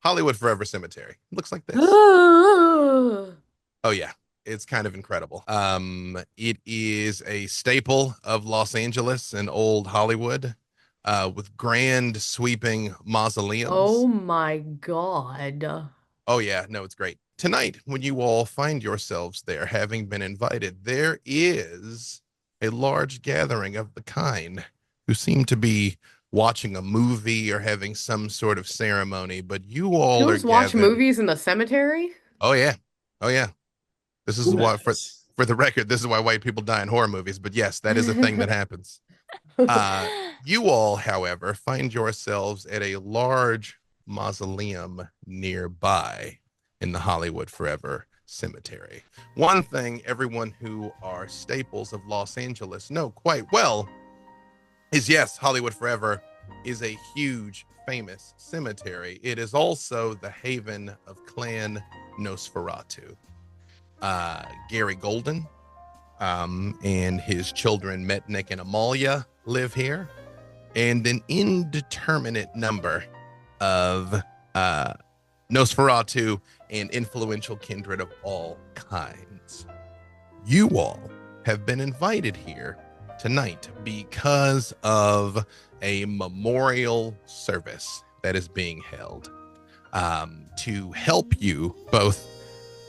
Hollywood Forever Cemetery. Looks like this. Oh, Oh yeah, it's kind of incredible. It is a staple of Los Angeles and old Hollywood, with grand sweeping mausoleums. my God. Oh yeah, no, it's great. Tonight, when you all find yourselves there, having been invited, there is a large gathering of the kind who seem to be watching a movie or having some sort of ceremony, but you all are Humans watch gathered. movies in the cemetery? Oh yeah. Oh yeah. This is why Nice. for the record, this is why white people die in horror movies, but yes, that is a thing that happens. You all, however, find yourselves at a large mausoleum nearby in the Hollywood Forever Cemetery. One thing everyone who are staples of Los Angeles know quite well is yes, Hollywood Forever is a huge, famous cemetery. It is also the haven of Clan Nosferatu. Gary Golden and his children Metnick and Amalia live here, and an indeterminate number of Nosferatu and influential kindred of all kinds. You all have been invited here tonight because of a memorial service that is being held to help you both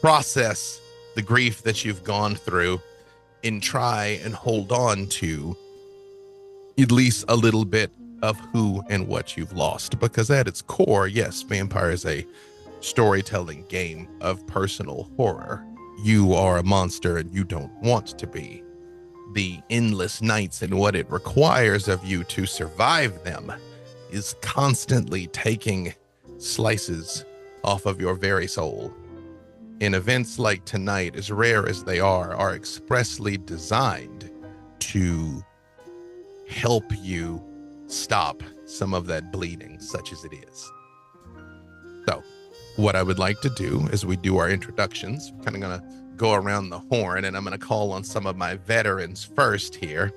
process the grief that you've gone through and try and hold on to at least a little bit of who and what you've lost. Because at its core, yes, Vampire is a storytelling game of personal horror. You are a monster and you don't want to be. The endless nights and what it requires of you to survive them is constantly taking slices off of your very soul. And events like tonight, as rare as they are expressly designed to help you stop some of that bleeding, such as it is. So, what I would like to do as we do our introductions, kind of going to go around the horn, and I'm going to call on some of my veterans first here,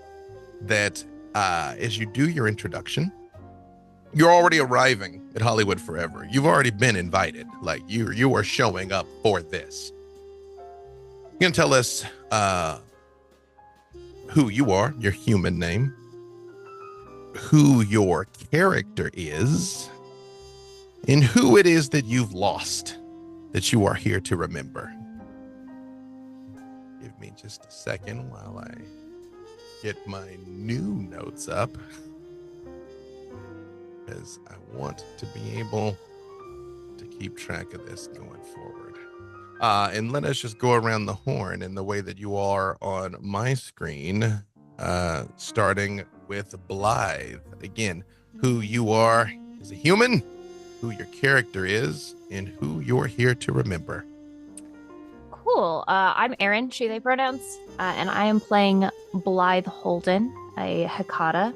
that as you do your introduction, you're already arriving at Hollywood Forever. You've already been invited. Like you are showing up for this. You can tell us who you are, your human name, who your character is, and who it is that you've lost that you are here to remember. Give me just a second while I get my new notes up, because I want to be able to keep track of this going forward. And let us just go around the horn in the way that you are on my screen, starting with Blythe. Again, who you are as a human, who your character is, and who you're here to remember. Cool. I'm Erin, she, they pronouns, and I am playing Blythe Holden, a Hecata.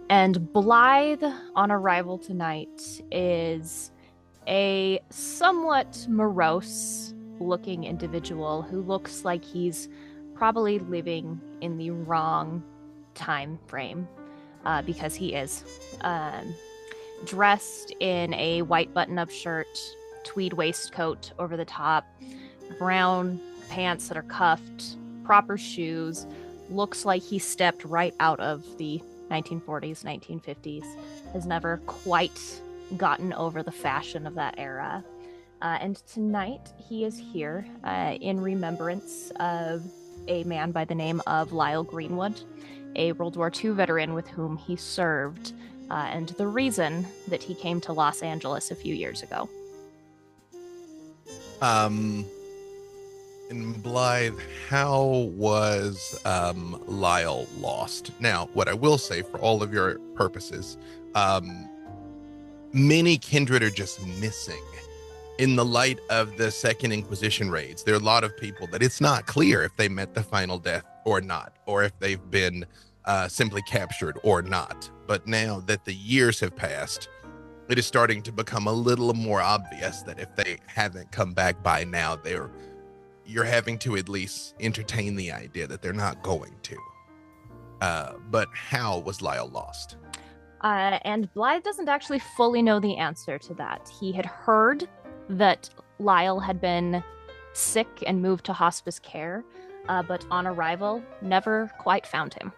And Blythe, on arrival tonight, is a somewhat morose looking individual who looks like he's probably living in the wrong time frame, because he is dressed in a white button-up shirt, tweed waistcoat over the top, brown pants that are cuffed, proper shoes. Looks like he stepped right out of the 1940s, 1950s. Has never quite gotten over the fashion of that era. And tonight he is here in remembrance of a man by the name of Lyle Greenwood, a World War II veteran with whom he served, and the reason that he came to Los Angeles a few years ago. And Blythe, how was Lyle lost? Now, what I will say for all of your purposes, many kindred are just missing. In the light of the Second Inquisition raids, there are a lot of people that it's not clear if they met the final death or not, or if they've been simply captured or not. But now that the years have passed, it is starting to become a little more obvious that if they haven't come back by now, you're having to at least entertain the idea that they're not going to. But how was Lyle lost? And Blythe doesn't actually fully know the answer to that. He had heard that Lyle had been sick and moved to hospice care, but on arrival, never quite found him.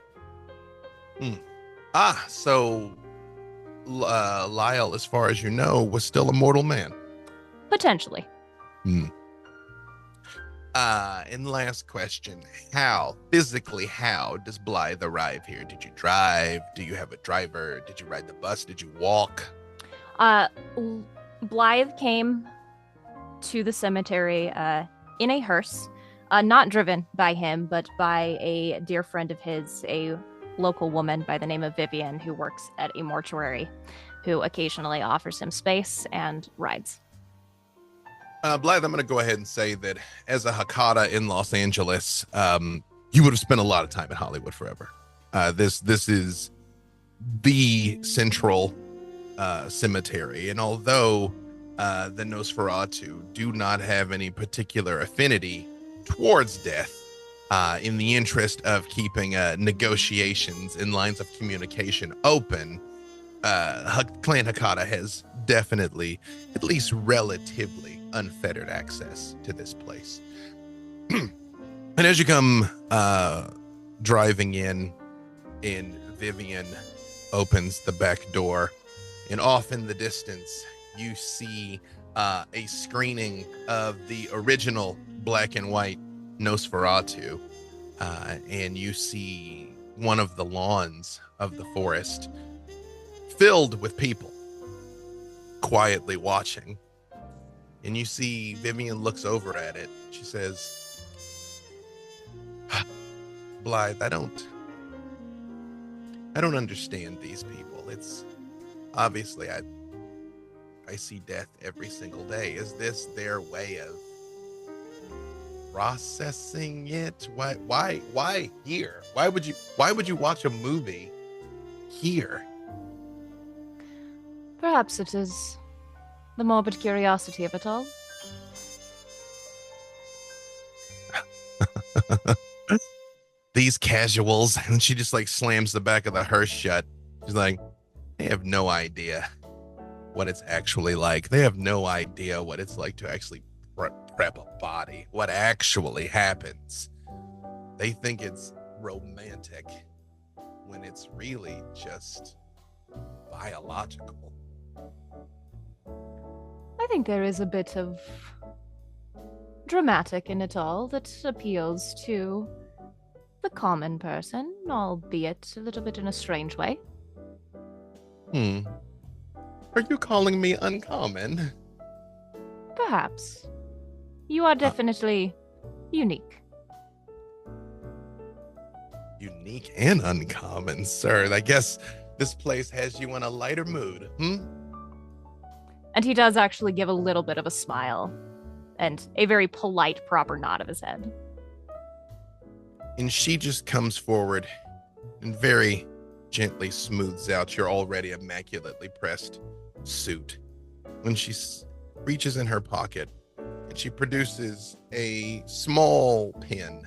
So Lyle, as far as you know, was still a mortal man. Potentially. And last question, how does Blythe arrive here? Did you drive? Do you have a driver? Did you ride the bus? Did you walk? Blythe came to the cemetery in a hearse, not driven by him, but by a dear friend of his, a local woman by the name of Vivian, who works at a mortuary, who occasionally offers him space and rides. Blythe, I'm going to go ahead and say that as a Hakata in Los Angeles, you would have spent a lot of time in Hollywood forever. This is the central cemetery, and although the Nosferatu do not have any particular affinity towards death, in the interest of keeping negotiations and lines of communication open, Clan Hakata has definitely, at least relatively, unfettered access to this place. And as you come driving in, and Vivian opens the back door, and off in the distance you see a screening of the original black and white Nosferatu, and you see one of the lawns of the forest filled with people quietly watching. And you see Vivian looks over at it. She says, Blythe, I don't understand these people. It's obviously I see death every single day. Is this their way of processing it? Why here? Why would you watch a movie here? Perhaps it is the morbid curiosity of it all. These casuals. And she just like slams the back of the hearse shut. She's like, they have no idea what it's actually like. They have no idea what it's like to actually prep a body, what actually happens. They think it's romantic when it's really just biological. I think there is a bit of dramatic in it all that appeals to the common person, albeit a little bit in a strange way. Are you calling me uncommon? Perhaps. You are definitely unique. Unique and uncommon, sir. I guess this place has you in a lighter mood, And he does actually give a little bit of a smile and a very polite, proper nod of his head. And she just comes forward and very gently smooths out your already immaculately pressed suit. When she reaches in her pocket and she produces a small pin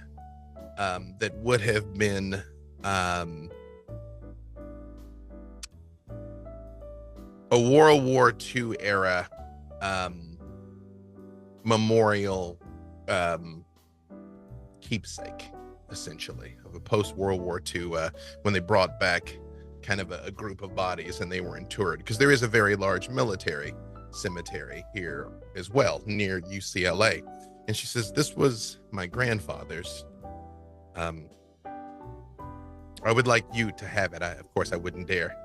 that would have been a World War II era memorial keepsake, essentially, of a post-World War II when they brought back kind of a group of bodies and they were interred, because there is a very large military cemetery here as well near UCLA. And she says, this was my grandfather's. I would like you to have it. Of course, I wouldn't dare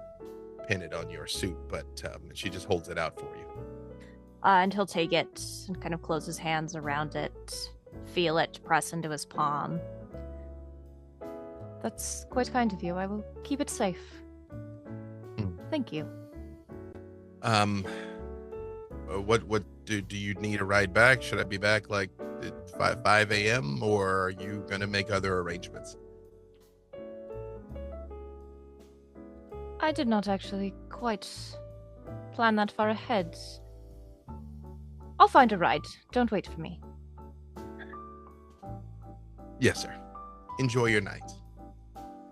pin it on your suit, but she just holds it out for you. And he'll take it and kind of close his hands around it, feel it press into his palm. That's quite kind of you. I will keep it safe. Thank you. What do you need a ride back? Should I be back like at 5 a.m. or are you going to make other arrangements? I did not actually quite plan that far ahead. I'll find a ride. Don't wait for me. Yes, sir. Enjoy your night.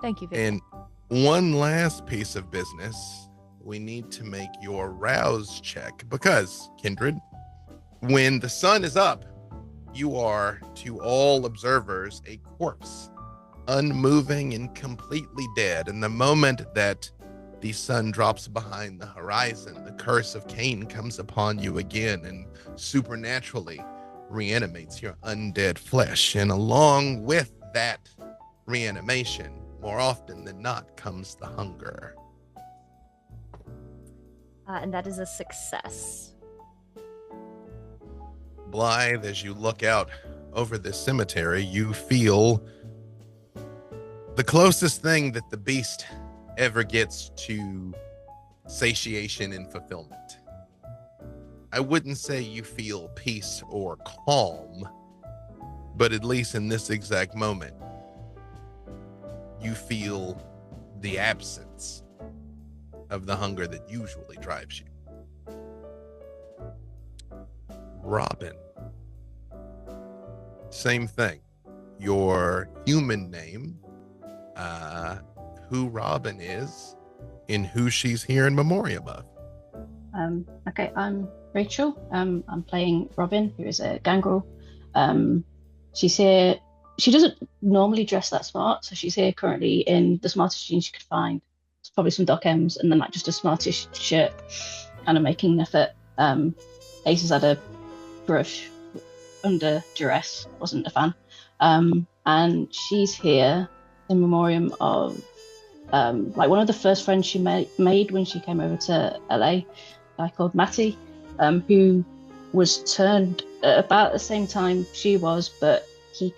Thank you, Vivian. And One last piece of business. We need to make your rouse check because, Kindred, when the sun is up, you are, to all observers, a corpse, unmoving and completely dead. And the moment that the sun drops behind the horizon, the curse of Cain comes upon you again and supernaturally reanimates your undead flesh. And along with that reanimation, more often than not, comes the hunger. And that is a success. Blythe, as you look out over this cemetery, you feel the closest thing that the beast ever gets to satiation and fulfillment. I wouldn't say you feel peace or calm, but at least in this exact moment, you feel the absence of the hunger that usually drives you. Robin. Same thing. Your human name, who Robin is, and who she's here in memoriam of. Okay, I'm Rachel. I'm playing Robin, who is a gangrel. She's here. She doesn't normally dress that smart, so she's here currently in the smartest jeans she could find. It's probably some Doc M's, and then like just a smartish shirt, kind of making an effort. Ace has had a brush under duress, wasn't a fan. And she's here in memoriam of like one of the first friends she made when she came over to LA, a guy called Matty, who was turned at about the same time she was, but he'd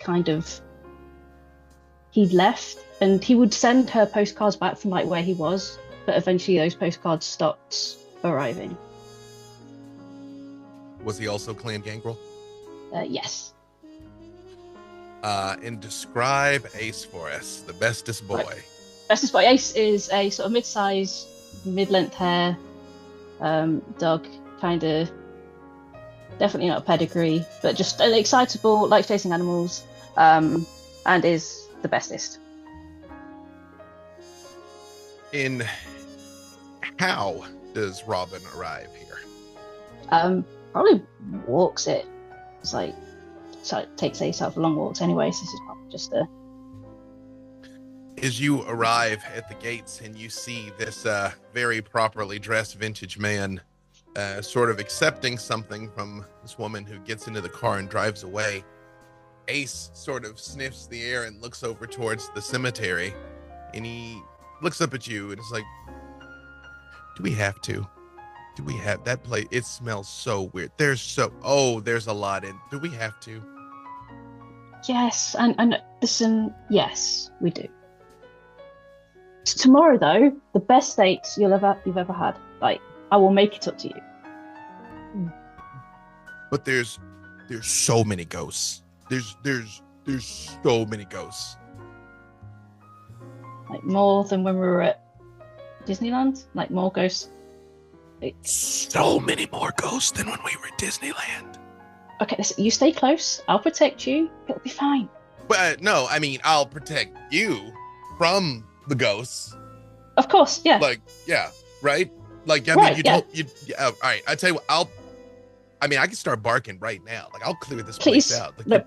left, and he would send her postcards back from like where he was, but eventually those postcards stopped arriving. Was he also Clan Gangrel? Yes. And describe Ace for us, the bestest boy. Right. Bestest boy. Ace is a sort of mid-size, mid-length hair dog, kind of definitely not a pedigree, but just an excitable, likes chasing animals, and is the bestest. In how does Robin arrive here? Probably walks it. It's like, so it takes Ace out for long walks anyway, so this is probably just a... As you arrive at the gates and you see this very properly dressed vintage man sort of accepting something from this woman who gets into the car and drives away, Ace sort of sniffs the air and looks over towards the cemetery, and he looks up at you and is like, do we have to? Do we have that place? It smells so weird. There's a lot in. Do we have to? Yes, and listen, yes, we do. Tomorrow, though, the best steaks you've ever had. Like, I will make it up to you. But there's so many ghosts. There's so many ghosts. Like more than when we were at Disneyland. Like more ghosts. So many more ghosts than when we were at Disneyland. Okay, listen, you stay close. I'll protect you. It'll be fine. But no, I mean, I'll protect you from the ghosts. Of course, yeah. Like, yeah, right? Like, I Right, mean, you yeah. don't. All right, I tell you what. I can start barking right now. Like, I'll clear this Please, place out. Like, no,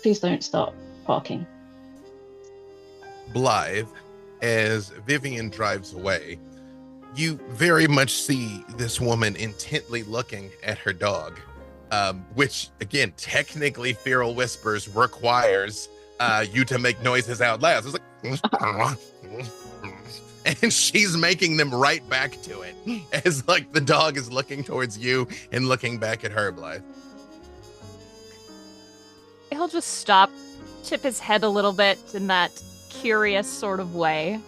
please don't stop barking. Blythe, as Vivian drives away, you very much see this woman intently looking at her dog, which, again, technically Feral Whispers requires you to make noises out loud. So it's like, and she's making them right back to it, as like the dog is looking towards you and looking back at her, Blythe. He'll just stop, tip his head a little bit in that curious sort of way.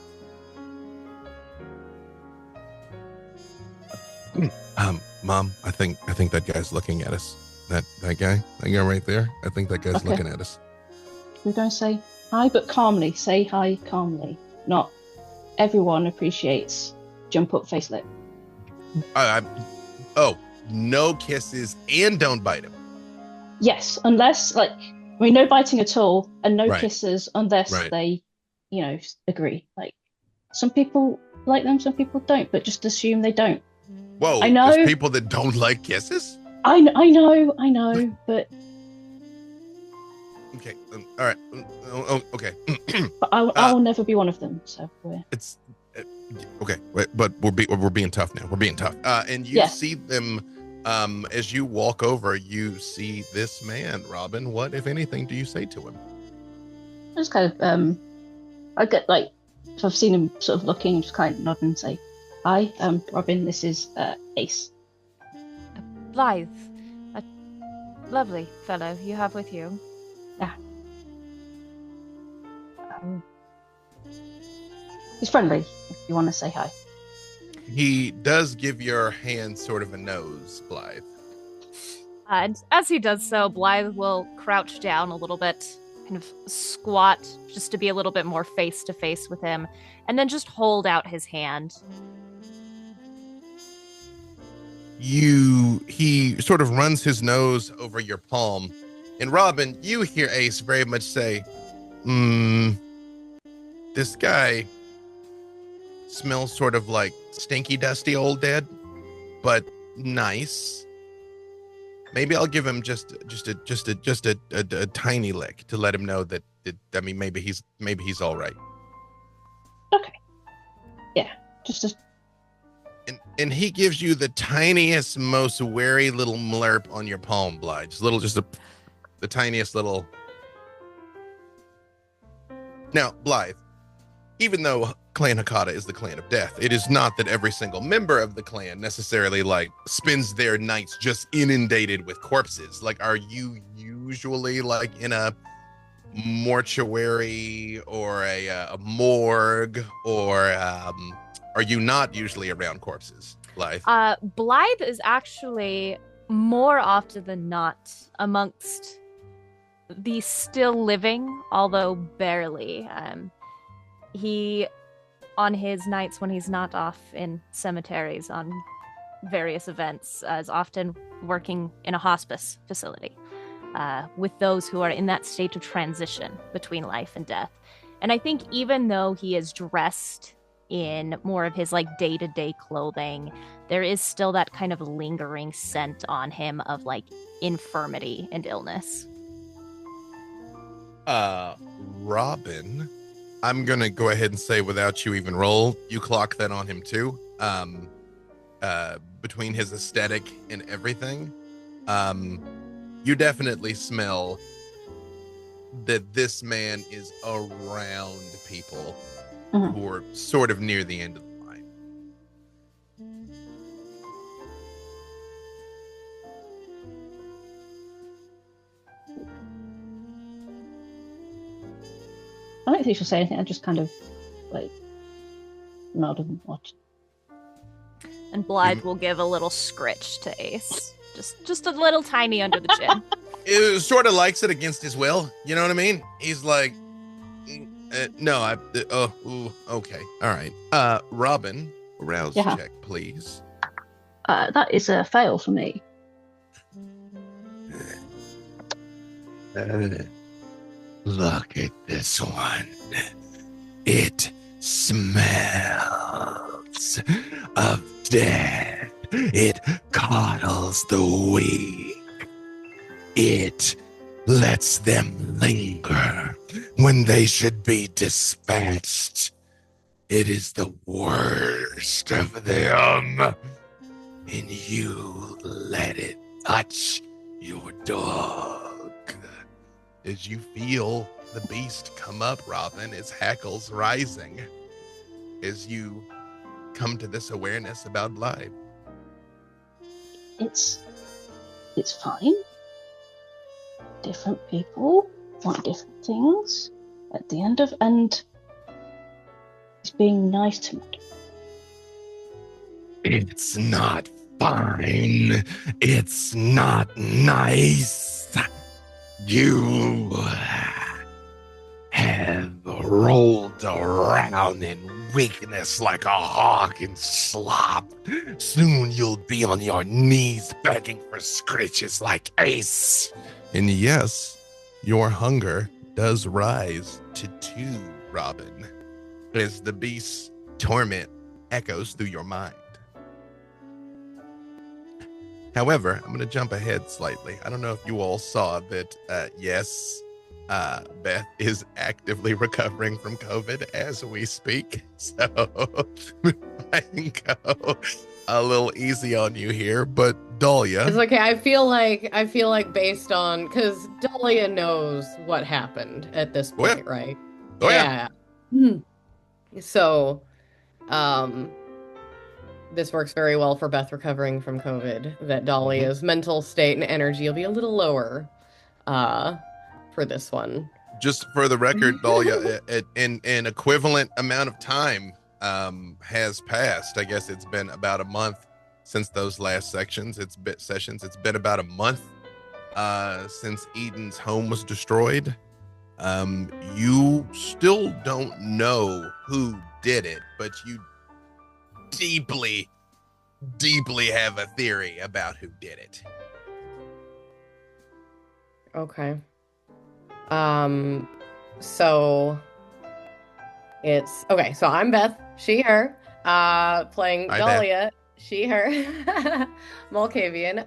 Mom, I think that guy's looking at us. That guy right there. I think that guy's Okay. looking at us. We're going to say hi, but calmly. Say hi calmly. Not everyone appreciates jump up face lip. No kisses and don't bite him. Yes, unless no biting at all, and no Right. kisses unless Right. they, agree. Like, some people like them, some people don't, but just assume they don't. Whoa, I know. there's people that don't like kisses? I know, but Okay, all right. Okay. but I will never be one of them. So It's okay, but we're being tough now. We're being tough. And you see them as you walk over. You see this man, Robin. What, if anything, do you say to him? I just kind of I get like, if I've seen him sort of looking, just kind of nod and say, "Hi, Robin. This is Ace." Blythe, a lovely fellow you have with you. Yeah. He's friendly, if you want to say hi. He does give your hand sort of a nose, Blythe. And as he does so, Blythe will crouch down a little bit, kind of squat, just to be a little bit more face to face with him, and then just hold out his hand. He sort of runs his nose over your palm, and Robin, you hear Ace very much say, this guy smells sort of like stinky, dusty old dead, but nice. Maybe I'll give him just a tiny lick to let him know that maybe he's all right. Okay. Yeah, just a... And he gives you the tiniest, most wary little blurp on your palm, Blythe. The tiniest little. Now, Blythe, even though Clan Hakata is the clan of death, it is not that every single member of the clan necessarily like spends their nights just inundated with corpses. Like, are you usually like in a mortuary or a morgue, or are you not usually around corpses, Blythe? Blythe is actually more often than not amongst the still living, although barely. He, on his nights when he's not off in cemeteries on various events, is often working in a hospice facility with those who are in that state of transition between life and death. And I think even though he is dressed in more of his like day-to-day clothing, there is still that kind of lingering scent on him of like infirmity and illness. Robin, I'm gonna go ahead and say, without you even roll, you clock that on him too. Between his aesthetic and everything, you definitely smell that this man is around people who are sort of near the end of the line. I don't think she'll say anything. I just kind of like nod and watch. And Blythe will give a little scritch to Ace. Just a little tiny under the chin. It sort of likes it against his will. You know what I mean? He's like, no, okay. All right. Robin, rouse check, please. That is a fail for me. Look at this one. It smells of death. It coddles the weak. It lets them linger when they should be dispatched. It is the worst of them. And you let it touch your dog. As you feel the beast come up, Robin, its hackles rising, as you come to this awareness about Blythe. It's fine. Different people want different things at the end of, and he's being nice to me. It's not fine. It's not nice. You have rolled around in weakness like a hog in slop. Soon you'll be on your knees begging for scritches like Ace. And yes, your hunger does rise to 2, Robin, as the beast torment echoes through your mind. However, I'm going to jump ahead slightly. I don't know if you all saw that, yes, Beth is actively recovering from COVID as we speak. So I can go a little easy on you here, but Dahlia. It's okay. I feel like based on, because Dahlia knows what happened at this Oh, yeah. point, right? Oh, yeah. So, this works very well for Beth recovering from COVID, that Dahlia's mental state and energy will be a little lower for this one. Just for the record, Dahlia, an equivalent amount of time has passed. I guess it's been about a month since those last sessions. It's been about a month since Eden's home was destroyed. You still don't know who did it, but you deeply have a theory about who did it. Okay. So it's okay. So I'm Beth, she, her, playing Hi, Dahlia, she, her, Malkavian.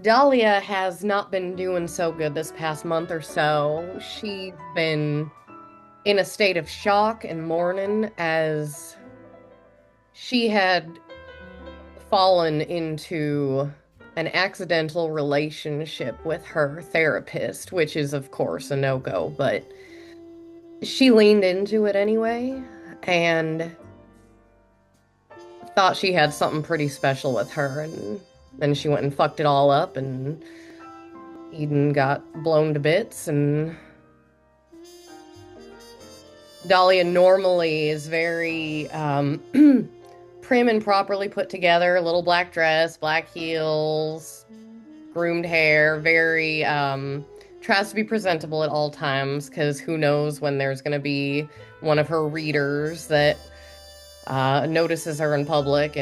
Dahlia has not been doing so good this past month or so. She's been in a state of shock and mourning as she had fallen into an accidental relationship with her therapist, which is, of course, a no-go, but she leaned into it anyway and thought she had something pretty special with her, and then she went and fucked it all up, and Eden got blown to bits, and Dahlia normally is very prim and properly put together, little black dress, black heels, groomed hair, very tries to be presentable at all times, because who knows when there's going to be one of her readers that notices her in public,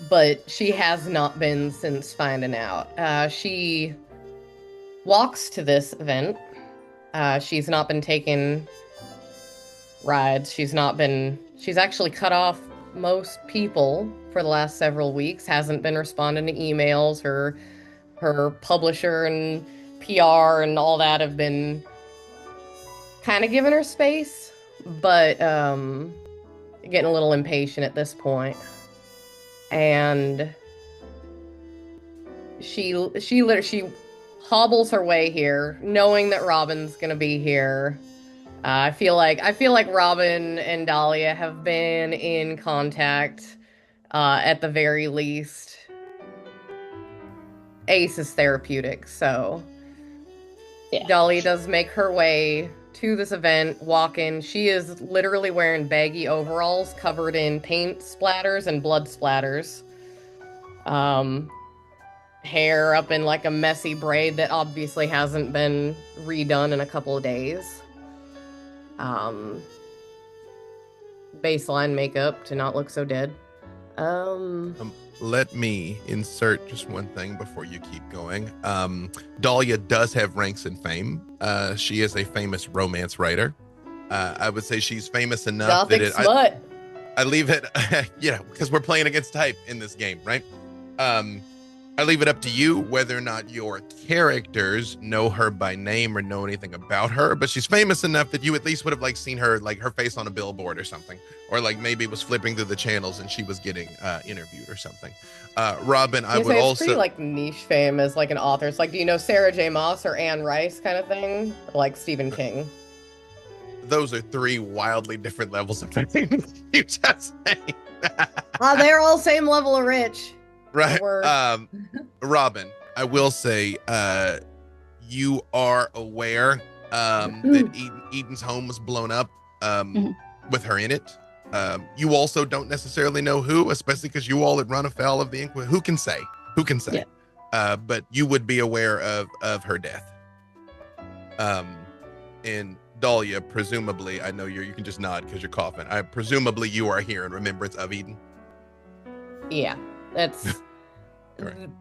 but she has not been since finding out. She walks to this event. She's not been taking rides. She's actually cut off most people for the last several weeks, hasn't been responding to emails. Her publisher and PR and all that have been kind of giving her space, but getting a little impatient at this point. And she hobbles her way here, knowing that Robin's gonna be here. I feel like Robin and Dahlia have been in contact, at the very least. Ace is therapeutic, so yeah. Dahlia does make her way to this event, walking. She is literally wearing baggy overalls covered in paint splatters and blood splatters. Hair up in like a messy braid that obviously hasn't been redone in a couple of days. Baseline makeup to not look so dead. Let me insert just one thing before you keep going. Dahlia does have ranks in fame. She is a famous romance writer. I would say she's famous enough Gothic slut. I leave it, because we're playing against type in this game, right? I leave it up to you whether or not your characters know her by name or know anything about her, but she's famous enough that you at least would have seen her, her face on a billboard or something, or maybe it was flipping through the channels and she was getting interviewed or something. Robin, I would also pretty niche fame as an author. It's do you know Sarah J. Maas or Anne Rice kind of thing, like Stephen King? Those are three wildly different levels of fame. You just saying. They're all same level of rich. Right. Robin, I will say, you are aware that Eden's home was blown up with her in it. You also don't necessarily know who, especially because you all had run afoul of the Inquisition. Who can say? Yeah. But you would be aware of her death. And Dahlia, presumably, I know you can just nod because you're coughing. Presumably you are here in remembrance of Eden. Yeah. That's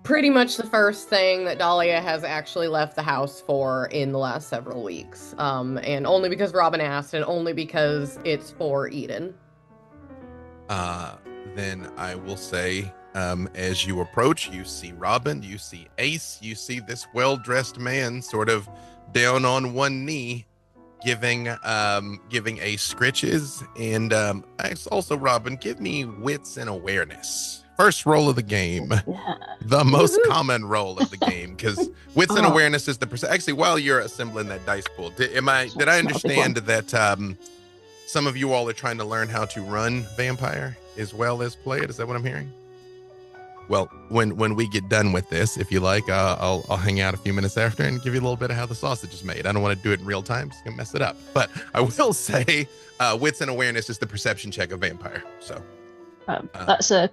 pretty much the first thing that Dahlia has actually left the house for in the last several weeks. And only because Robin asked, and only because it's for Eden. Then I will say, as you approach, you see Robin, you see Ace, you see this well-dressed man sort of down on one knee, giving Ace scritches, and also Robin, give me wits and awareness. First roll of the game, the most common roll of the game, because wits and awareness is the actually. While you're assembling that dice pool, did I understand that some of you all are trying to learn how to run vampire as well as play it? Is that what I'm hearing? Well, when we get done with this, if you like, I'll hang out a few minutes after and give you a little bit of how the sausage is made. I don't want to do it in real time; it's gonna mess it up. But I will say, wits and awareness is the perception check of vampire. So that's a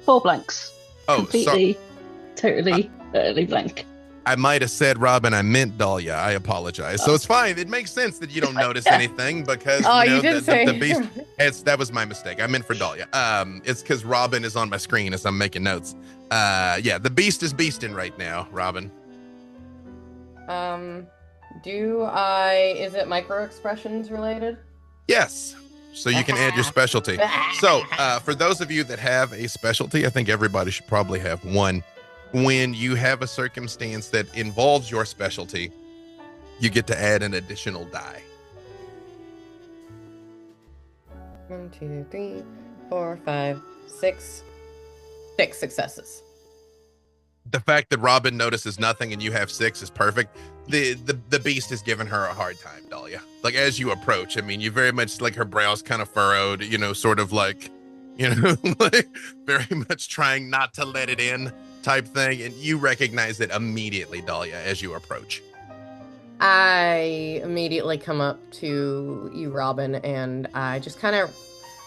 4 blanks. Oh, completely, totally, utterly blank. I might have said Robin, I meant Dahlia. I apologize. So it's fine. It makes sense that you don't notice anything because the beast. That was my mistake. I meant for Dahlia. It's because Robin is on my screen as I'm making notes. The beast is beasting right now, Robin. Is it micro expressions related? Yes. So you can add your specialty. So for those of you that have a specialty, I think everybody should probably have one. When you have a circumstance that involves your specialty, you get to add an additional die. 1, 2, 3, 4, 5, 6. 6 successes. The fact that Robin notices nothing and you have 6 is perfect. The beast has given her a hard time, Dahlia. Like, as you approach, I mean, you very much, like, her brows kind of furrowed, sort of like, like very much trying not to let it in type thing. And you recognize it immediately, Dahlia, as you approach. I immediately come up to you, Robin, and I just kind of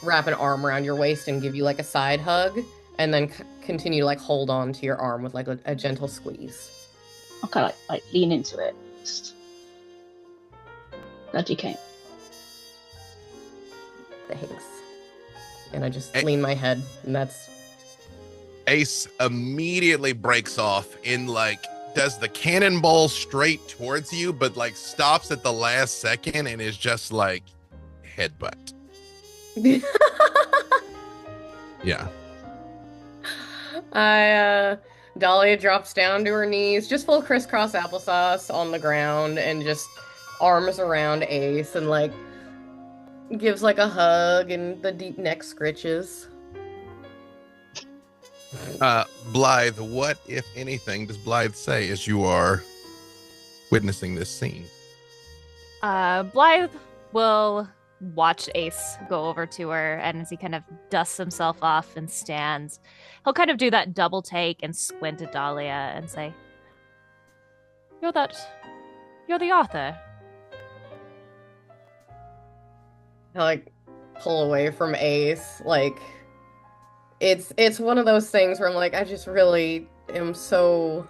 wrap an arm around your waist and give you like a side hug, and then continue to like hold on to your arm with like a gentle squeeze. I'll kind of like lean into it. Just glad you came. Thanks. And I just lean my head, and that's... Ace immediately breaks off and like does the cannonball straight towards you, but like stops at the last second and is just like headbutt. Yeah. Dahlia drops down to her knees, just full crisscross applesauce on the ground, and just arms around Ace and like gives like a hug and the deep neck scritches. Blythe, what, if anything, does Blythe say as you are witnessing this scene? Blythe will watch Ace go over to her, and as he kind of dusts himself off and stands, he'll kind of do that double take and squint at Dahlia and say, You're the author. I like pull away from Ace, like it's one of those things where I'm like, I just really am so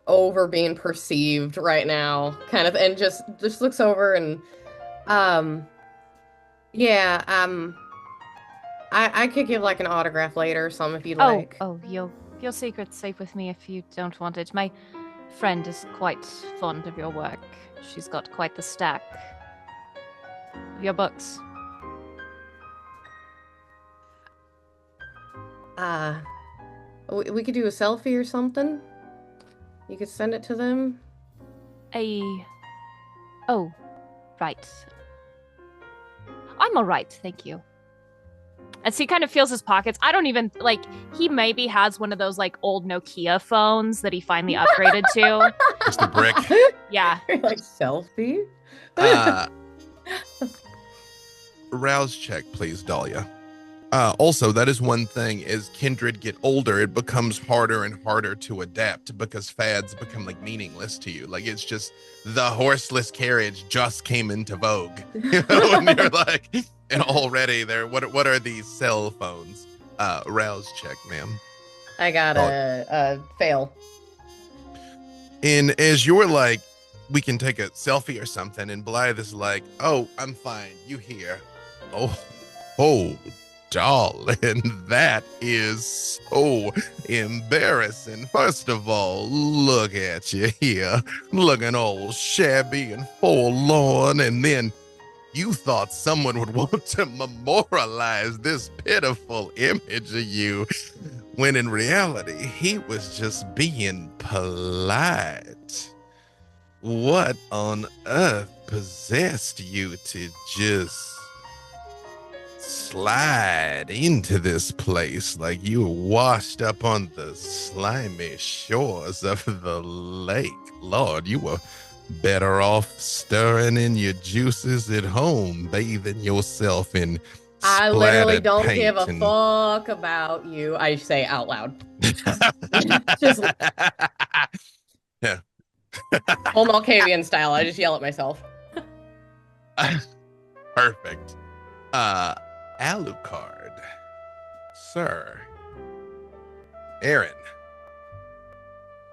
over being perceived right now, kind of, and just looks over and I could give like an autograph later or something if you'd like. Oh, your secret's safe with me if you don't want it. My friend is quite fond of your work. She's got quite the stack of your books. We could do a selfie or something. You could send it to them. Oh, right. I'm all right, thank you. As he kind of feels his pockets, I don't even, like, he maybe has one of those, like, old Nokia phones that he finally upgraded to. Just a brick. Yeah. Like, selfie? Rouse check, please, Dahlia. Also, that is one thing. As kindred get older, it becomes harder and harder to adapt because fads become like meaningless to you. Like, it's just the horseless carriage just came into vogue, and you're like, and already there. What are these cell phones? Rouse check, ma'am. I got a fail. And as you're like, we can take a selfie or something, and Blythe is like, oh, I'm fine. You here? Oh. darling, that is so embarrassing. First of all, look at you here, looking all shabby and forlorn, and then you thought someone would want to memorialize this pitiful image of you, when in reality, he was just being polite. What on earth possessed you to just slide into this place like you were washed up on the slimy shores of the lake? Lord, you were better off stirring in your juices at home, bathing yourself in I literally splattered don't paint give a and- fuck about you. I say out loud. Just Yeah. full Malkavian style. I just yell at myself. Perfect. Alucard. Sir. Aaron.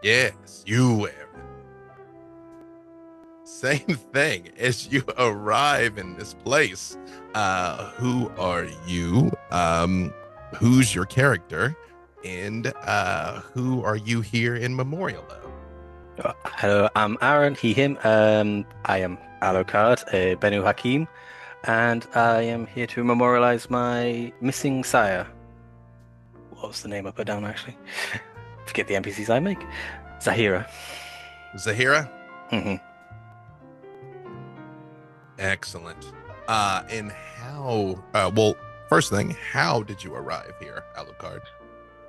Yes, you, Aaron. Same thing as you arrive in this place. Who are you? Who's your character? And who are you here in memorial of? Hello, I'm Aaron, he, him. I am Alucard, Benu Hakim, and I am here to memorialize my missing sire. What was the name I put down, actually? Forget the NPCs I make. Zahira. Zahira? Mm-hmm. Excellent. And how, well, first thing, how did you arrive here, Alucard?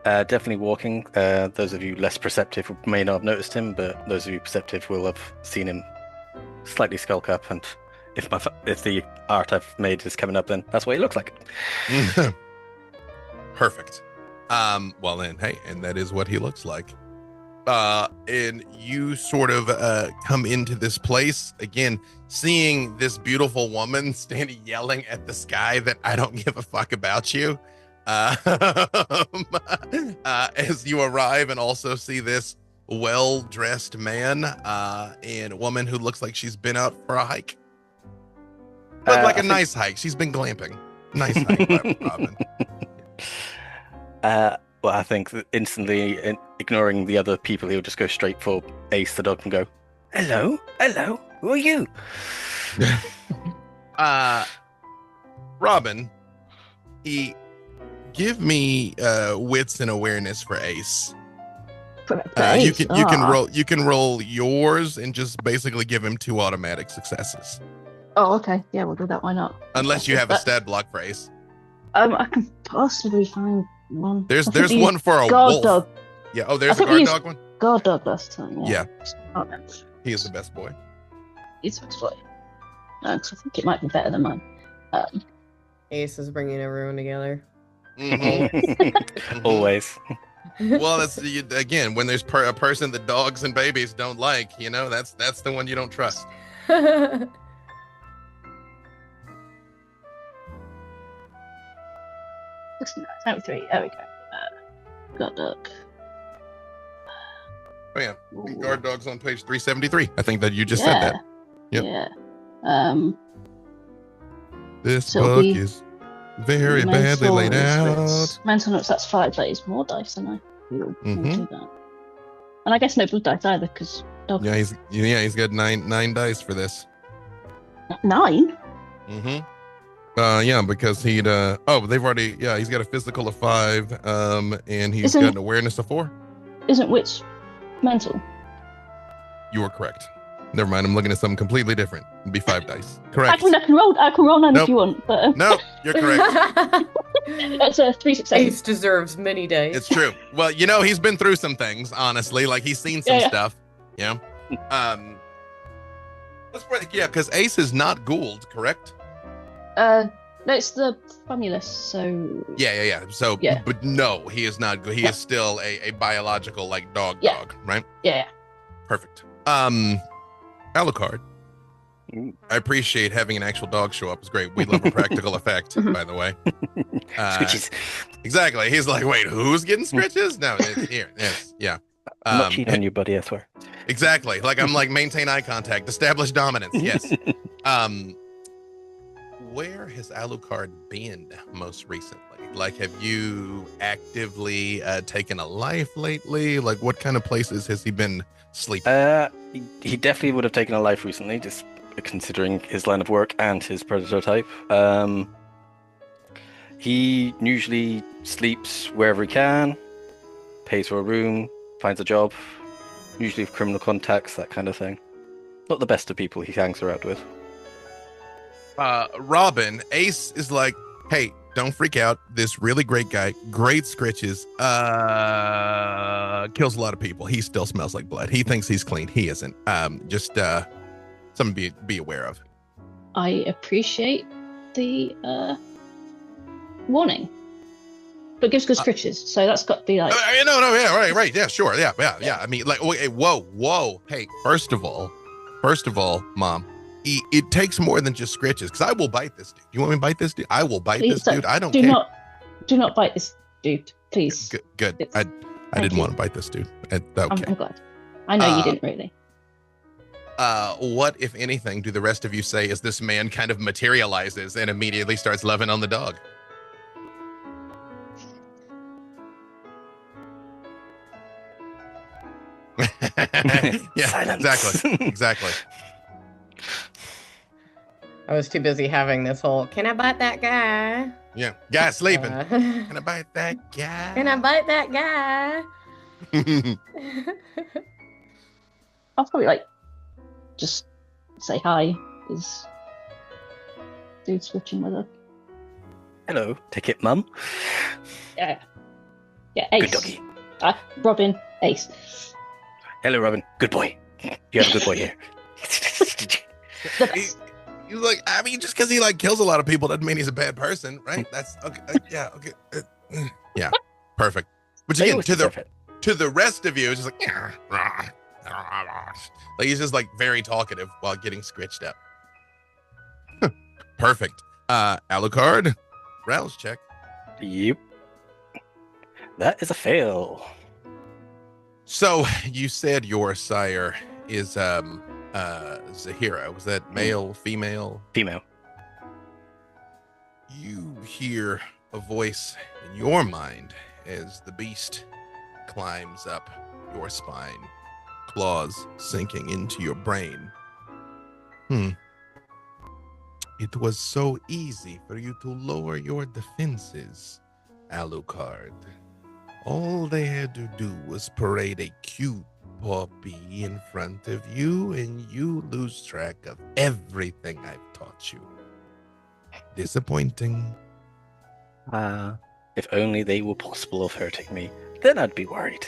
Definitely walking. Those of you less perceptive may not have noticed him, but those of you perceptive will have seen him slightly skulk up. And if the art I've made is coming up, then that's what he looks like. Perfect. Well then, hey, and that is what he looks like. And you sort of come into this place again, seeing this beautiful woman standing yelling at the sky that I don't give a fuck about you. As you arrive and also see this well-dressed man and woman who looks like she's been out for a hike, but like a nice hike. She's been glamping. Nice hike, Robin. Well, I think that instantly ignoring the other people, he'll just go straight for Ace the dog and go, hello, who are you? Robin, give me wits and awareness for Ace. You can roll yours and just basically give him 2 automatic successes. Oh, okay. Yeah, we'll do that. Why not? Unless you have a stat block for Ace. I can possibly find one. There's one for a guard wolf. dog. Yeah. Oh, there's a guard dog one. Guard dog last time. Yeah. Oh, no. He is the best boy. He's the best boy. Because I think it might be better than mine. Ace is bringing everyone together. Mhm. Always. Well, that's again when there's a person that dogs and babies don't like. You know, that's the one you don't trust. 93. There we go. Guard dog. Oh yeah, Ooh. guard dogs on page 373. I think that you just said that. Yep. Yeah. This So book we- is very badly laid out. Mental notes, that's 5. That is more dice than I will Mhm. do that. And I guess no blood dice either, because dog. Yeah, he's got nine dice for this. 9? Mm-hmm. Yeah, because they've already, he's got a physical of 5, and he's got an awareness of 4. Isn't wits mental? You are correct. Never mind, I'm looking at something completely different. It'd be 5 dice. Correct. I can roll 9 Nope. if you want, but No, you're correct. that's 3 successes. Ace deserves many days. It's true. Well, he's been through some things, honestly. Like he's seen some Yeah. stuff. Yeah. Because Ace is not Gould, correct? No, it's the famulus, so Yeah. So, Yeah. but no, he is not. He is still a biological dog, right? yeah. Perfect. Alucard. Ooh. I appreciate having an actual dog show up. It's great. We love a practical effect, by the way. Scritches. Exactly. He's like, wait, who's getting scritches? No, it's here. Yes, yeah. I'm not cheating on you, buddy, I swear. Exactly. I'm maintain eye contact, establish dominance. Yes. Where has Alucard been most recently? Like, have you actively taken a life lately? Like, what kind of places has he been sleeping? He definitely would have taken a life recently, just considering his line of work and his prototype. He usually sleeps wherever he can, pays for a room, finds a job, usually with criminal contacts, that kind of thing. Not the best of people he hangs around with. Robin, Ace is like, hey, don't freak out. This really great guy, great scritches, kills a lot of people. He still smells like blood. He thinks he's clean. He isn't. Just something to be aware of. I appreciate the warning. But gives good scritches, so that's got to be like... No, yeah, right, yeah, sure, yeah. I mean, like, whoa. Hey, first of all, Mom, it takes more than just scritches, because I will bite this dude. You want me to bite this dude? I will bite this dude. I don't care. Do not bite this dude, please. Good. I didn't want to bite this dude. Okay. I'm glad. I know you didn't really. What, if anything, do the rest of you say as this man kind of materializes and immediately starts loving on the dog? Yeah, Silence. Exactly. I was too busy having this whole, can I bite that guy? Yeah, guy sleeping. Can I bite that guy? Can I bite that guy? I'll probably like just say hi. Is dude switching with her? Hello, ticket mum. Yeah, Ace. Good doggy. Robin, Ace. Hello, Robin. Good boy. You have a good boy here. The He's like, I mean, just because he like kills a lot of people doesn't mean he's a bad person, right? That's okay. Yeah, okay. Yeah, perfect. Which again, to the rest of you, it's just like, like he's just like very talkative while getting scritched up. Perfect. Alucard, rouse check. Yep. That is a fail. So you said your sire is Zahira. Was that male, female? Female. You hear a voice in your mind as the beast climbs up your spine, claws sinking into your brain. It was so easy for you to lower your defenses, Alucard. All they had to do was parade a cute puppy in front of you, and you lose track of everything I've taught you. Disappointing. If only they were possible of hurting me, then I'd be worried.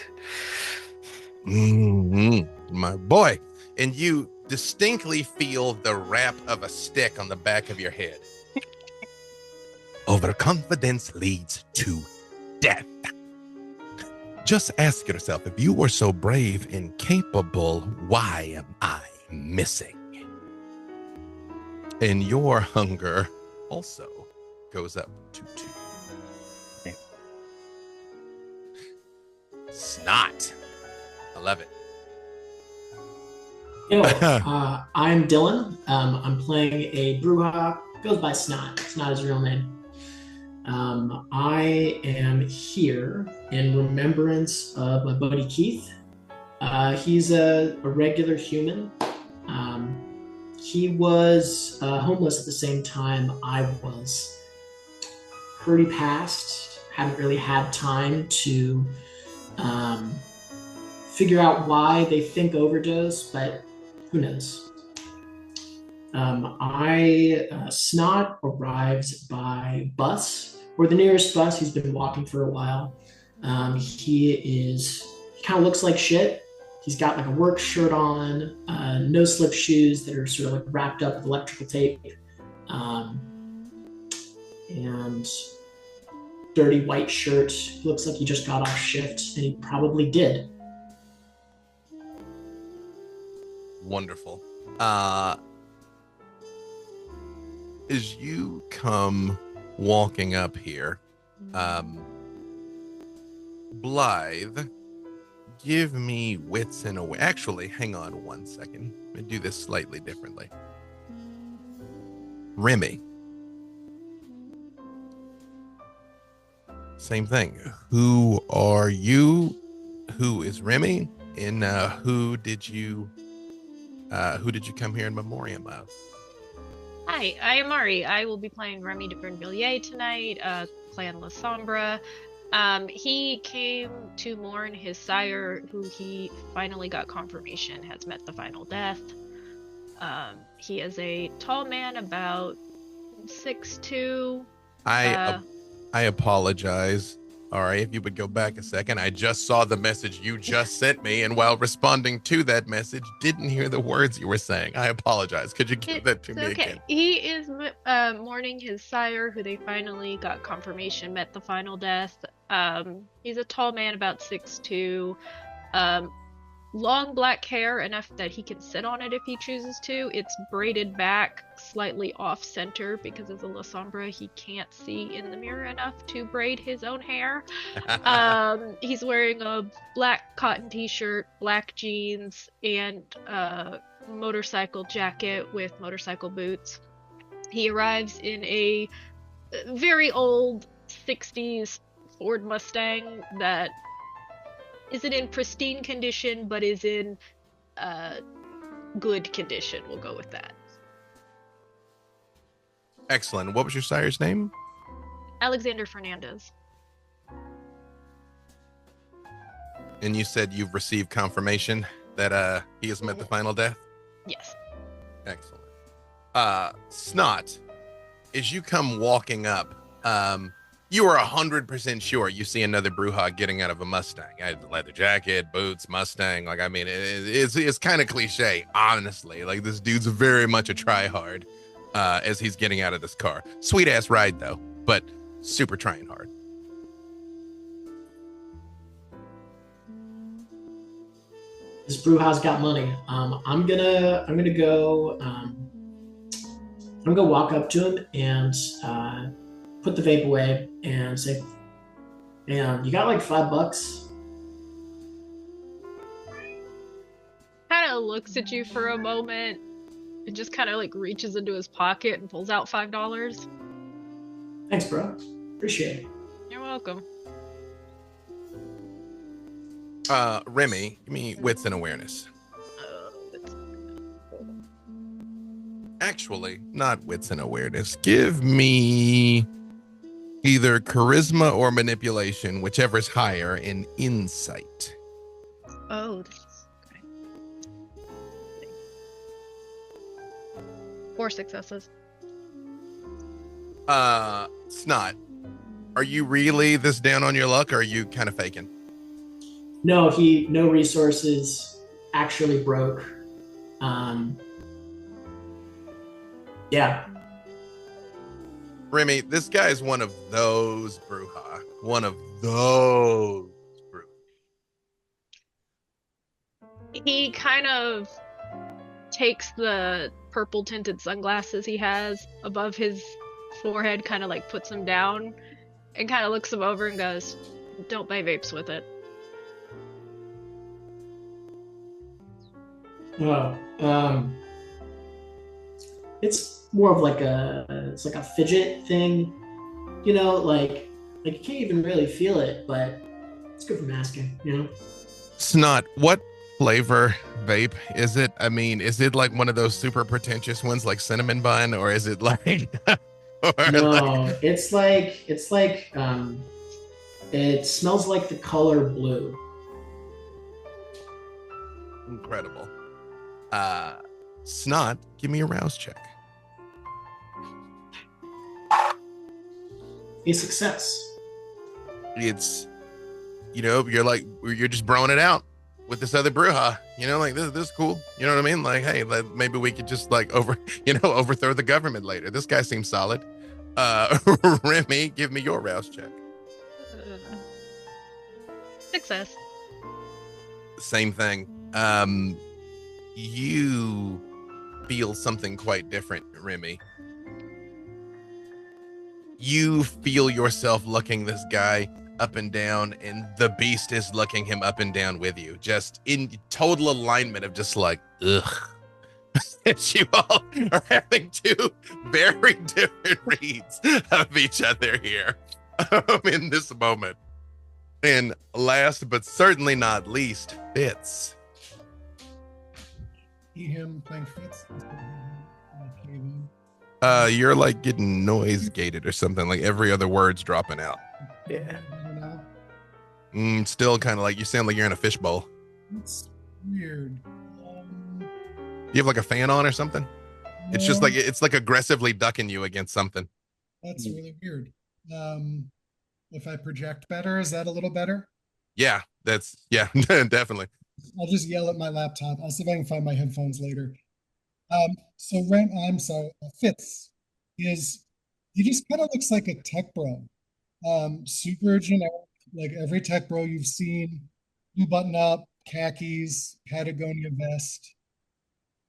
My boy. And you distinctly feel the rap of a stick on the back of your head. Overconfidence leads to death. Just ask yourself, if you were so brave and capable, why am I missing? And your hunger also goes up to 2. Okay. Snot. 11. Yo, I'm Dylan. I'm playing a Bruja. Goes by Snot. It's not his real name. I am here in remembrance of my buddy Keith. He's a regular human. He was homeless at the same time I was. Pretty past. Hadn't really had time to figure out why they think overdose, but who knows? Snot arrived by bus, or the nearest bus. He's been walking for a while. He kind of looks like shit. He's got like a work shirt on, no slip shoes that are sort of like wrapped up with electrical tape, and dirty white shirt. He looks like he just got off shift, and he probably did. Wonderful. As you come walking up here, Blythe, give me wits and away. Actually, hang on 1 second. Let me do this slightly differently. Remy, Same thing. Who are you? Who is Remy? And who did you come here in memoriam of? Hi, I am Mari. I will be playing Remy de Brinvilliers tonight, Clan La Sombra. He came to mourn his sire, who he finally got confirmation has met the final death. He is a tall man, about 6'2". I apologize. All right, if you would go back a second. I just saw the message you just sent me, and while responding to that message, didn't hear the words you were saying. I apologize. Could you give that to me again? He is mourning his sire, who they finally got confirmation met the final death. He's a tall man, about 6'2". Long black hair, enough that he can sit on it if he chooses to. It's braided back slightly off center because as a La Sombra he can't see in the mirror enough to braid his own hair. He's wearing a black cotton t-shirt, black jeans, and a motorcycle jacket with motorcycle boots. He arrives in a very old 60s Ford Mustang that isn't in pristine condition, but is in good condition. We'll go with that. Excellent. What was your sire's name? Alexander Fernandez. And you said you've received confirmation that he has met the final death? Yes. Excellent. Snot, as you come walking up, you are 100% sure you see another Brujah getting out of a Mustang. Leather jacket, boots, Mustang. Like, I mean, it's kind of cliche, honestly. Like, this dude's very much a tryhard as he's getting out of this car. Sweet ass ride, though, but super trying hard. This Brujah's got money. I'm gonna go walk up to him and put the vape away and say, "Man, you got like $5?" Kind of looks at you for a moment and just kind of like reaches into his pocket and pulls out $5. Thanks, bro. Appreciate it. You're welcome. Remy, give me wits and awareness. Actually, not wits and awareness. Give me either charisma or manipulation, whichever's higher, in insight. Oh, this is great. 4 successes. Snot, are you really this down on your luck, or are you kind of faking? No, no resources, actually broke. Yeah. Remy, this guy is one of those Brujah. One of those Brujah. He kind of takes the purple tinted sunglasses he has above his forehead, kind of like puts them down, and kind of looks them over and goes, "Don't buy vapes with it." Oh, it's more of like it's like a fidget thing, you know, like you can't even really feel it, but it's good for masking, you know. Snot, what flavor vape is it? I mean, is it like one of those super pretentious ones like cinnamon bun, or is it like No, it's like it smells like the color blue. Incredible. Snot, give me a rouse check. A success. It's, you're just broing it out with this other Brujah, like this is cool. You know what I mean? Like, hey, maybe we could just like overthrow the government later. This guy seems solid. Remy, give me your rouse check. Success. Same thing. You feel something quite different, Remy. You feel yourself looking this guy up and down, and the beast is looking him up and down with you, just in total alignment of just like, ugh. You all are having two very different reads of each other here. in this moment. And last but certainly not least, Fitz. See him playing Fitz. You're like getting noise gated or something. Like every other word's dropping out. Yeah. Still kind of like you sound like you're in a fishbowl. It's weird. Do you have like a fan on or something? It's just like it's like aggressively ducking you against something. That's really weird. If I project better, is that a little better? Yeah, definitely. I'll just yell at my laptop. I'll see if I can find my headphones later. I'm sorry. Fitz he just kind of looks like a tech bro. Super generic, like every tech bro you've seen. Blue button up, khakis, Patagonia vest,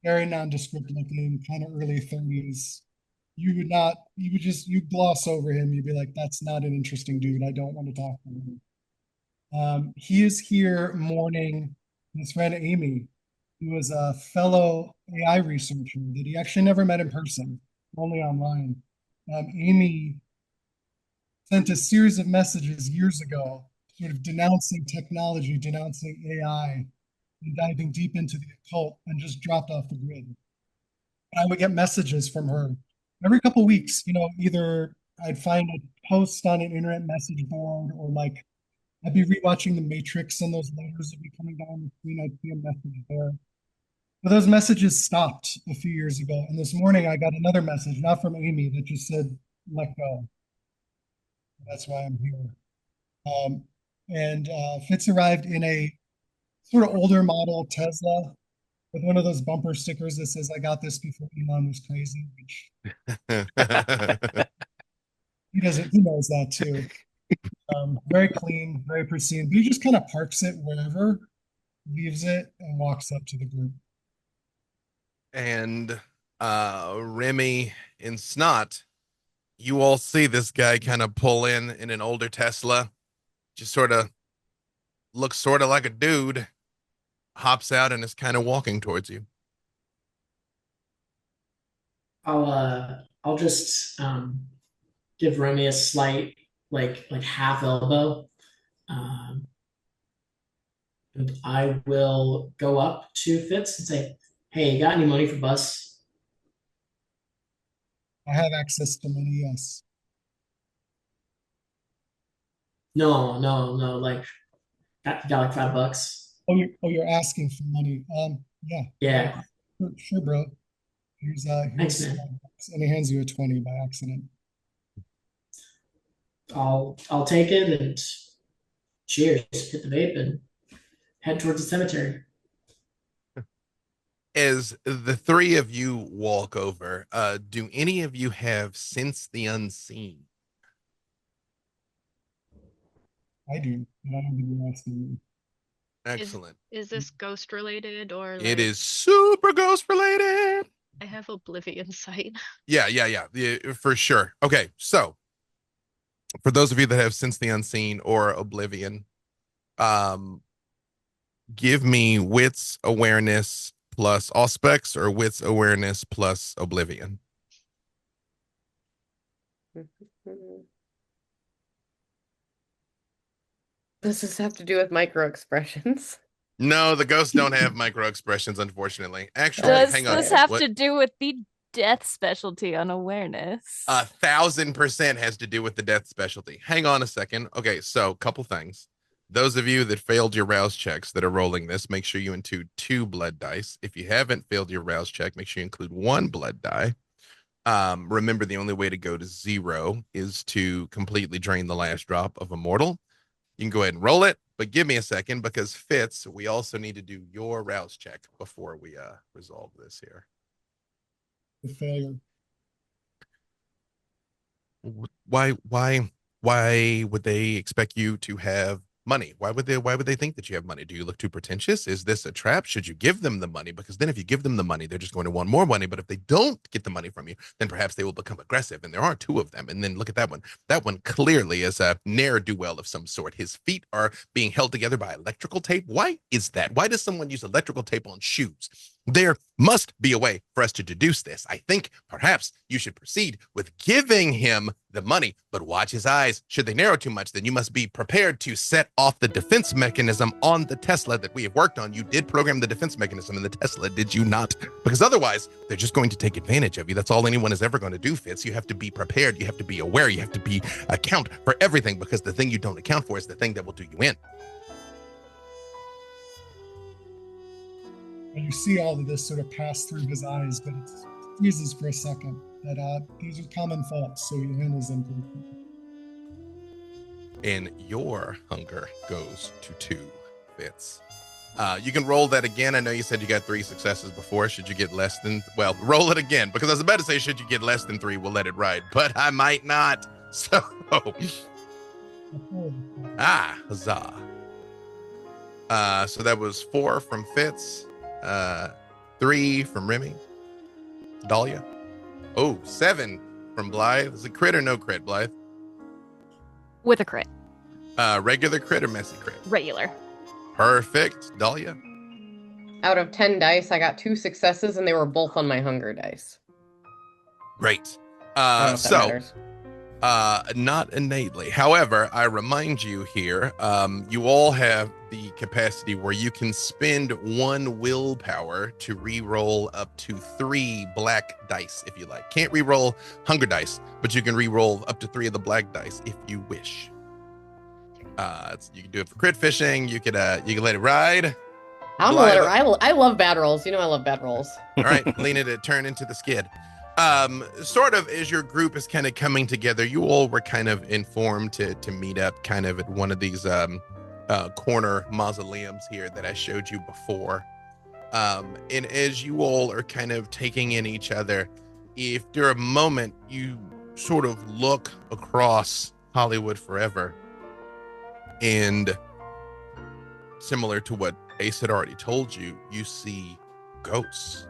very nondescript looking, kind of early 30s. You gloss over him. You'd be like, that's not an interesting dude. I don't want to talk to him. He is here mourning his friend Amy, who was a fellow AI researcher that he actually never met in person, only online. Amy sent a series of messages years ago, sort of denouncing technology, denouncing AI, and diving deep into the occult, and just dropped off the grid. And I would get messages from her every couple of weeks. Either I'd find a post on an internet message board, or like I'd be rewatching The Matrix, and those letters would be coming down the screen. I'd see a message there. But those messages stopped a few years ago. And this morning I got another message, not from Amy, that just said, let go. That's why I'm here. And Fitz arrived in a sort of older model Tesla with one of those bumper stickers that says, I got this before Elon was crazy, which he knows that too. Very clean, very pristine. But he just kind of parks it wherever, leaves it, and walks up to the group. And Remy and Snot, you all see this guy kind of pull in an older Tesla, just sort of looks sort of like a dude, hops out and is kind of walking towards you. I'll just give Remy a slight like half elbow. And I will go up to Fitz and say, hey, you got any money for bus? I have access to money, yes. No, like got like $5. You're asking for money. Yeah. Yeah. Sure, bro. Here's Thanks, man. And he hands you a 20 by accident. I'll take it and cheers, hit the vape and head towards the cemetery. As the three of you walk over, do any of you have Sense the Unseen? I do, but I don't think you're asking me. Excellent. Is this ghost related or It is super ghost related. I have Oblivion sight. Yeah, for sure. Okay, so for those of you that have Sense the Unseen or Oblivion, give me Wits Awareness plus Auspex or Wits Awareness plus Oblivion. Does this have to do with micro expressions? No, the ghosts don't have micro expressions, unfortunately. Actually, Does hang on. this have to do with the death specialty on awareness? 1,000% has to do with the death specialty. Hang on a second. Okay, so couple things. Those of you that failed your rouse checks that are rolling this, make sure you include 2 blood dice. If you haven't failed your rouse check, make sure you include 1 blood die. Remember, the only way to go to 0 is to completely drain the last drop of Immortal. You can go ahead and roll it, but give me a second because Fitz, we also need to do your rouse check before we resolve this here. The failure. Why would they expect you to have money? Why would they think that you have money? Do you look too pretentious? Is this a trap? Should you give them the money? Because then if you give them the money, they're just going to want more money. But if they don't get the money from you, then perhaps they will become aggressive. And there are 2 of them. And then look at that one. That one clearly is a ne'er-do-well of some sort. His feet are being held together by electrical tape. Why is that? Why does someone use electrical tape on shoes? There must be a way for us to deduce this. I think perhaps you should proceed with giving him the money, but watch his eyes. Should they narrow too much, then you must be prepared to set off the defense mechanism on the Tesla that we have worked on. You did program the defense mechanism in the Tesla, did you not? Because otherwise, they're just going to take advantage of you. That's all anyone is ever going to do, Fitz. You have to be prepared. You have to be aware. You have to account for everything, because the thing you don't account for is the thing that will do you in. And you see all of this sort of pass through his eyes, but it freezes for a second. That these are common faults, so he handles them pretty quickly. And your hunger goes to 2, Fitz. You can roll that again. I know you said you got 3 successes before. Should you get less than, well, roll it again, because I was about to say, should you get less than 3, we'll let it ride, but I might not. So, huzzah. So that was 4 from Fitz, 3 from Remy, Dahlia. 7 from Blythe. Is it crit or no crit, Blythe? With a crit. Regular crit or messy crit? Regular. Perfect. Dahlia? Out of 10 dice, I got 2 successes, and they were both on my hunger dice. Great. I don't know if that matters. Not innately. However, I remind you here, you all have the capacity where you can spend 1 willpower to re-roll up to 3 black dice if you like. Can't re-roll hunger dice, but you can re-roll up to 3 of the black dice if you wish. You can do it for crit fishing. You can let it ride. I'm gonna let it ride. I love bad rolls. You know I love bad rolls. All right, lean it, turn into the skid. Sort of as your group is kind of coming together, you all were kind of informed to meet up kind of at one of these corner mausoleums here that I showed you before. And as you all are kind of taking in each other, if there a moment you sort of look across Hollywood Forever, and similar to what Ace had already told you, you see ghosts,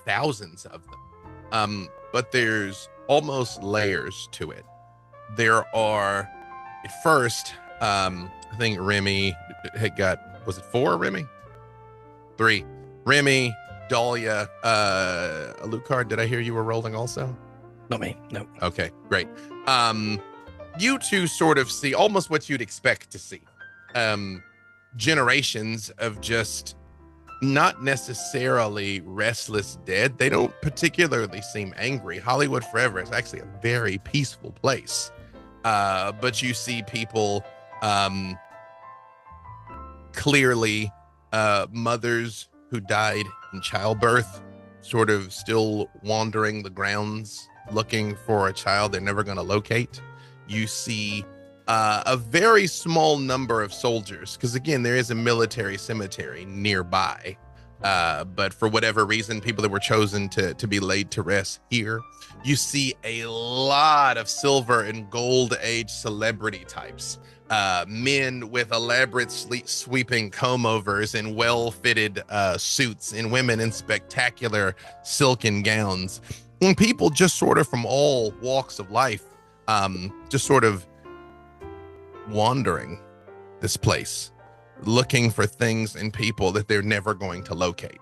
thousands of them. But there's almost layers to it. There are, at first, I think Remy had got, was it 4, Remy? 3. Remy, Dahlia, Alucard, did I hear you were rolling also? Not me, no. Okay, great. You two sort of see almost what you'd expect to see. Generations of just not necessarily restless dead. They don't particularly seem angry. Hollywood Forever is actually a very peaceful place. But you see people clearly mothers who died in childbirth, sort of still wandering the grounds looking for a child they're never going to locate. You see a very small number of soldiers, because again, there is a military cemetery nearby. But for whatever reason, people that were chosen to be laid to rest here. You see a lot of silver and gold age celebrity types. Men with elaborate sweeping comb-overs and well-fitted suits, and women in spectacular silken gowns. And people just sort of from all walks of life, just sort of wandering this place, looking for things and people that they're never going to locate.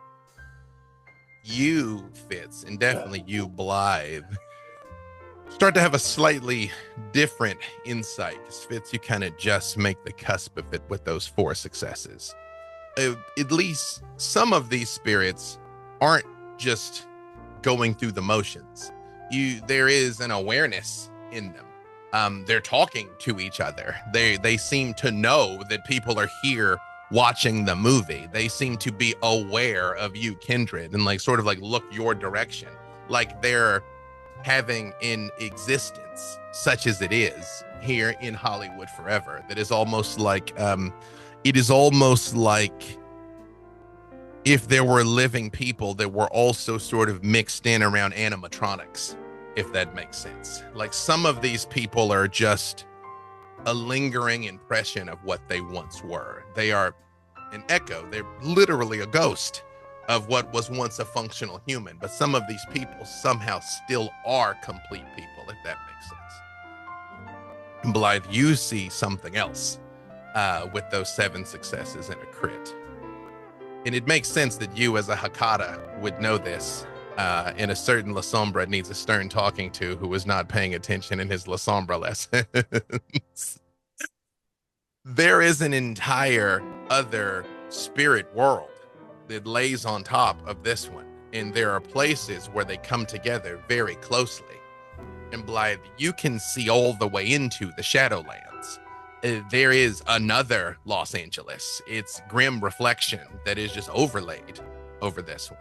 You, Fitz, and definitely you, Blythe, start to have a slightly different insight. Because Fitz, you kind of just make the cusp of it with those 4 successes. At least some of these spirits aren't just going through the motions. There is an awareness in them. They're talking to each other. They seem to know that people are here watching the movie. They seem to be aware of you, Kindred, and like sort of like look your direction, like they're having an existence such as it is here in Hollywood Forever. That is almost like it is almost like if there were living people that were also sort of mixed in around animatronics, if that makes sense. Like some of these people are just a lingering impression of what they once were. They are an echo. They're literally a ghost of what was once a functional human. But some of these people somehow still are complete people, if that makes sense. Blythe, you see something else with those 7 successes and a crit. And it makes sense that you, as a Hakata, would know this. And a certain La Sombra needs a stern talking to who was not paying attention in his La Sombra lessons. There is an entire other spirit world that lays on top of this one. And there are places where they come together very closely. And Blythe, you can see all the way into the Shadowlands. There is another Los Angeles. It's grim reflection that is just overlaid over this one.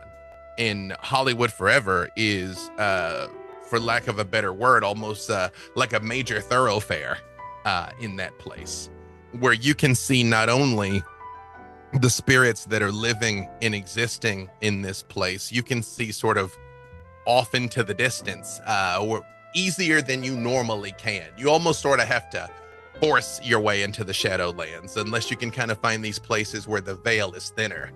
And Hollywood Forever is, for lack of a better word, almost like a major thoroughfare in that place, where you can see not only the spirits that are living and existing in this place, you can see sort of off into the distance, or easier than you normally can. You almost sort of have to force your way into the Shadowlands, unless you can kind of find these places where the veil is thinner.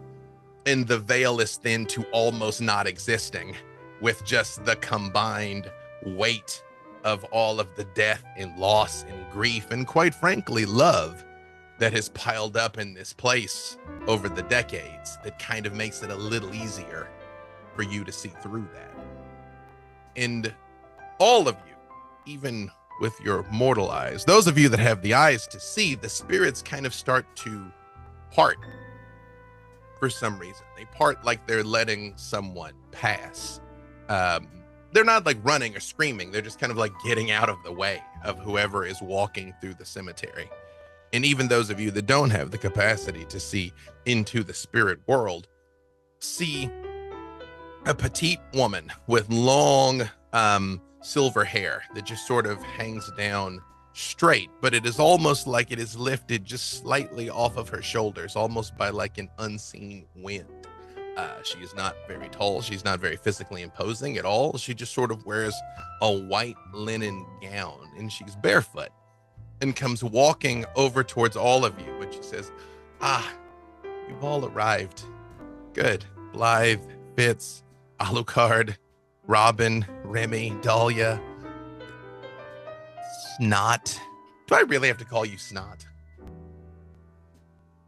And the veil is thin to almost not existing, with just the combined weight of all of the death and loss and grief and, quite frankly, love that has piled up in this place over the decades, that kind of makes it a little easier for you to see through that. And all of you, even with your mortal eyes, those of you that have the eyes to see, the spirits kind of start to part. For some reason, they part like they're letting someone pass. They're not like running or screaming. They're just kind of like getting out of the way of whoever is walking through the cemetery. And even those of you that don't have the capacity to see into the spirit world see a petite woman with long silver hair that just sort of hangs down straight, but it is almost like it is lifted just slightly off of her shoulders, almost by like an unseen wind. She is not very tall. She's not very physically imposing at all. She just sort of wears a white linen gown, and she's barefoot and comes walking over towards all of you. And she says, you've all arrived. Good. Blythe, Fitz, Alucard, Robin, Remy, Dahlia, Snot. Do I really have to call you Snot?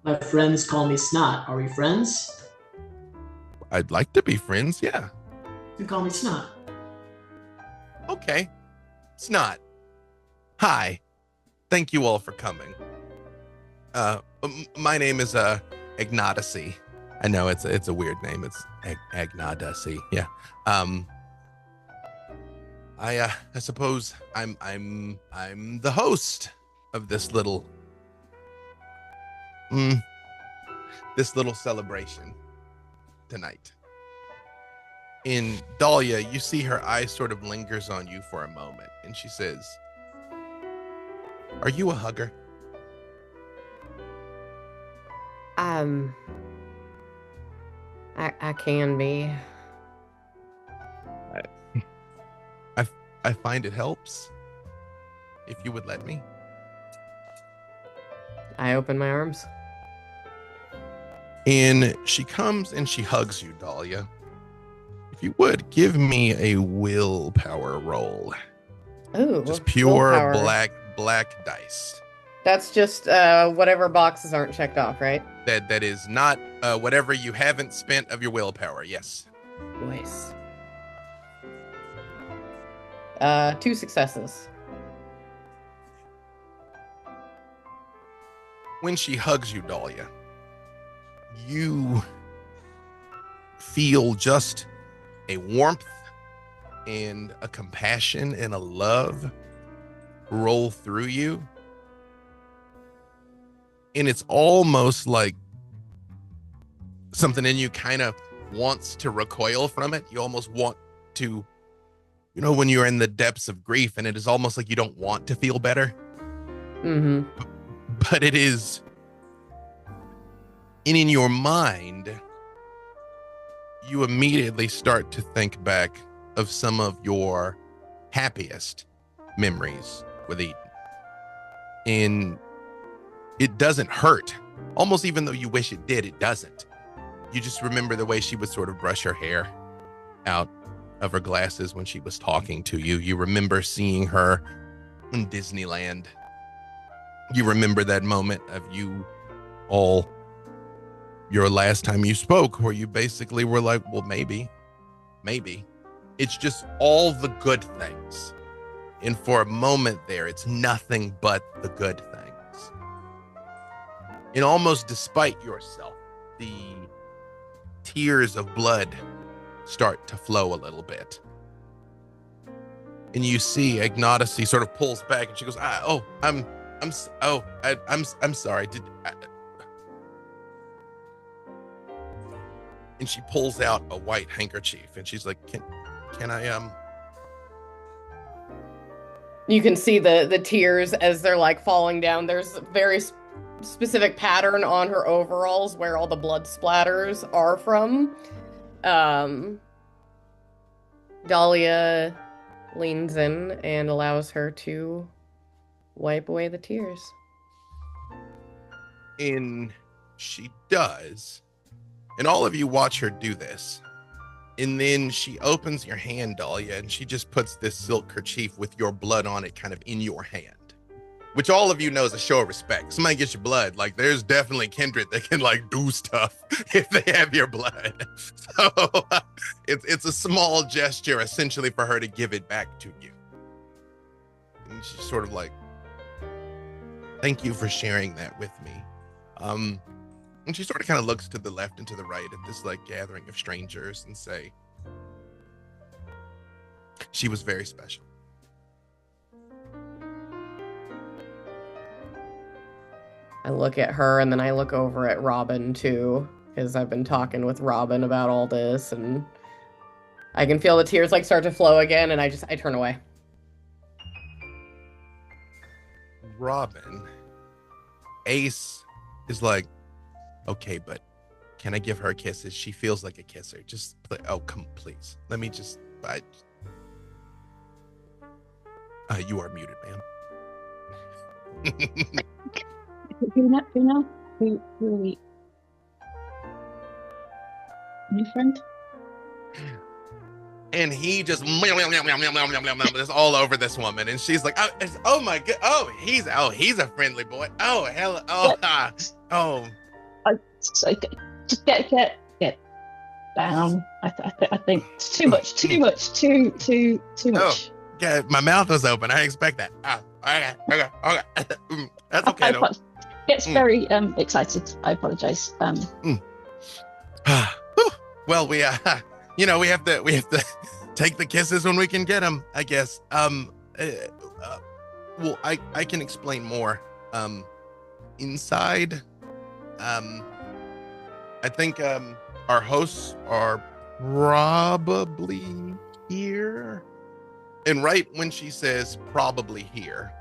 My friends call me Snot. Are we friends? I'd like to be friends, yeah. You can call me Snot. Okay. Snot. Hi. Thank you all for coming. My name is Agnadacy. I know it's a weird name. It's Agnadacy. Yeah. I suppose I'm the host of this little celebration tonight. In Dahlia, you see her eye sort of lingers on you for a moment, and she says, "Are you a hugger?" I can be. I find it helps. If you would let me. I open my arms. And she comes and she hugs you, Dahlia. If you would, give me a willpower roll. Ooh, just pure willpower. black dice. That's just whatever boxes aren't checked off, right? That is not whatever you haven't spent of your willpower. Yes. Nice. 2 successes. When she hugs you, Dahlia, you feel just a warmth and a compassion and a love roll through you. And it's almost like something in you kind of wants to recoil from it. You almost want to, you know, when you're in the depths of grief and it is almost like you don't want to feel better. Mm-hmm. But it is, and in your mind, you immediately start to think back of some of your happiest memories with Eden. And it doesn't hurt. Almost even though you wish it did, it doesn't. You just remember the way she would sort of brush her hair out of her glasses when she was talking to you. You remember seeing her in Disneyland. You remember that moment of you all your last time you spoke, where you basically were like, well, maybe. It's just all the good things. And for a moment there, it's nothing but the good things. And almost despite yourself, the tears of blood start to flow a little bit. And you see Ignacy sort of pulls back and she goes, I'm sorry. And she pulls out a white handkerchief and she's like, can I, You can see the tears as they're like falling down. There's a very specific pattern on her overalls where all the blood splatters are from. Dahlia leans in and allows her to wipe away the tears. And she does. And all of you watch her do this. And then she opens your hand, Dahlia, and she just puts this silk kerchief with your blood on it kind of in your hand, which all of you know is a show of respect. Somebody gets your blood. Like, there's definitely kindred that can, like, do stuff if they have your blood. So it's a small gesture, essentially, for her to give it back to you. And she's sort of like, thank you for sharing that with me. And she sort of kind of looks to the left and to the right at this like gathering of strangers and say, she was very special. I look at her and then I look over at Robin too, because I've been talking with Robin about all this and I can feel the tears like start to flow again and I turn away. Robin, Ace is like, okay, but can I give her kisses? She feels like a kisser. Just play. Oh, come, please. Let me just. You are muted, ma'am. Who are we? New friend? And he just all over this woman, and she's like, "Oh my god! He's a friendly boy. Oh hell! Oh." So just get down. I think it's too much. Too much. Oh, yeah, my mouth was open. I didn't expect that. Okay. That's okay. Gets very excited. I apologize. Well, we we have to take the kisses when we can get them, I guess. Well, I can explain more. Inside, I think our hosts are probably here. And right when she says probably here,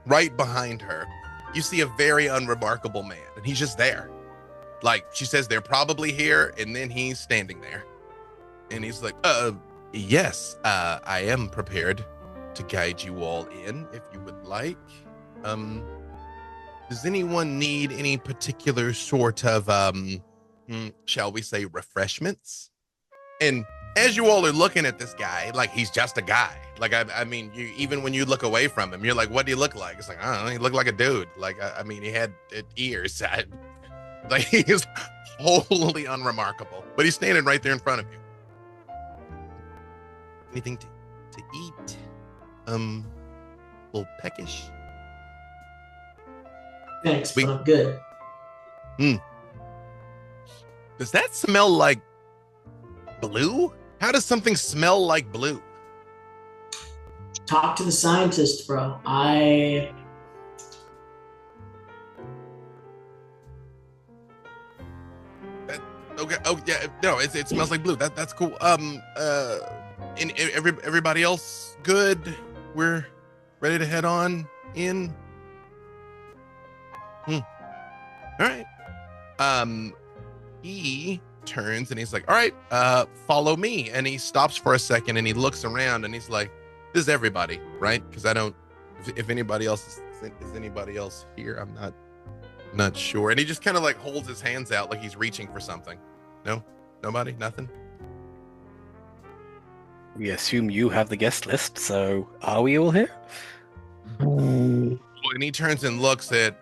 right behind her, you see a very unremarkable man, and he's just there. Like, she says they're probably here, and then he's standing there. And he's like, yes, I am prepared to guide you all in if you would like. Does anyone need any particular sort of, shall we say, refreshments? And as you all are looking at this guy, like, he's just a guy. Like, I mean, you, even when you look away from him, you're like, what do you look like? It's like, I don't know, he looked like a dude. Like, I mean, he had ears. Like, he's wholly unremarkable. But he's standing right there in front of you. Anything to eat? A little peckish? Thanks, but I'm good. Does that smell like blue? How does something smell like blue? Talk to the scientist, bro. Okay. Oh yeah. No, it smells like blue. That's cool. And everybody else good? We're ready to head on in. All right. He turns and he's like, all right, follow me. And he stops for a second and he looks around and he's like, this is everybody, right? Because I don't, if anybody else is anybody else here, I'm not sure. And he just kind of like holds his hands out like he's reaching for something. No, nobody, nothing. We assume you have the guest list, so are we all here? And he turns and looks at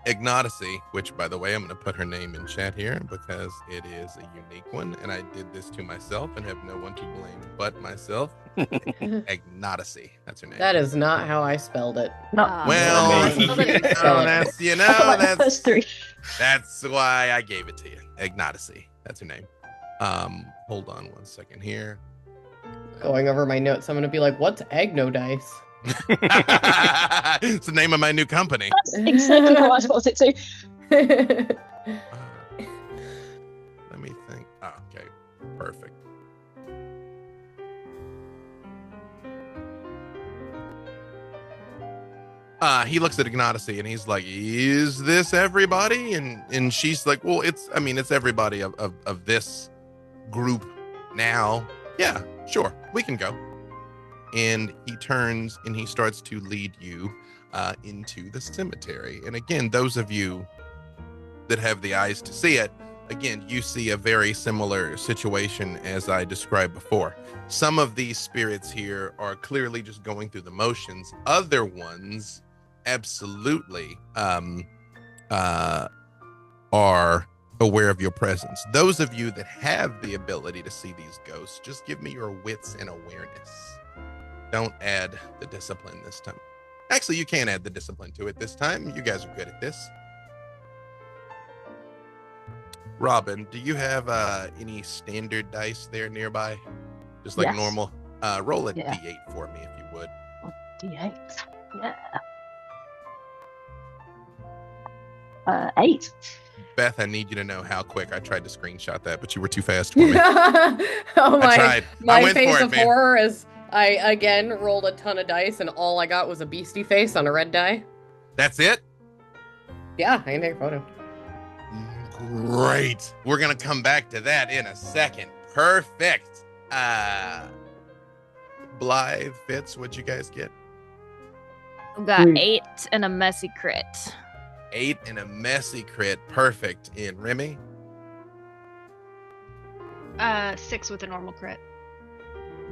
Ignotacy, which by the way, I'm going to put her name in chat here because it is a unique one, and I did this to myself and have no one to blame but myself. Ignotacy, that's her name. That is not how I spelled it. Not Well, I spelled it that's three. that's why I gave it to you. Ignotacy, that's her name. Hold on one second here. Going over my notes, I'm going to be like, what's Agno Dice? It's the name of my new company. That's exactly how I spelled it too. Let me think. Oh, okay, perfect. He looks at Ignotacy and he's like, "Is this everybody?" And she's like, "Well, it's everybody of this group now. Yeah, sure, we can go." And he turns and he starts to lead you into the cemetery. And again, those of you that have the eyes to see it, again, you see a very similar situation as I described before. Some of these spirits here are clearly just going through the motions. Other ones absolutely are aware of your presence. Those of you that have the ability to see these ghosts, just give me your wits and awareness. Don't add the discipline this time. Actually, you can add the discipline to it this time. You guys are good at this. Robin, do you have any standard dice there nearby? Just like Yes. normal? Roll a Yeah. D8 for me if you would. D8. Yeah. 8. Beth, I need you to know how quick I tried to screenshot that, but you were too fast for me. Oh, I tried. I my went face for it, of man. horror is I again rolled a ton of dice and all I got was a beastie face on a red die. That's it? Yeah, I can take a photo. Great. We're going to come back to that in a second. Perfect. Blythe, Fitz, what'd you guys get? I've got 3. 8 and a messy crit. 8 and a messy crit. Perfect. And Remy? 6 with a normal crit.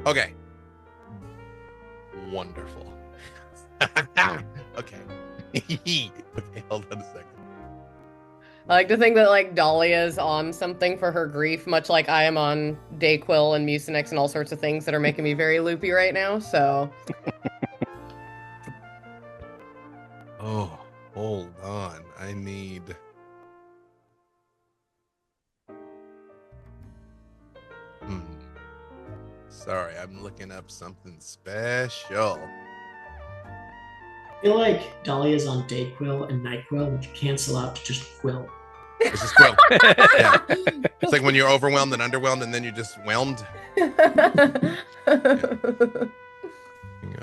Okay. Wonderful. Okay. Okay, hold on a second. I like to think that like Dahlia is on something for her grief, much like I am on Dayquil and Mucinex and all sorts of things that are making me very loopy right now. So Oh, hold on. I need... Sorry, I'm looking up something special. I feel like Dahlia's on Dayquil and Nyquil, which cancel out to just Quill. It's just quill. Yeah. It's like when you're overwhelmed and underwhelmed and then you're just whelmed. Hang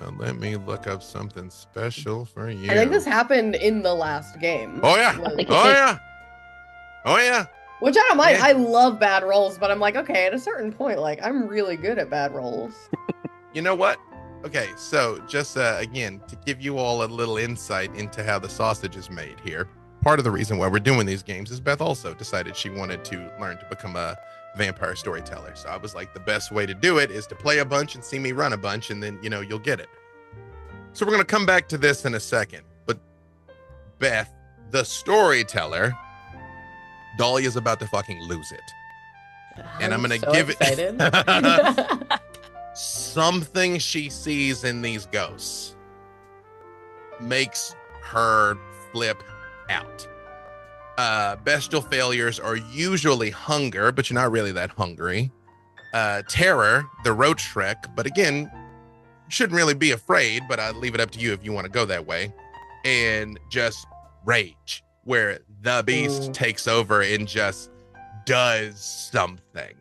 on, let me look up something special for you. I think this happened in the last game. Oh yeah. Was- Oh yeah. Oh yeah. Which I don't mind. Yeah. I love bad rolls, but I'm like, okay, at a certain point, like I'm really good at bad rolls. You know what? Okay, so just again, to give you all a little insight into how the sausage is made here, part of the reason why we're doing these games is Beth also decided she wanted to learn to become a vampire storyteller. So I was like, the best way to do it is to play a bunch and see me run a bunch, and then, you know, you'll get it. So we're going to come back to this in a second. But Beth, the storyteller, Dahlia's about to fucking lose it. And I'm going to so give excited. it something she sees in these ghosts makes her flip out. Bestial failures are usually hunger, but you're not really that hungry. Terror, the roach shrek, but again, shouldn't really be afraid, but I'll leave it up to you if you want to go that way. And just rage, where the beast takes over and just does something.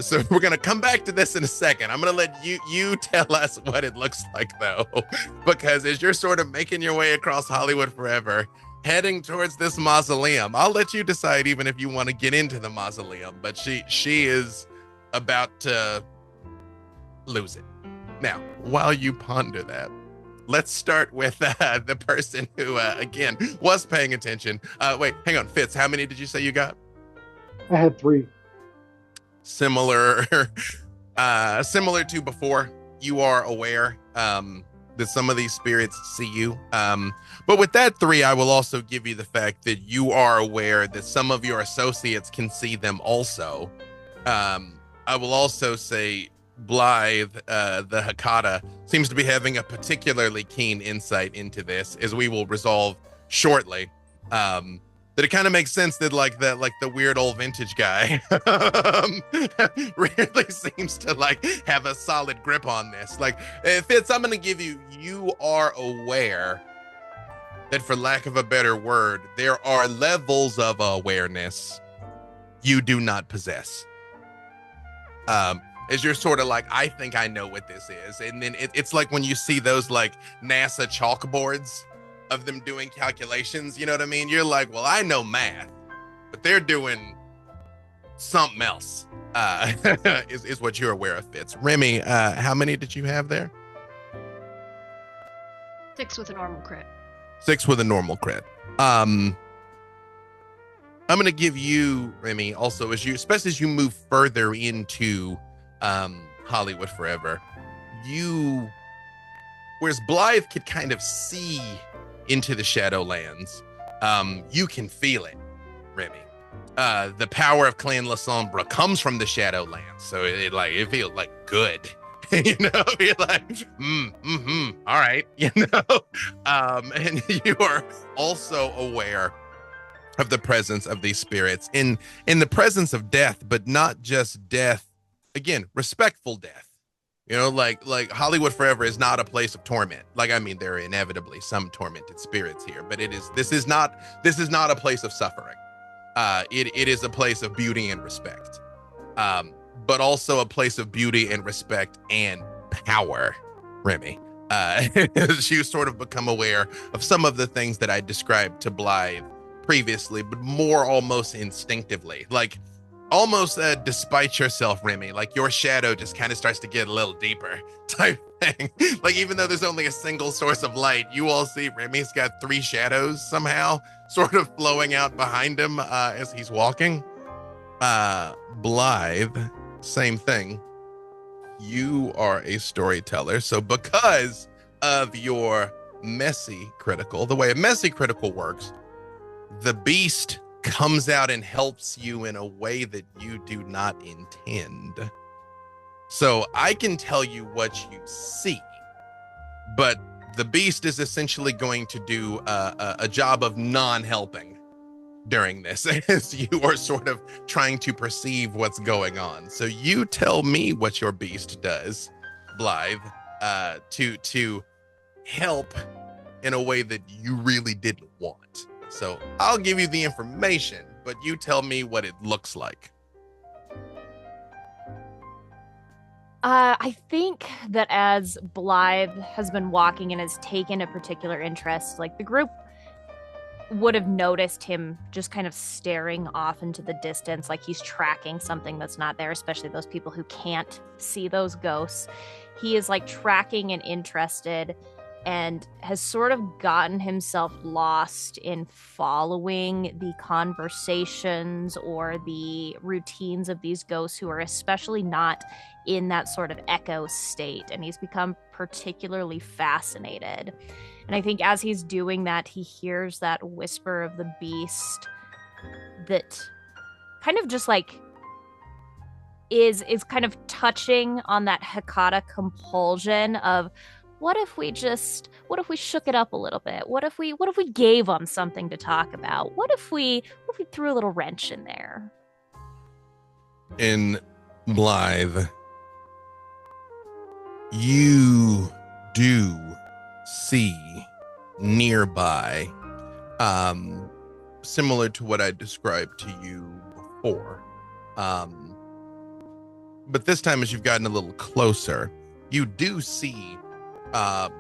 So we're gonna come back to this in a second. I'm gonna let you tell us what it looks like though, because as you're sort of making your way across Hollywood Forever, heading towards this mausoleum, I'll let you decide even if you want to get into the mausoleum, but she is about to lose it. Now, while you ponder that, let's start with the person who again was paying attention. Wait, hang on, Fitz, how many did you say you got? I had 3. Similar to before, you are aware that some of these spirits see you. But with that 3, I will also give you the fact that you are aware that some of your associates can see them also. I will also say Blythe, the Hakata, seems to be having a particularly keen insight into this, as we will resolve shortly. That it kind of makes sense that like the weird old vintage guy really seems to like have a solid grip on this. Like, Fitz, I'm gonna give you are aware that, for lack of a better word, there are levels of awareness you do not possess. As you're sort of like, I think I know what this is. And then it's like when you see those like NASA chalkboards of them doing calculations, you know what I mean? You're like, well, I know math, but they're doing something else, is what you're aware of, Fitz. Remy, how many did you have there? 6 with a normal crit. 6 with a normal crit. I'm going to give you, Remy, also, especially as you move further into Hollywood Forever, whereas Blythe could kind of see into the Shadowlands, you can feel it, Remy. The power of Clan La Sombra comes from the Shadowlands, so it feels like good. You know, you're like, all right, you know. And you are also aware of the presence of these spirits in the presence of death, but not just death. Again, respectful death. You know, like Hollywood Forever is not a place of torment. Like, I mean, there are inevitably some tormented spirits here, but this is not a place of suffering. It is a place of beauty and respect. But also a place of beauty and respect and power, Remy. You sort of become aware of some of the things that I described to Blythe previously, but more almost instinctively, like almost despite yourself, Remy, like your shadow just kind of starts to get a little deeper type thing. Like, even though there's only a single source of light, you all see Remy's got 3 shadows somehow sort of flowing out behind him as he's walking. Blythe, same thing. You are a storyteller, so because of your messy critical, the way a messy critical works, the beast comes out and helps you in a way that you do not intend. So I can tell you what you see, but the beast is essentially going to do a job of non-helping during this, as you are sort of trying to perceive what's going on. So you tell me what your beast does, Blythe, to help in a way that you really didn't want. So I'll give you the information, but you tell me what it looks like. I think that as Blythe has been walking and has taken a particular interest, like the group would have noticed him just kind of staring off into the distance, like he's tracking something that's not there, especially those people who can't see those ghosts. He is like tracking and interested, and has sort of gotten himself lost in following the conversations or the routines of these ghosts who are especially not in that sort of echo state. And he's become particularly fascinated. And I think as he's doing that, he hears that whisper of the beast that kind of just like is kind of touching on that Hakata compulsion of, what if we shook it up a little bit? What if we gave them something to talk about? What if we threw a little wrench in there? In Blythe, you do see nearby, similar to what I described to you before, but this time as you've gotten a little closer, you do see a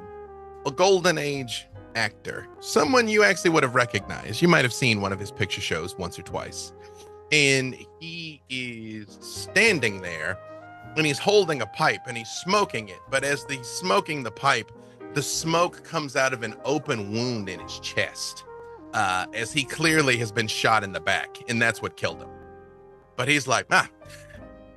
golden age actor, someone you actually would have recognized. You might have seen one of his picture shows once or twice, and he is standing there and he's holding a pipe and he's smoking it, but as he's smoking the pipe, the smoke comes out of an open wound in his chest, as he clearly has been shot in the back, and that's what killed him. But he's like,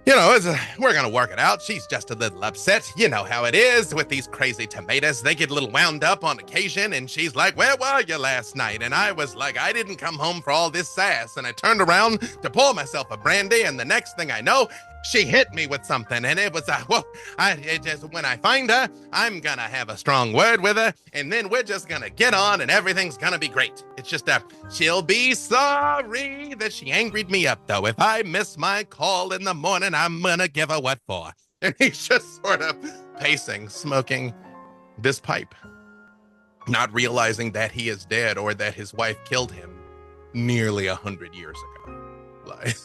we're gonna work it out. She's just a little upset. You know how it is with these crazy tomatoes. They get a little wound up on occasion, and she's like, where were you last night? And I was like, I didn't come home for all this sass. And I turned around to pour myself a brandy, and the next thing I know, she hit me with something. And it was, when I find her, I'm gonna have a strong word with her, and then we're just gonna get on, and everything's gonna be great. It's just she'll be sorry that she angried me up, though. If I miss my call in the morning, I'm gonna give her what for. And he's just sort of pacing, smoking this pipe, not realizing that he is dead or that his wife killed him nearly 100 years ago. Like,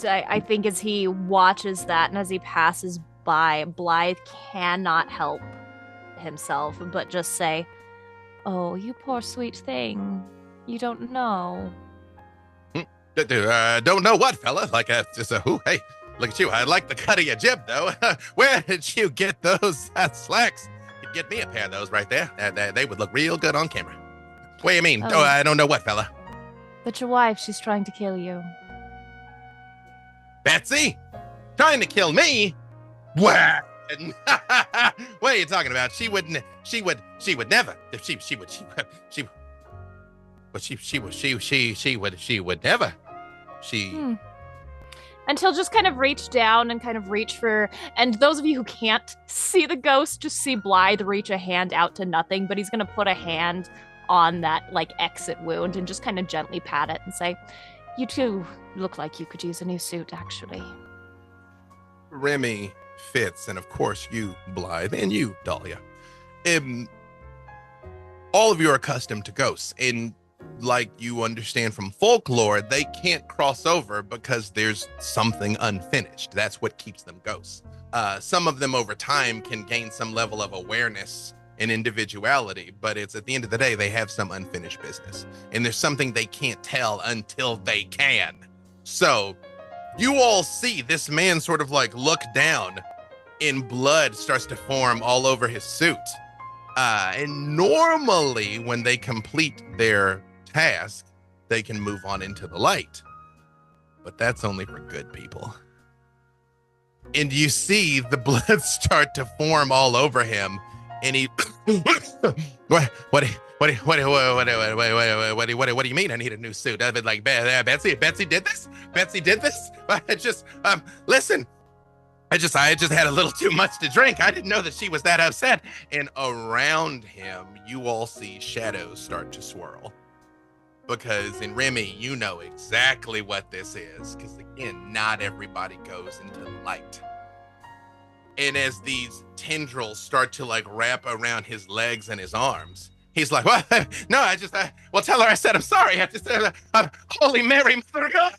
I think as he watches that and as he passes by, Blythe cannot help himself but just say, "Oh, you poor sweet thing. You don't know." Don't know what, fella? Like, hey, look at you. I like the cut of your jib, though. Where did you get those slacks? You'd get me a pair of those right there. They would look real good on camera. What do you mean? Oh. I don't know what, fella. But your wife, she's trying to kill you. Betsy? Trying to kill me? What? What are you talking about? She would never. She would never. And he'll just kind of reach down and kind of reach for, and those of you who can't see the ghost, just see Blythe reach a hand out to nothing, but he's going to put a hand on that, like, exit wound and just kind of gently pat it and say, "You two look like you could use a new suit, actually." Remy, Fitz, and of course you, Blythe, and you, Dahlia. All of you are accustomed to ghosts, and like you understand from folklore, they can't cross over because there's something unfinished. That's what keeps them ghosts. Some of them over time can gain some level of awareness and individuality, but it's at the end of the day, they have some unfinished business. And there's something they can't tell until they can. So you all see this man sort of like look down and blood starts to form all over his suit. And normally when they complete their task, they can move on into the light. But that's only for good people. And you see the blood start to form all over him, and he what do you mean I need a new suit? I've been like, Betsy did this? Betsy did this? Listen, I just had a little too much to drink. I didn't know that she was that upset. And around him, you all see shadows start to swirl. Because in Remy, you know exactly what this is. Because again, not everybody goes into the light. And as these tendrils start to like wrap around his legs and his arms, he's like, "What? No, well, tell her I said I'm sorry. I just Holy Mary, Mother of God."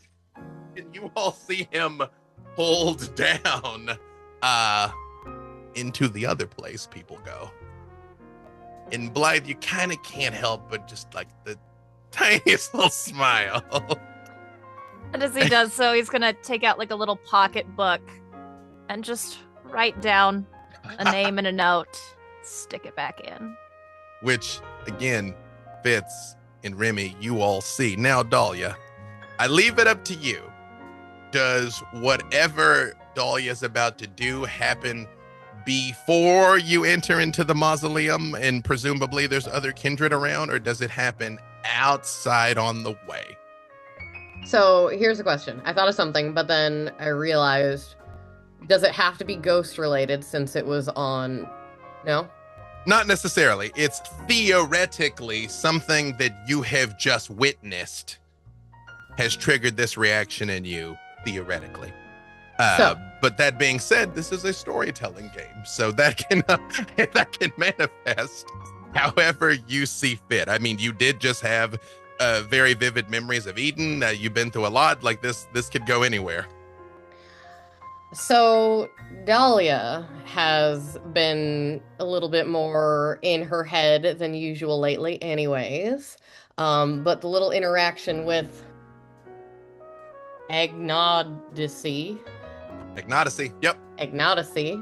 And you all see him pulled down into the other place people go. And Blythe, you kind of can't help but just like the tiniest little smile. And as he does so, he's gonna take out like a little pocket book and just write down a name and a note, stick it back in. Which, again, Fitz and Remy, you all see. Now, Dahlia, I leave it up to you. Does whatever Dahlia's about to do happen before you enter into the mausoleum and presumably there's other kindred around, or does it happen outside on the way? So here's a question. I thought of something, but then I realized, does it have to be ghost related since it was on? No? Not necessarily. It's theoretically something that you have just witnessed has triggered this reaction in you, theoretically. But that being said, this is a storytelling game, so that can manifest however you see fit. I mean, you did just have very vivid memories of Eden. You've been through a lot. Like this could go anywhere. So Dahlia has been a little bit more in her head than usual lately anyways. But the little interaction with Agnodacy, yep. Agnodacy,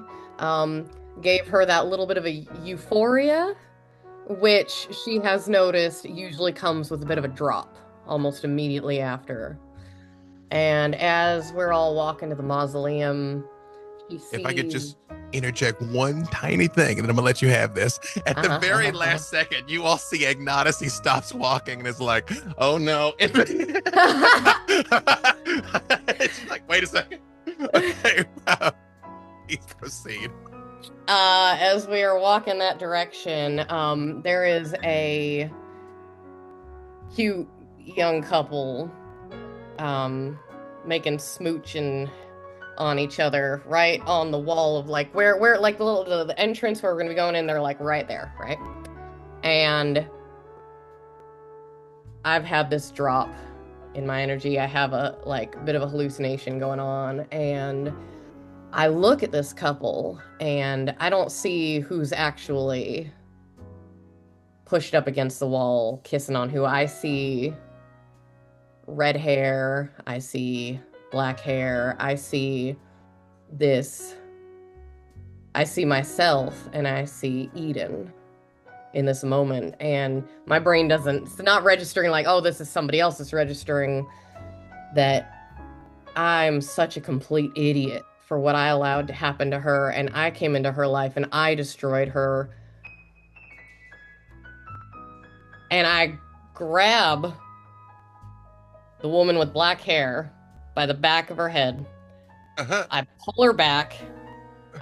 gave her that little bit of a euphoria, which she has noticed usually comes with a bit of a drop almost immediately after. And as we're all walking to the mausoleum, he sees... If I could just interject one tiny thing, and then I'm gonna let you have this. At the very last second, you all see Ignatus. He stops walking and is like, "Oh no!" It's like, wait a second. Okay, please proceed. As we are walking that direction, there is a cute young couple making smooching on each other right on the wall of like where like the entrance where we're gonna be going in. They're like right there, right? And I've had this drop in my energy. I have a bit of a hallucination going on, and I look at this couple and I don't see who's actually pushed up against the wall kissing on who. I see red hair, I see black hair, I see myself, and I see Eden in this moment, and my brain it's not registering like, oh, this is somebody else. It's registering that I'm such a complete idiot for what I allowed to happen to her, and I came into her life and I destroyed her. And I grab the woman with black hair by the back of her head. I pull her back.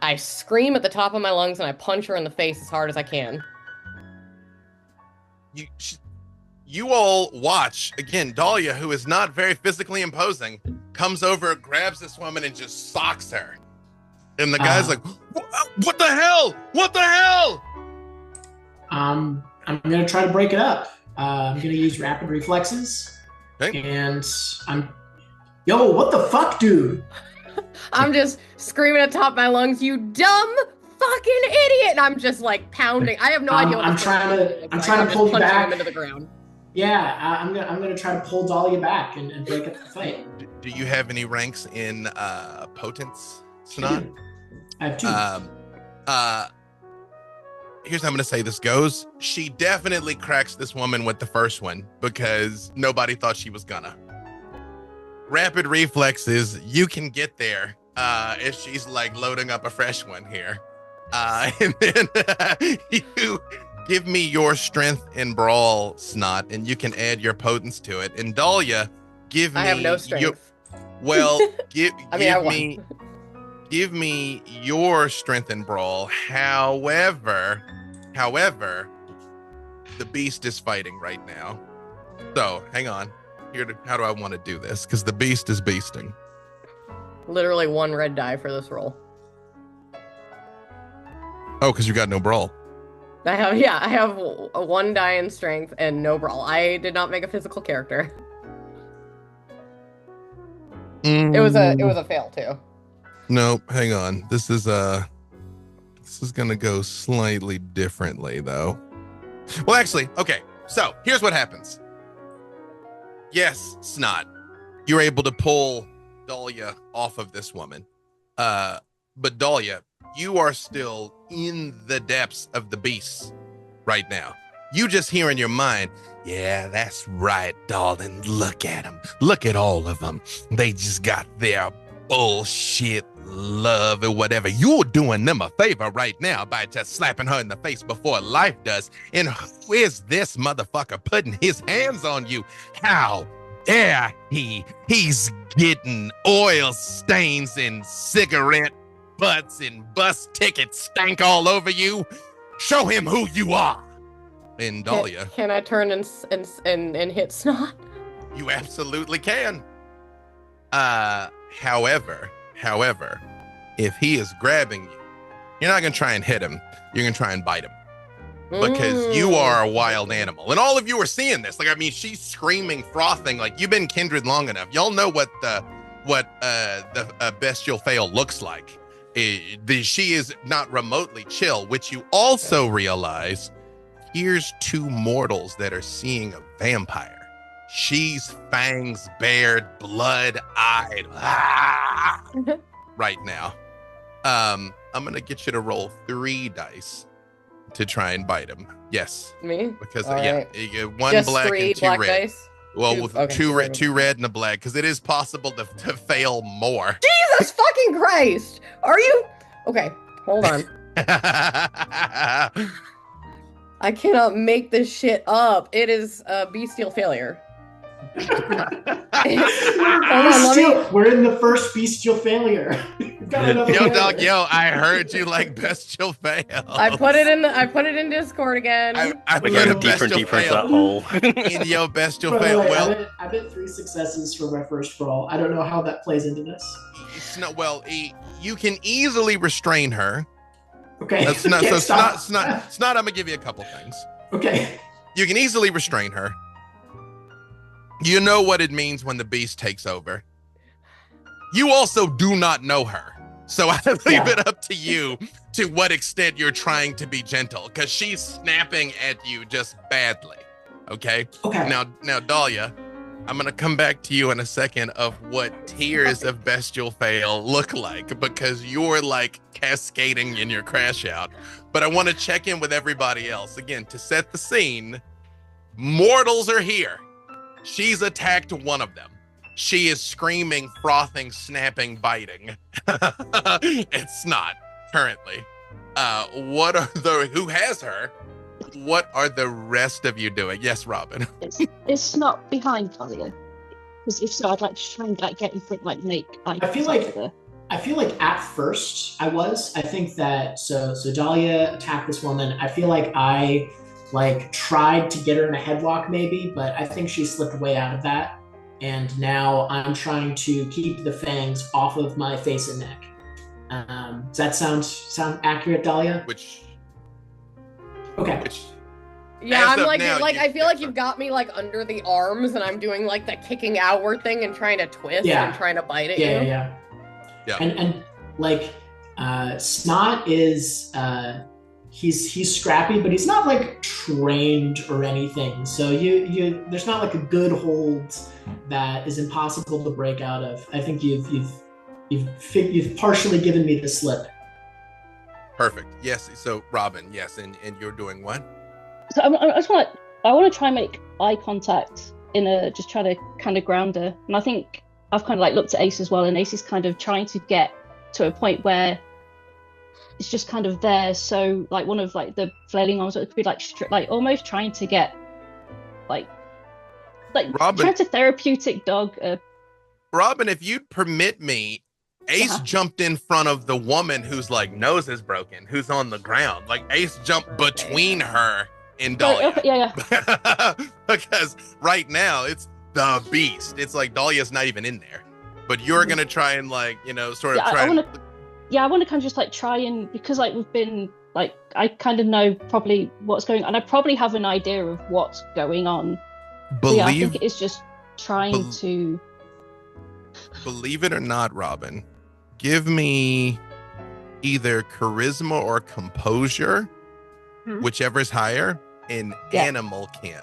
I scream at the top of my lungs and I punch her in the face as hard as I can. You all watch again. Dahlia, who is not very physically imposing, comes over, grabs this woman, and just socks her. And the guy's like, "What the hell? What the hell?" I'm gonna try to break it up. I'm gonna use rapid reflexes, and yo, what the fuck, dude? I'm just screaming at the top of my lungs, "You dumb fucking idiot!" And I'm just like pounding. I have no idea what I'm trying to pull you back him into the ground. Yeah, I'm gonna try to pull Dahlia back and break up the fight. Do you have any ranks in potence, Snot? I have 2. Here's how I'm gonna say this goes. She definitely cracks this woman with the first one because nobody thought she was gonna. Rapid reflexes, you can get there if she's like loading up a fresh one here. And then you give me your strength and brawl, Snot, and you can add your potence to it. And Dahlia, give me... I have no strength. Give me your strength and brawl. However, the beast is fighting right now. So, hang on. How do I want to do this? Because the beast is beasting. Literally 1 red die for this roll. Oh, because you got no brawl. I have a 1 die in strength and no brawl. I did not make a physical character. It was a fail too. Nope, hang on. This is gonna go slightly differently though. Well, actually, okay. So here's what happens. Yes, Snot, you're able to pull Dahlia off of this woman. But Dahlia, you are still in the depths of the beast right now. You just hear in your mind, yeah, that's right, darling. Look at them. Look at all of them. They just got their bullshit love or whatever. You're doing them a favor right now by just slapping her in the face before life does. And who is this motherfucker putting his hands on you? How dare he? He's getting oil stains and cigarette butts and bus tickets stank all over you. Show him who you are. And Dahlia, can I turn and hit Snot? You absolutely can. However, if he is grabbing you, you're not gonna try and hit him. You're gonna try and bite him because you are a wild animal, and all of you are seeing this. Like, I mean, she's screaming, frothing. Like, you've been kindred long enough. Y'all know what the bestial fail looks like. She is not remotely chill, which you also realize. Here's 2 mortals that are seeing a vampire. She's fangs bared, blood-eyed right now. I'm going to get you to roll 3 dice to try and bite him. Yes. Me? Because, all yeah, right. you get 1 just black 3 and 2 black red. Dice? Well, Two- with okay, two red and a black, because it is possible to fail more. Jesus fucking Christ! Are you okay? Hold on. I cannot make this shit up. It is a bestial failure. We're in the first bestial failure. We've got another Yo, failure. dog, yo, I heard you like bestial fail. I put it in Discord again. I We're put getting a deeper and bestial deeper into that fail hole. in your bestial By the fail. way, Well, I bet 3 successes for my first brawl. I don't know how that plays into this. it's not, well, you can easily restrain her. Okay. It's not. Okay, So stop. it's not. I'm gonna give you a couple things. Okay. You can easily restrain her. You know what it means when the beast takes over. You also do not know her. So I leave it up to you to what extent you're trying to be gentle, because she's snapping at you just badly. Okay? Okay. Now, Dahlia, I'm going to come back to you in a second of what tiers of bestial fail look like, because you're like cascading in your crash out. But I want to check in with everybody else. Again, to set the scene, mortals are here. She's attacked one of them. She is screaming, frothing, snapping, biting. It's not currently. Who has her? What are the rest of you doing? Yes, Robin. It's not behind Dahlia. Because if so, I'd like to try and get in front, make. I feel like at first I think that so Dahlia attacked this woman. I feel like I tried to get her in a headlock maybe, but I think she slipped way out of that. And now I'm trying to keep the fangs off of my face and neck. Does that sound accurate, Dahlia? Okay. Yeah, I'm I feel like you've got me under the arms, and I'm doing the kicking outward thing and trying to twist and trying to bite at you. Yeah. And Snot is he's scrappy, but he's not trained or anything. So you there's not a good hold that is impossible to break out of. I think you've partially given me the slip. Perfect. Yes. So Robin, yes, and you're doing what? So I want to try and make eye contact just try to kind of ground her. And I think I've kind of looked at Ace as well, and Ace is kind of trying to get to a point where it's just kind of there. So one of the flailing arms, it could be almost trying to get Robin, trying to therapeutic dog. Robin, if you'd permit me, Ace jumped in front of the woman whose nose is broken, who's on the ground. Ace jumped between her and Dahlia. Okay, yeah. Because right now it's the beast. It's Dahlia's not even in there. But you're gonna try and I want to kind of just try and, because we've been I kind of know probably what's going on, and I probably have an idea of what's going on. I think it's just trying to. Believe it or not, Robin, give me either charisma or composure, whichever's higher, in animal kin.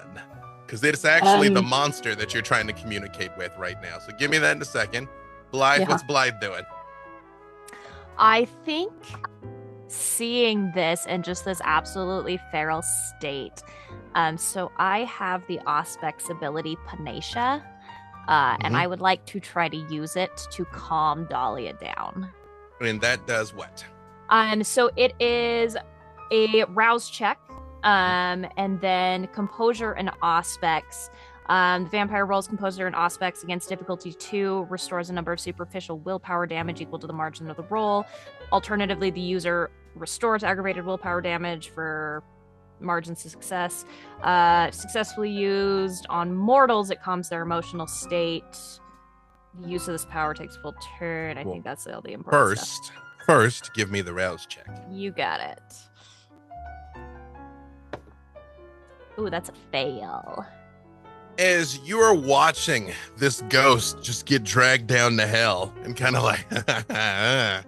Because it's actually the monster that you're trying to communicate with right now. So give me that in a second. Blythe, what's Blythe doing? I think seeing this in just this absolutely feral state. So I have the Auspex ability Panacea, and I would like to try to use it to calm Dahlia down. And that does what? So it is a rouse check, and then composure and Auspex. The vampire rolls composure and Auspex against difficulty 2, restores a number of superficial willpower damage equal to the margin of the roll. Alternatively, the user restores aggravated willpower damage for margins of success. Successfully used on mortals, it calms their emotional state. The use of this power takes full turn. I think that's all the important stuff. First, give me the rouse check. You got it. Ooh, that's a fail. As you're watching this ghost just get dragged down to hell and kind of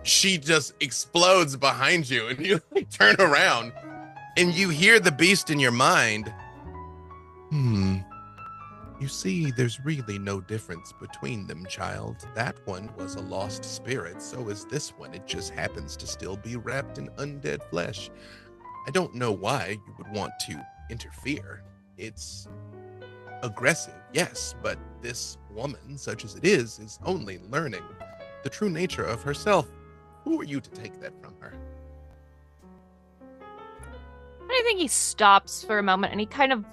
she just explodes behind you, and you turn around and you hear the beast in your mind. You see, there's really no difference between them, child. That one was a lost spirit, so is this one. It just happens to still be wrapped in undead flesh. I don't know why you would want to interfere. It's aggressive, yes, but this woman, such as it is only learning the true nature of herself. Who are you to take that from her? I think he stops for a moment and he kind of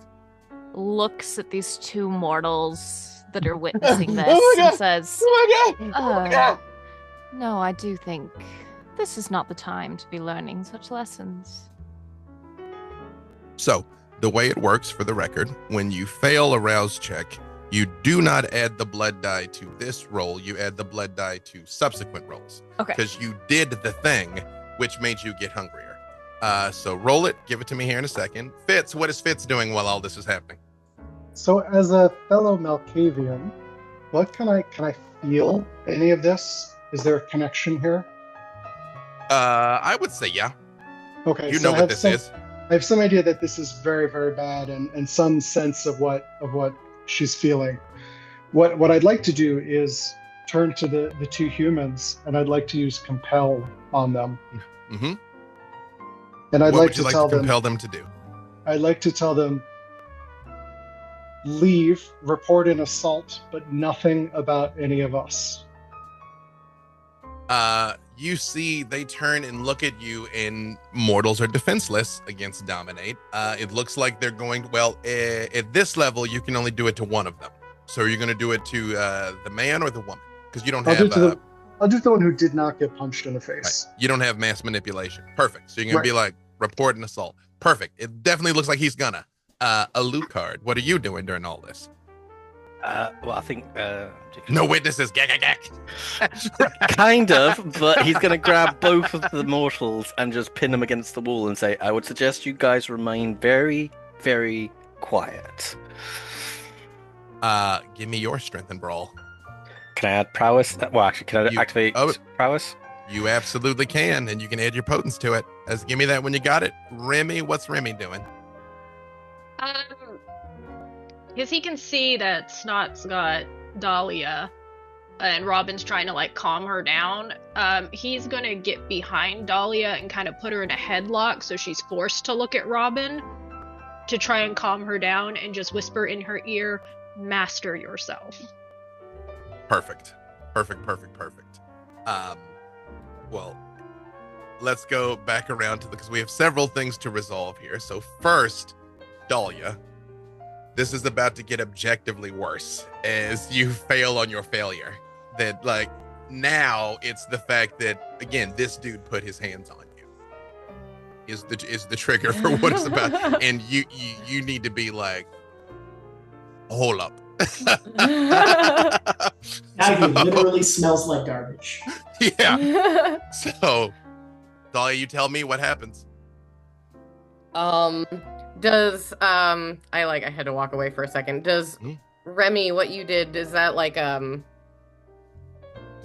looks at these two mortals that are witnessing this and says, Oh my god! Oh my god! No, I do think this is not the time to be learning such lessons. So, the way it works, for the record, when you fail a rouse check, you do not add the blood die to this roll. You add the blood die to subsequent rolls. Okay. Because you did the thing, which made you get hungrier. So roll it. Give it to me here in a second. Fitz, what is Fitz doing while all this is happening? So as a fellow Malkavian, what can I feel any of this? Is there a connection here? I would say yeah. Okay. You know what this is. I have some idea that this is very, very bad and some sense of what she's feeling. What I'd like to do is turn to the two humans, and I'd like to use compel on them. Mm-hmm. And I'd what like would you to like tell to compel them to do? I'd like to tell them, leave, report an assault, but nothing about any of us. You see they turn and look at you, and mortals are defenseless against dominate. It looks like they're going, well, at this level, you can only do it to one of them. So are you going to do it to the man or the woman? Because you don't have... I'll do the one who did not get punched in the face. Right. You don't have mass manipulation. Perfect. So you're going to be like, report an assault. Perfect. It definitely looks like he's gonna. Alucard, what are you doing during all this? Well, I think... no witnesses. Gag. Kind of, but he's going to grab both of the mortals and just pin them against the wall and say, I would suggest you guys remain very, very quiet. Give me your strength and brawl. Can I add prowess? Well, actually, can I activate prowess? You absolutely can, and you can add your potence to it. Give me that when you got it. Remy, what's Remy doing? Because he can see that Snot's got Dahlia, and Robin's trying to like calm her down. He's gonna get behind Dahlia and kind of put her in a headlock so she's forced to look at Robin to try and calm her down, and just whisper in her ear, "Master yourself." Perfect. Well, let's go back around to because we have several things to resolve here. So first, Dahlia, this is about to get objectively worse as you fail on your failure. That like now it's the fact that again this dude put his hands on you is the trigger for what it's about, and you need to be like, hold up. Now he literally smells like garbage. Yeah. So, Dahlia, you tell me what happens. Does I had to walk away for a second. Does Remy, what you did, is that like did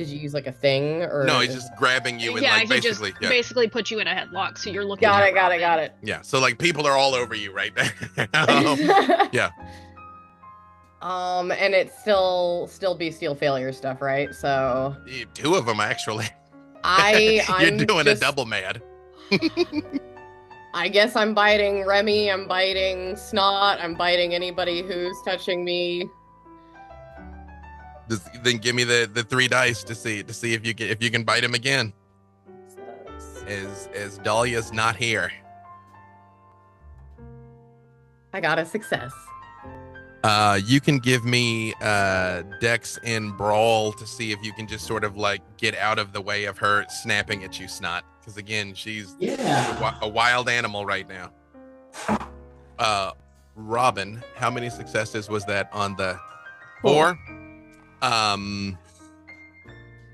you use like a thing or no? He's just grabbing you and he basically put you in a headlock, so you're looking. Got it. Yeah. So like people are all over you right now. Yeah. And it's still bestial failure stuff, right? So two of them actually. I'm doing a double mad. I guess I'm biting Remy. I'm biting Snot. I'm biting anybody who's touching me. Then give me the 3 dice to see if you can bite him again. As Dahlia's not here. I got a success. You can give me Dex and Brawl to see if you can just sort of like get out of the way of her snapping at you, Snot. Because again, she's a wild animal right now. Robin, how many successes was that on the 4? Oh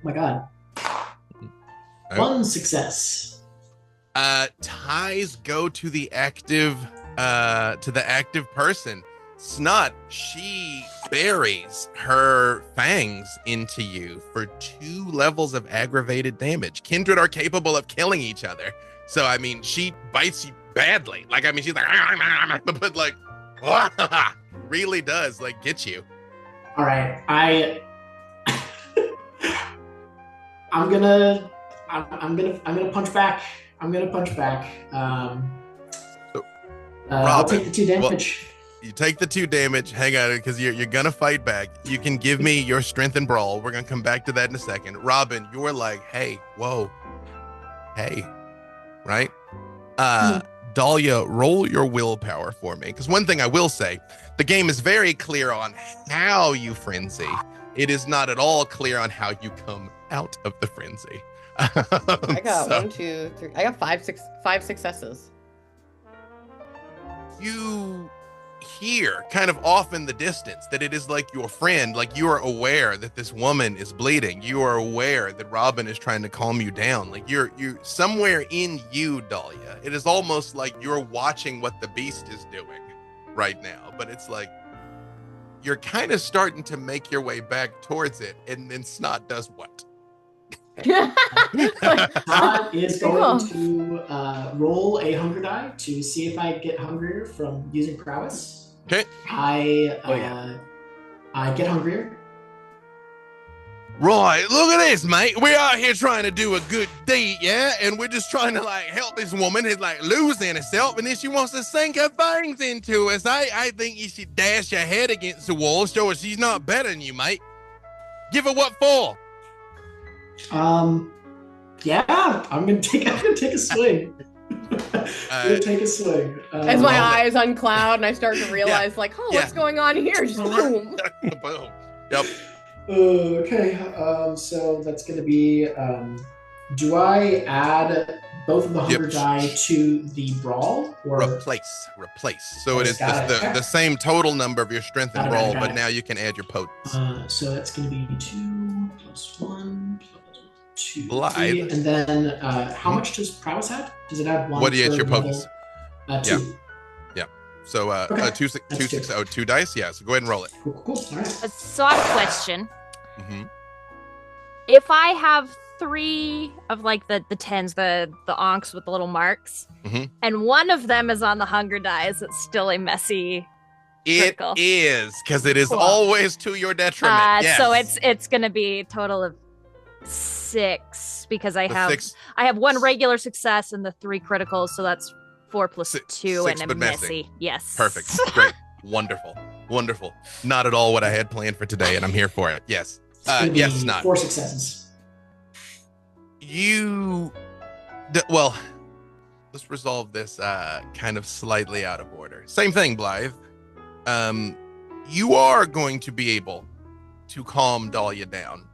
my god. One success. Ties go to the active person. Snot, she buries her fangs into you for 2 levels of aggravated damage. Kindred are capable of killing each other. So, I mean, she bites you badly. Like, I mean, she's like, but like, really does, like, get you. All right. I'm gonna punch back. I'll take the 2 damage. You take the 2 damage. Hang on, because you're gonna fight back. You can give me your strength and brawl. We're gonna come back to that in a second. Robin, you're like, hey, whoa, hey, right? Dahlia, roll your willpower for me. Because one thing I will say, the game is very clear on how you frenzy. It is not at all clear on how you come out of the frenzy. I got 1, 2, 3. I got five successes. You hear kind of off in the distance that it is like your friend, like you are aware that this woman is bleeding. You are aware that Robin is trying to calm you down. Like you're somewhere in you, Dahlia. It is almost like you're watching what the beast is doing right now, but it's like you're kind of starting to make your way back towards it, and then Snot does what? Snot is going to roll a hunger die to see if I get hungrier from using prowess. Okay. I get hungrier. Right, look at this, mate. We're out here trying to do a good deed, yeah? And we're just trying to, like, help this woman who's, like, losing herself, and then she wants to sink her fangs into us. I think you should dash your head against the wall, show her she's not better than you, mate. Give her what for? Yeah, I'm gonna take a swing. Take a swing. As my eyes uncloud and I start to realize, what's going on here? Just boom. Boom. Yep. Okay, so that's going to be, do I add both of the hunger die to the brawl? Or? Replace. So it is the same total number of your strength and brawl, but now you can add your potence. So that's going to be 2 plus 1 plus 2. Blythe. 3, and then how much does prowess add? Does it add 1? What do you add your potence? 2. Yeah. So okay. 2 dice. Yeah. So go ahead and roll it. Cool. All right. So I have a question. Mm-hmm. If I have 3 of like the 10s, the onks with the little marks, and one of them is on the hunger die, is it still a messy critical? It is, because it is always to your detriment. Yes. So it's gonna be a total of 6 because I have 1 regular success and the 3 criticals, so that's 4 plus 2 and a messy. Yes. Perfect. Great. Wonderful. Not at all what I had planned for today, and I'm here for it. Yes. Yes, not 4 successes. Well, let's resolve this kind of slightly out of order. Same thing, Blythe. You are going to be able to calm Dahlia down,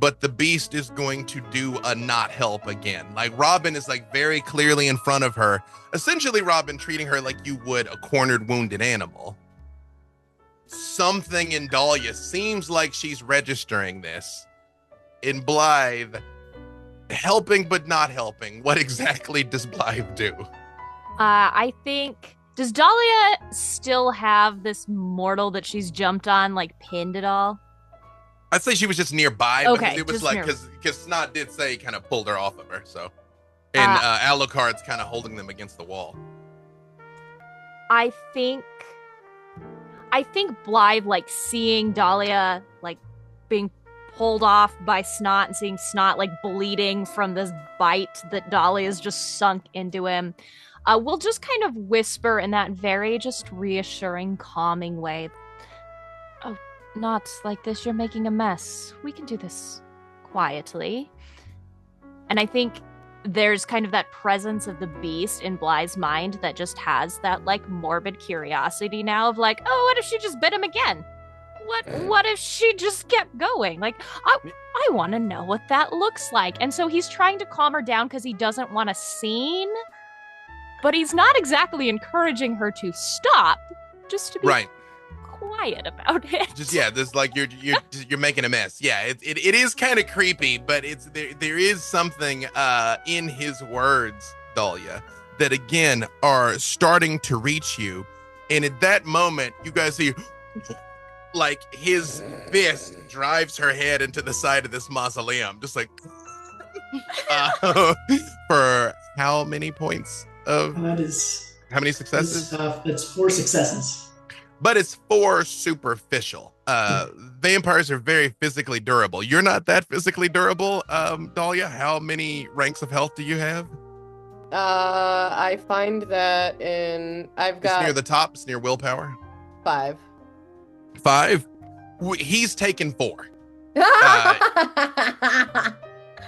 but the beast is going to do a not help again. Like Robin is like very clearly in front of her. Essentially, Robin treating her like you would a cornered, wounded animal. Something in Dahlia seems like she's registering this. In Blythe, helping but not helping. What exactly does Blythe do? I think, does Dahlia still have this mortal that she's jumped on, like pinned at all? I'd say she was just nearby. Okay, but it was like, because Snot did say he kind of pulled her off of her, so. And Alucard's kind of holding them against the wall. I think Blythe, like, seeing Dahlia, like, being pulled off by Snot and seeing Snot, like, bleeding from this bite that Dahlia's just sunk into him, will just kind of whisper in that very just reassuring, calming way. Oh, not like this. You're making a mess. We can do this quietly. And I think there's kind of that presence of the beast in Blythe's mind that just has that, like, morbid curiosity now of, like, oh, what if she just bit him again? What if she just kept going? Like, I want to know what that looks like. And so he's trying to calm her down because he doesn't want a scene, but he's not exactly encouraging her to stop, just to be quiet about it. There's like you're making a mess. Yeah, it is kind of creepy, but it's there is something in his words, Dahlia, that again are starting to reach you, and at that moment you guys see like his fist drives her head into the side of this mausoleum, just like for how many points of how many successes? It's 4 successes. But it's 4 superficial. Vampires are very physically durable. You're not that physically durable, Dahlia. How many ranks of health do you have? I find that I've It's near got the top. It's near willpower. 5. 5. He's taken 4.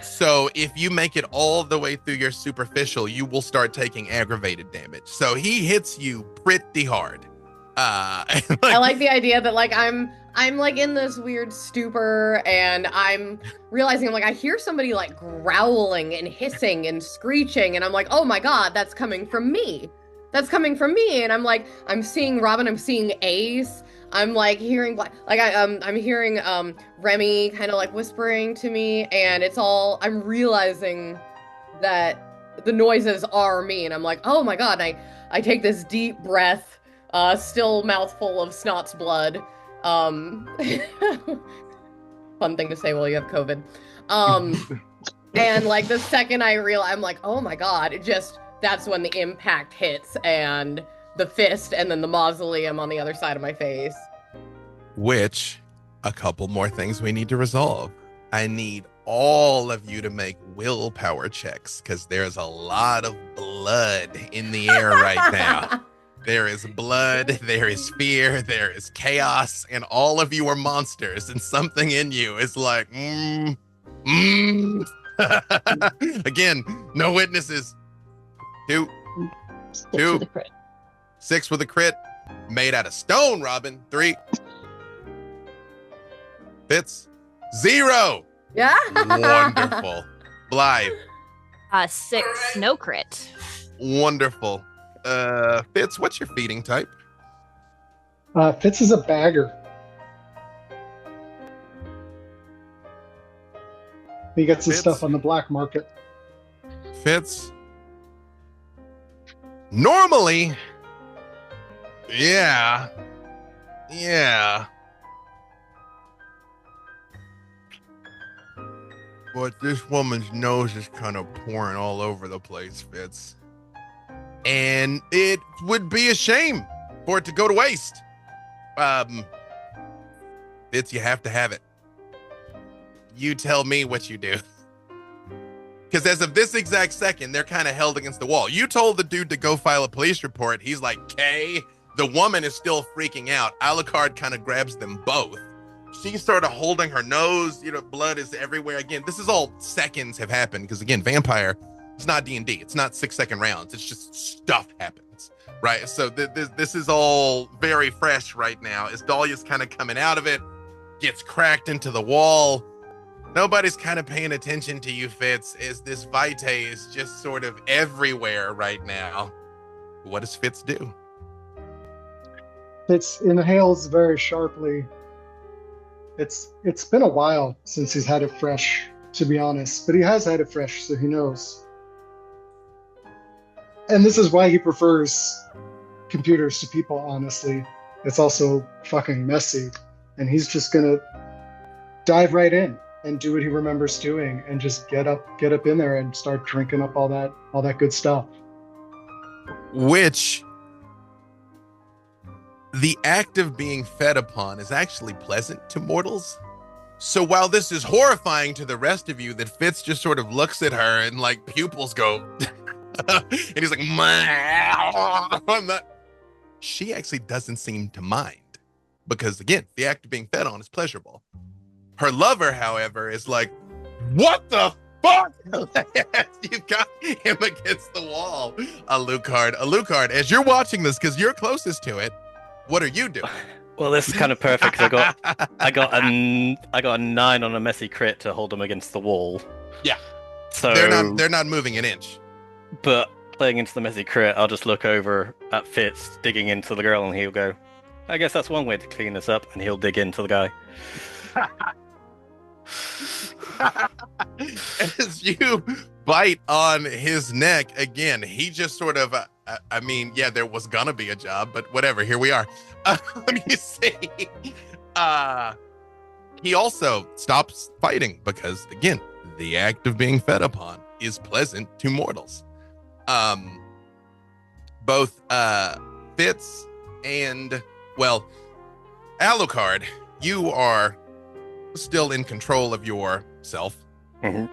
So if you make it all the way through your superficial, you will start taking aggravated damage. So he hits you pretty hard. I like the idea that like I'm like in this weird stupor, and I'm realizing I hear somebody like growling and hissing and screeching, and I'm like, oh my god, that's coming from me. That's coming from me. And I'm like, I'm seeing Robin, I'm seeing Ace. I'm like hearing I'm hearing Remy kind of like whispering to me, and I'm realizing that the noises are me, and I'm like, oh my god. And I take this deep breath, still mouthful of Snot's blood. Fun thing to say while you have COVID. And like the second I realize, I'm like, oh my god, that's when the impact hits, and the fist, and then the mausoleum on the other side of my face. Which, a couple more things we need to resolve. I need all of you to make willpower checks, because there's a lot of blood in the air right now. There is blood, there is fear, there is chaos, and all of you are monsters, and something in you is like, Again, no witnesses. 2. 6 with a crit. 6 with a crit. Made out of stone, Robin. 3. Fitz. 0. Yeah. Wonderful. Blythe. 6, no crit. Wonderful. Fitz, what's your feeding type? Fitz is a bagger. He gets his stuff on the black market. Fitz. Normally, yeah. But this woman's nose is kind of pouring all over the place, Fitz. And it would be a shame for it to go to waste. Fitz, you have to have it. You tell me what you do. Because as of this exact second, they're kind of held against the wall. You told the dude to go file a police report. He's like, "Okay." The woman is still freaking out. Alucard kind of grabs them both. She's sort of holding her nose. Blood is everywhere. Again, this is all seconds have happened. Because again, Vampire, it's not D&D. It's not 6-second rounds. It's just stuff happens, right? So this is all very fresh right now. As Dahlia's kind of coming out of it, gets cracked into the wall. Nobody's kind of paying attention to you, Fitz, as this Vitae is just sort of everywhere right now. What does Fitz do? Fitz inhales very sharply. It's been a while since he's had it fresh, to be honest, but he has had it fresh, so he knows. And this is why he prefers computers to people, honestly. It's also fucking messy, and he's just gonna dive right in and do what he remembers doing, and just get up in there and start drinking up all that good stuff. Which the act of being fed upon is actually pleasant to mortals. So while this is horrifying to the rest of you, that Fitz just sort of looks at her and like pupils go, and he's like, she actually doesn't seem to mind, because again, the act of being fed on is pleasurable. Her lover, however, is like, "What the fuck?" You've got him against the wall. Alucard, as you're watching this, because you're closest to it, what are you doing? Well, this is kind of perfect. I got a 9 on a messy crit to hold him against the wall. Yeah. So they're not moving an inch. But playing into the messy crit, I'll just look over at Fitz digging into the girl, and he'll go, "I guess that's one way to clean this up," and he'll dig into the guy. As you bite on his neck again, he just sort of there was gonna be a job, but whatever, here we are. Let me see. He also stops fighting, because again, the act of being fed upon is pleasant to mortals. Both Fitz and, Alucard, you are still in control of yourself. Mm-hmm.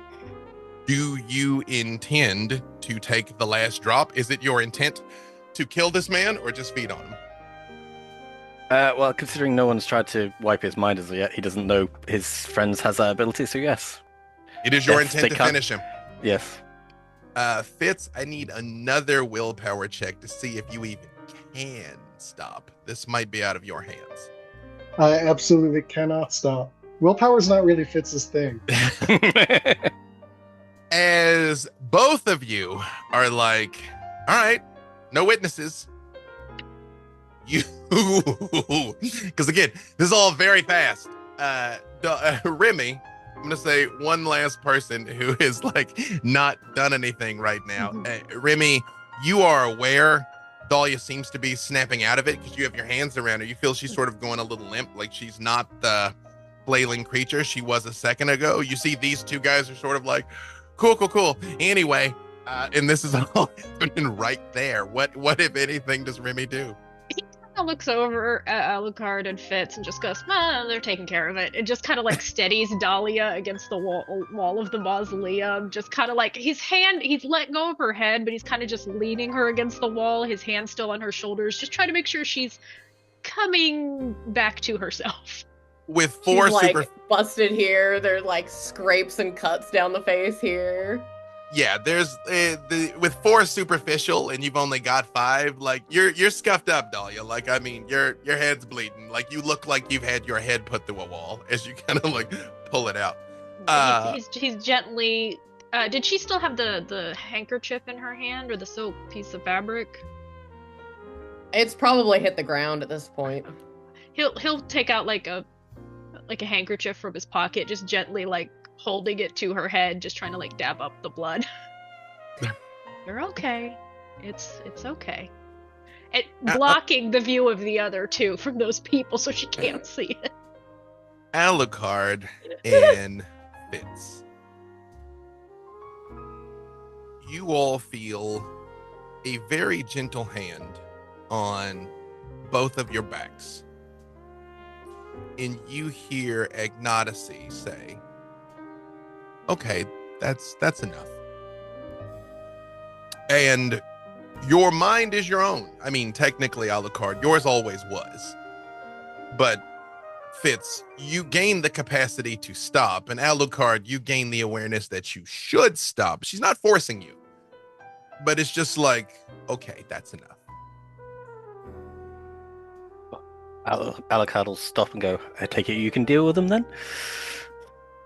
Do you intend to take the last drop? Is it your intent to kill this man or just feed on him? Well, considering no one's tried to wipe his mind as of yet, he doesn't know his friends has that ability, so yes. It is your Yes, intent they to can't- finish him. Yes. Fitz, I need another willpower check to see if you even can stop. This might be out of your hands. I absolutely cannot stop. Willpower's not really Fitz's thing. As both of you are like, all right, no witnesses. You, because again, this is all very fast. Remy, I'm gonna say one last person who is like not done anything right now. Remy, you are aware Dahlia seems to be snapping out of it because you have your hands around her. You feel she's sort of going a little limp, like she's not the flailing creature she was a second ago. You see these two guys are sort of like, cool. Anyway, and this is all happening right there. What if anything does Remy do? Looks over at Alucard and Fitz and just goes, they're taking care of it. It just kind of like steadies Dahlia against the wall of the mausoleum. Just kind of like he's let go of her head, but he's kind of just leaning her against the wall, his hand still on her shoulders, just trying to make sure she's coming back to herself. With four She's, super... like, busted here. There are like scrapes and cuts down the face here. Yeah, there's with 4 superficial and you've only got 5, like you're scuffed up, Dahlia. Like, I mean, your head's bleeding. Like, you look like you've had your head put through a wall as you kind of like pull it out. He's gently. Did she still have the handkerchief in her hand or the silk piece of fabric? It's probably hit the ground at this point. He'll take out like a handkerchief from his pocket, just gently like holding it to her head, just trying to like dab up the blood. You're okay. It's okay. It blocking the view of the other two from those people so she can't see it. Alucard and Fitz. You all feel a very gentle hand on both of your backs. And you hear Agnodacy say, okay, that's enough. And your mind is your own. I mean, technically, Alucard, yours always was. But Fitz, you gain the capacity to stop, and Alucard, you gain the awareness that you should stop. She's not forcing you, but it's just like, okay, that's enough. Alucard will stop and go, I take it you can deal with them then?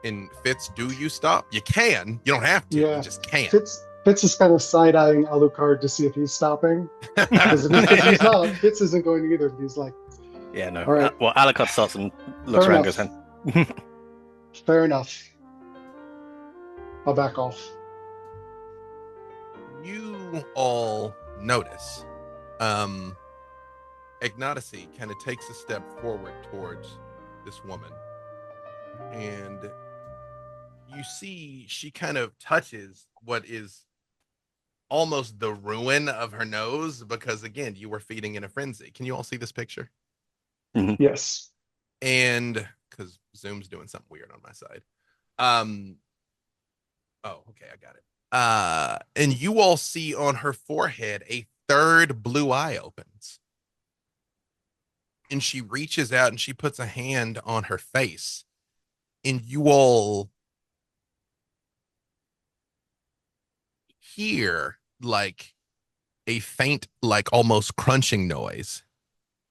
And Fitz, do you stop? You can. You don't have to. Yeah. You just can't. Fitz is kind of side-eyeing Alucard to see if he's stopping. Because if he's not, Fitz isn't going either. But he's like, Yeah, no. All right. Well, Alucard starts and looks Fair around enough. and goes, fair enough. I'll back off. You all notice Ignacy kind of takes a step forward towards this woman, and you see she kind of touches what is almost the ruin of her nose, because again, you were feeding in a frenzy. Can you all see this picture? Yes. And because Zoom's doing something weird on my side. Oh, okay, I got it. And you all see on her forehead a third blue eye opens. And she reaches out and she puts a hand on her face. And you all hear like a faint, like almost crunching noise.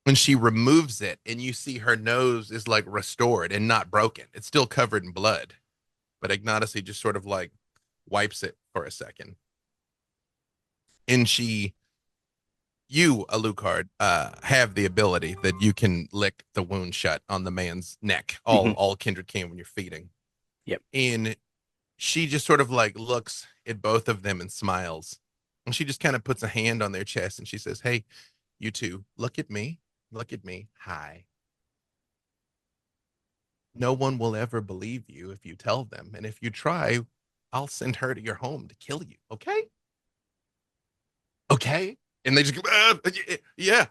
When she removes it, and you see her nose is like restored and not broken. It's still covered in blood. But Ignacy just sort of like wipes it for a second. And you, Alucard, have the ability that you can lick the wound shut on the man's neck. All kindred can when you're feeding. Yep. And she just sort of like looks at both of them and smiles. And she just kind of puts a hand on their chest and she says, hey, you two, look at me. Look at me. Hi. No one will ever believe you if you tell them. And if you try, I'll send her to your home to kill you. Okay? Okay? And they just go, yeah,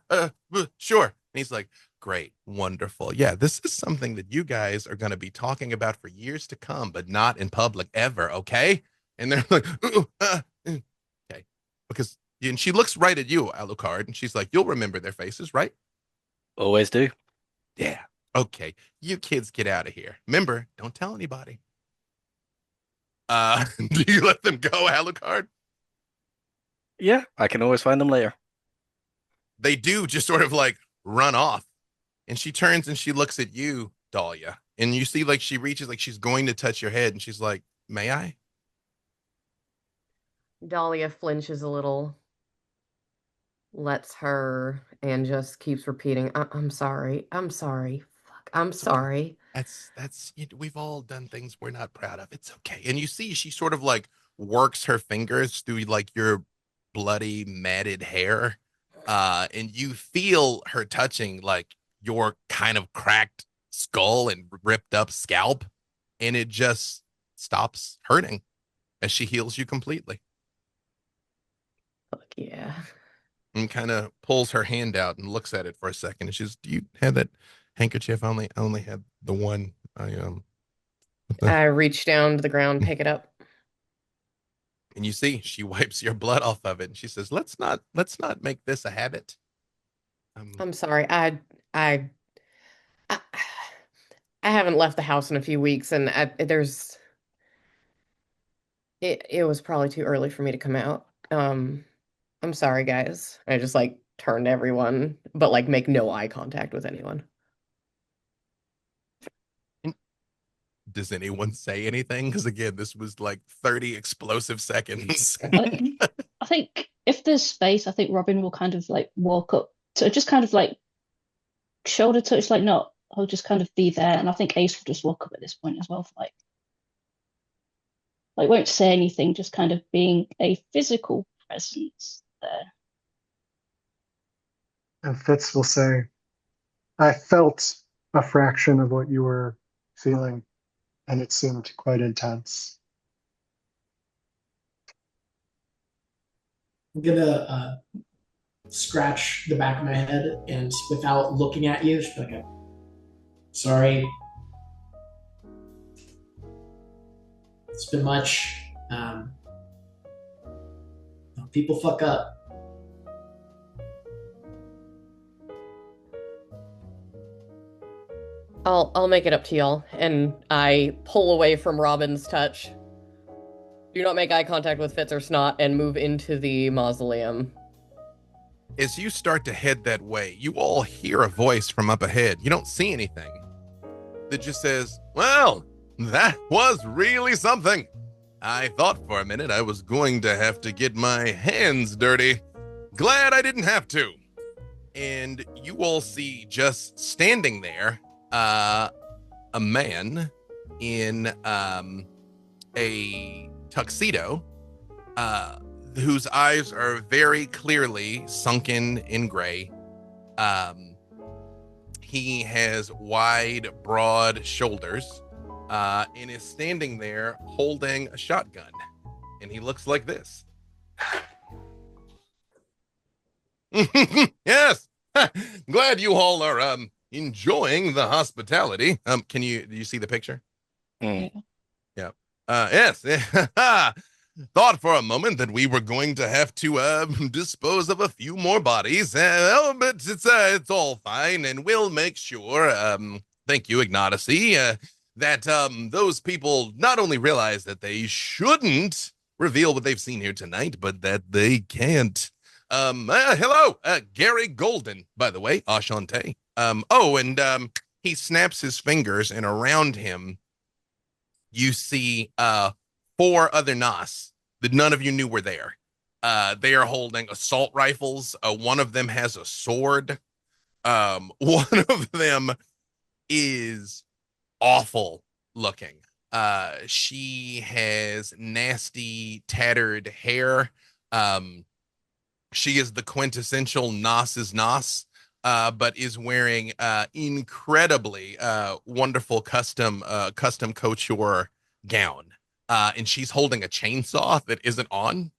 sure. And he's like, great, wonderful. Yeah, this is something that you guys are going to be talking about for years to come, but not in public ever. Okay? And they're like, okay. Because, and she looks right at you, Alucard, and she's like, you'll remember their faces, right? Always do. Yeah. Okay. You kids get out of here. Remember, don't tell anybody. Do you let them go, Alucard? Yeah, I can always find them later. They do just sort of like run off. And she turns and she looks at you, Dahlia. And you see like she reaches like she's going to touch your head and she's like, may I? Dahlia flinches a little, lets her, and just keeps repeating, I'm sorry. I'm sorry. Fuck, I'm It's okay. sorry. That's we've all done things we're not proud of. It's okay. And you see she sort of like works her fingers through like your bloody matted hair. And you feel her touching like your kind of cracked skull and ripped up scalp, and it just stops hurting as she heals you completely. Fuck yeah. And kind of pulls her hand out and looks at it for a second. And she's, do you have that handkerchief? I only had the one. I reach down to the ground, pick it up. And you see she wipes your blood off of it and she says, let's not make this a habit. I'm sorry. I I haven't left the house in a few weeks, and it was probably too early for me to come out. I'm sorry, guys. I just like turn to everyone, but like make no eye contact with anyone. Does anyone say anything? Because again, this was like 30 explosive seconds. I think if there's space, I think Robin will kind of like walk up to just kind of like shoulder touch, like not, I'll just kind of be there. And I think Ace will just walk up at this point as well, for like won't say anything, just kind of being a physical presence there. And Fitz will say, I felt a fraction of what you were feeling, and it seemed quite intense. I'm gonna scratch the back of my head and without looking at you, just be like, sorry. It's been much. People fuck up. I'll make it up to y'all, and I pull away from Robin's touch. Do not make eye contact with Fitz or Snot, and move into the mausoleum. As you start to head that way, you all hear a voice from up ahead. You don't see anything. That just says, well, that was really something. I thought for a minute I was going to have to get my hands dirty. Glad I didn't have to. And you all see just standing there, a man in a tuxedo, whose eyes are very clearly sunken in gray. He has wide, broad shoulders, and is standing there holding a shotgun. And he looks like this. Yes. Glad you all are enjoying the hospitality. Do you see the picture? Mm. Yeah. Yes. Thought for a moment that we were going to have to dispose of a few more bodies. But it's all fine, and we'll make sure. Thank you, Ignacy. That those people not only realize that they shouldn't reveal what they've seen here tonight, but that they can't. Hello, Gary Golden, by the way, enchanté. He snaps his fingers, and around him, you see 4 other Nas that none of you knew were there. They are holding assault rifles. One of them has a sword. One of them is awful looking. She has nasty, tattered hair. She is the quintessential Nas is Nas, but is wearing incredibly wonderful custom couture gown. And she's holding a chainsaw that isn't on.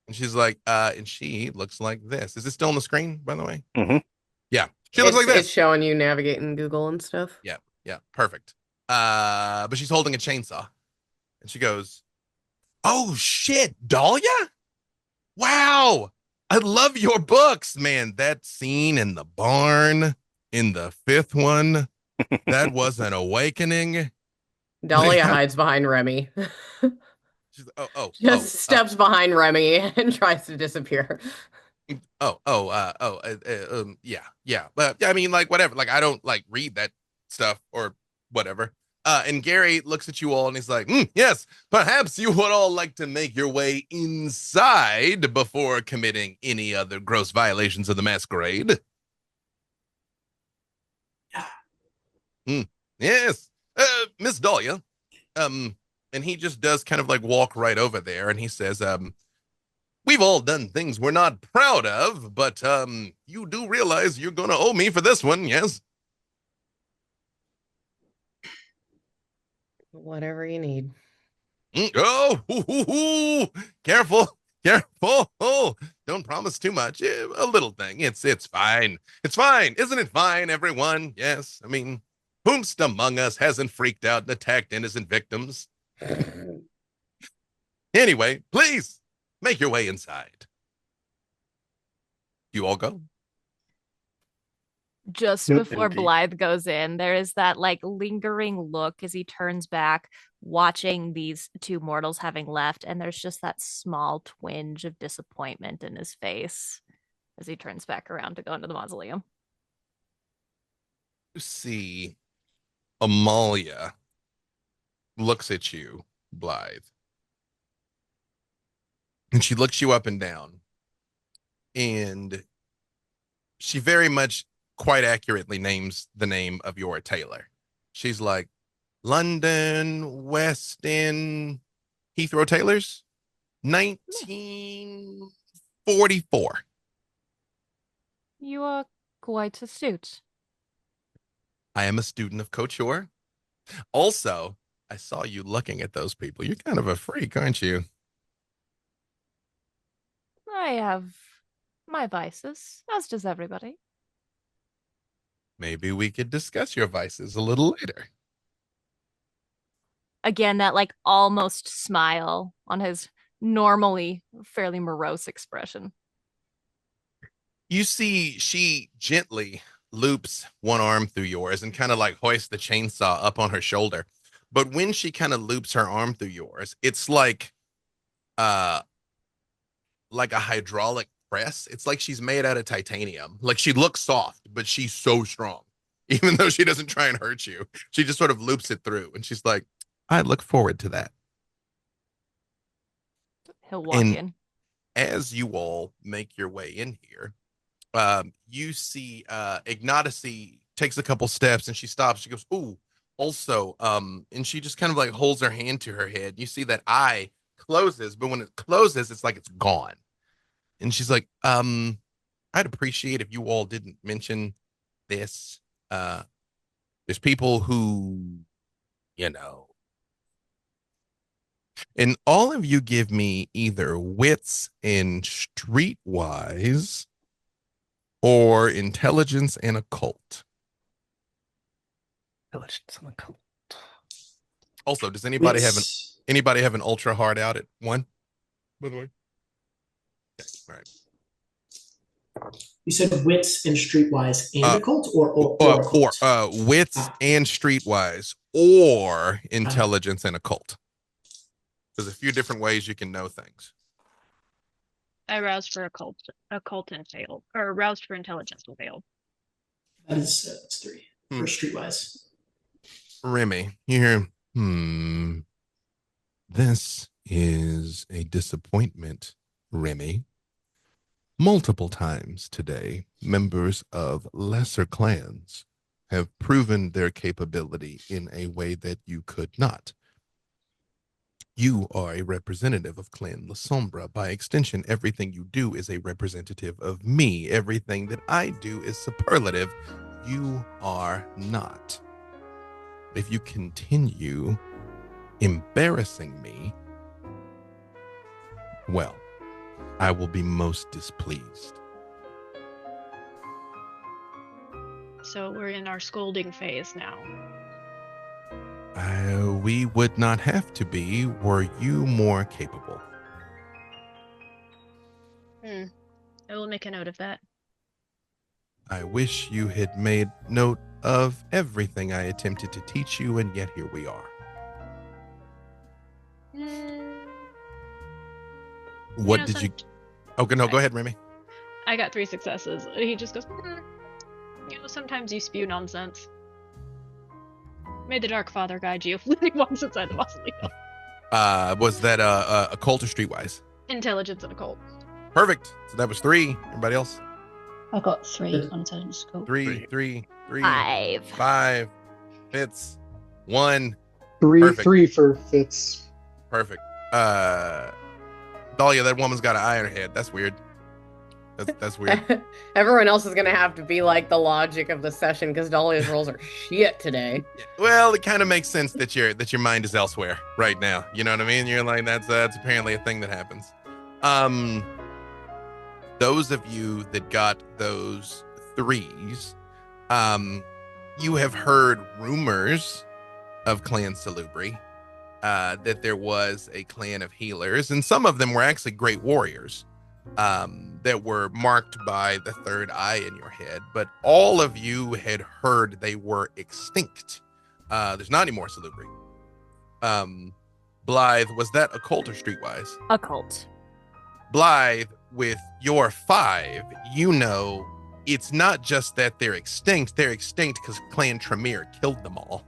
And she's like, and she looks like this. Is it still on the screen, by the way? Mm-hmm. Yeah. She looks like this. It's showing you navigating Google and stuff. Yeah. Perfect. But she's holding a chainsaw. And she goes, Oh shit, Dahlia? Wow. I love your books, man. That scene in the barn in the fifth one, that was an awakening. Dahlia hides behind Remy. Oh, Just steps behind Remy and tries to disappear. yeah. But I mean, like, whatever. Like, I don't like read that stuff or whatever. And Gary looks at you all and he's like, yes, perhaps you would all like to make your way inside before committing any other gross violations of the masquerade. Yes, Miss Dahlia. And he just does kind of like walk right over there and he says, we've all done things we're not proud of, but you do realize you're gonna owe me for this one, yes? Whatever you need. Careful, careful. Oh, don't promise too much. A little thing. It's fine. It's fine. Isn't it fine, everyone? Yes. I mean, whomst among us hasn't freaked out and attacked innocent victims? Anyway, please make your way inside. You all go. Just Yep, before indeed. Blythe goes in, there is that like lingering look as he turns back, watching these two mortals having left, and there's just that small twinge of disappointment in his face as he turns back around to go into the mausoleum. You see Amalia looks at you, Blythe. And she looks you up and down. And she very much quite accurately names the name of your tailor. She's like, London, West End, Heathrow Tailors, 1944. You are quite astute. I am a student of couture. Also, I saw you looking at those people. You're kind of a freak, aren't you? I have my vices, as does everybody. Maybe we could discuss your vices a little later. Again, that like almost smile on his normally fairly morose expression. You see, she gently loops one arm through yours and kind of like hoists the chainsaw up on her shoulder. But when she kind of loops her arm through yours, it's uh like a hydraulic press. It's like she's made out of titanium. Like she looks soft, but she's so strong. Even though she doesn't try and hurt you, she just sort of loops it through. And she's like, I look forward to that. He'll walk And in. as you all make your way in here, you see Ignacy takes a couple steps and she stops. She goes, ooh, also, and she just kind of like holds her hand to her head. You see that eye closes, but when it closes, it's like it's gone. And she's like, I'd appreciate if you all didn't mention this. There's people who, you know, and all of you give me either wits and streetwise or intelligence and occult. Intelligence and occult. Also, does anybody have an ultra hard out at 1? By the way. Okay, all right. You said wits and streetwise and occult or wits and streetwise or intelligence and occult. There's a few different ways you can know things. I roused for occult and failed, or roused for intelligence and failed. That's 3 for streetwise. Remy, you hear, this is a disappointment, Remy. Multiple times today, members of lesser clans have proven their capability in a way that you could not. You are a representative of Clan La Sombra. By extension, everything you do is a representative of me. Everything that I do is superlative. You are not. If you continue embarrassing me, well, I will be most displeased. So we're in our scolding phase now. We would not have to be were you more capable. I will make a note of that. I wish you had made note of everything I attempted to teach you, and yet here we are. What did you... Okay, no, go ahead, Remy. I got 3 successes. He just goes, sometimes you spew nonsense. May the Dark Father guide you. He walks inside the mausoleum. Was that occult or streetwise? Intelligence and occult. Perfect. So that was 3. Everybody else? I got 3 on intelligence. Cool. 3. 5. Fits. 1. 3 for Fitz. Perfect. Dahlia, that woman's got an eye on her head. That's weird. That's weird. Everyone else is gonna have to be like the logic of the session because Dahlia's rolls are shit today. Well, it kind of makes sense that your mind is elsewhere right now. You know what I mean? You're like, that's apparently a thing that happens. Those of you that got those 3s, you have heard rumors of Clan Salubri, that there was a clan of healers, and some of them were actually great warriors, that were marked by the 3rd eye in your head, but all of you had heard they were extinct. There's not any more Salubri. Blythe, was that occult or streetwise? Occult. Blythe, with your 5, it's not just that they're extinct because Clan Tremere killed them all.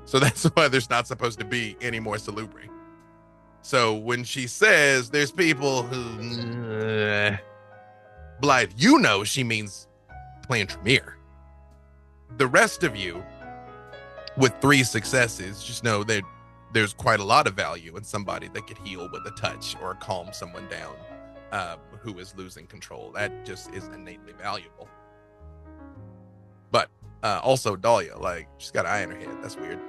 So that's why there's not supposed to be any more Salubri. So when she says there's people who... Blythe, she means Clan Tremere. The rest of you, with 3 successes, just know that there's quite a lot of value in somebody that could heal with a touch or calm someone down who is losing control. That just is innately valuable. But also Dahlia, she's got an eye in her head. That's weird.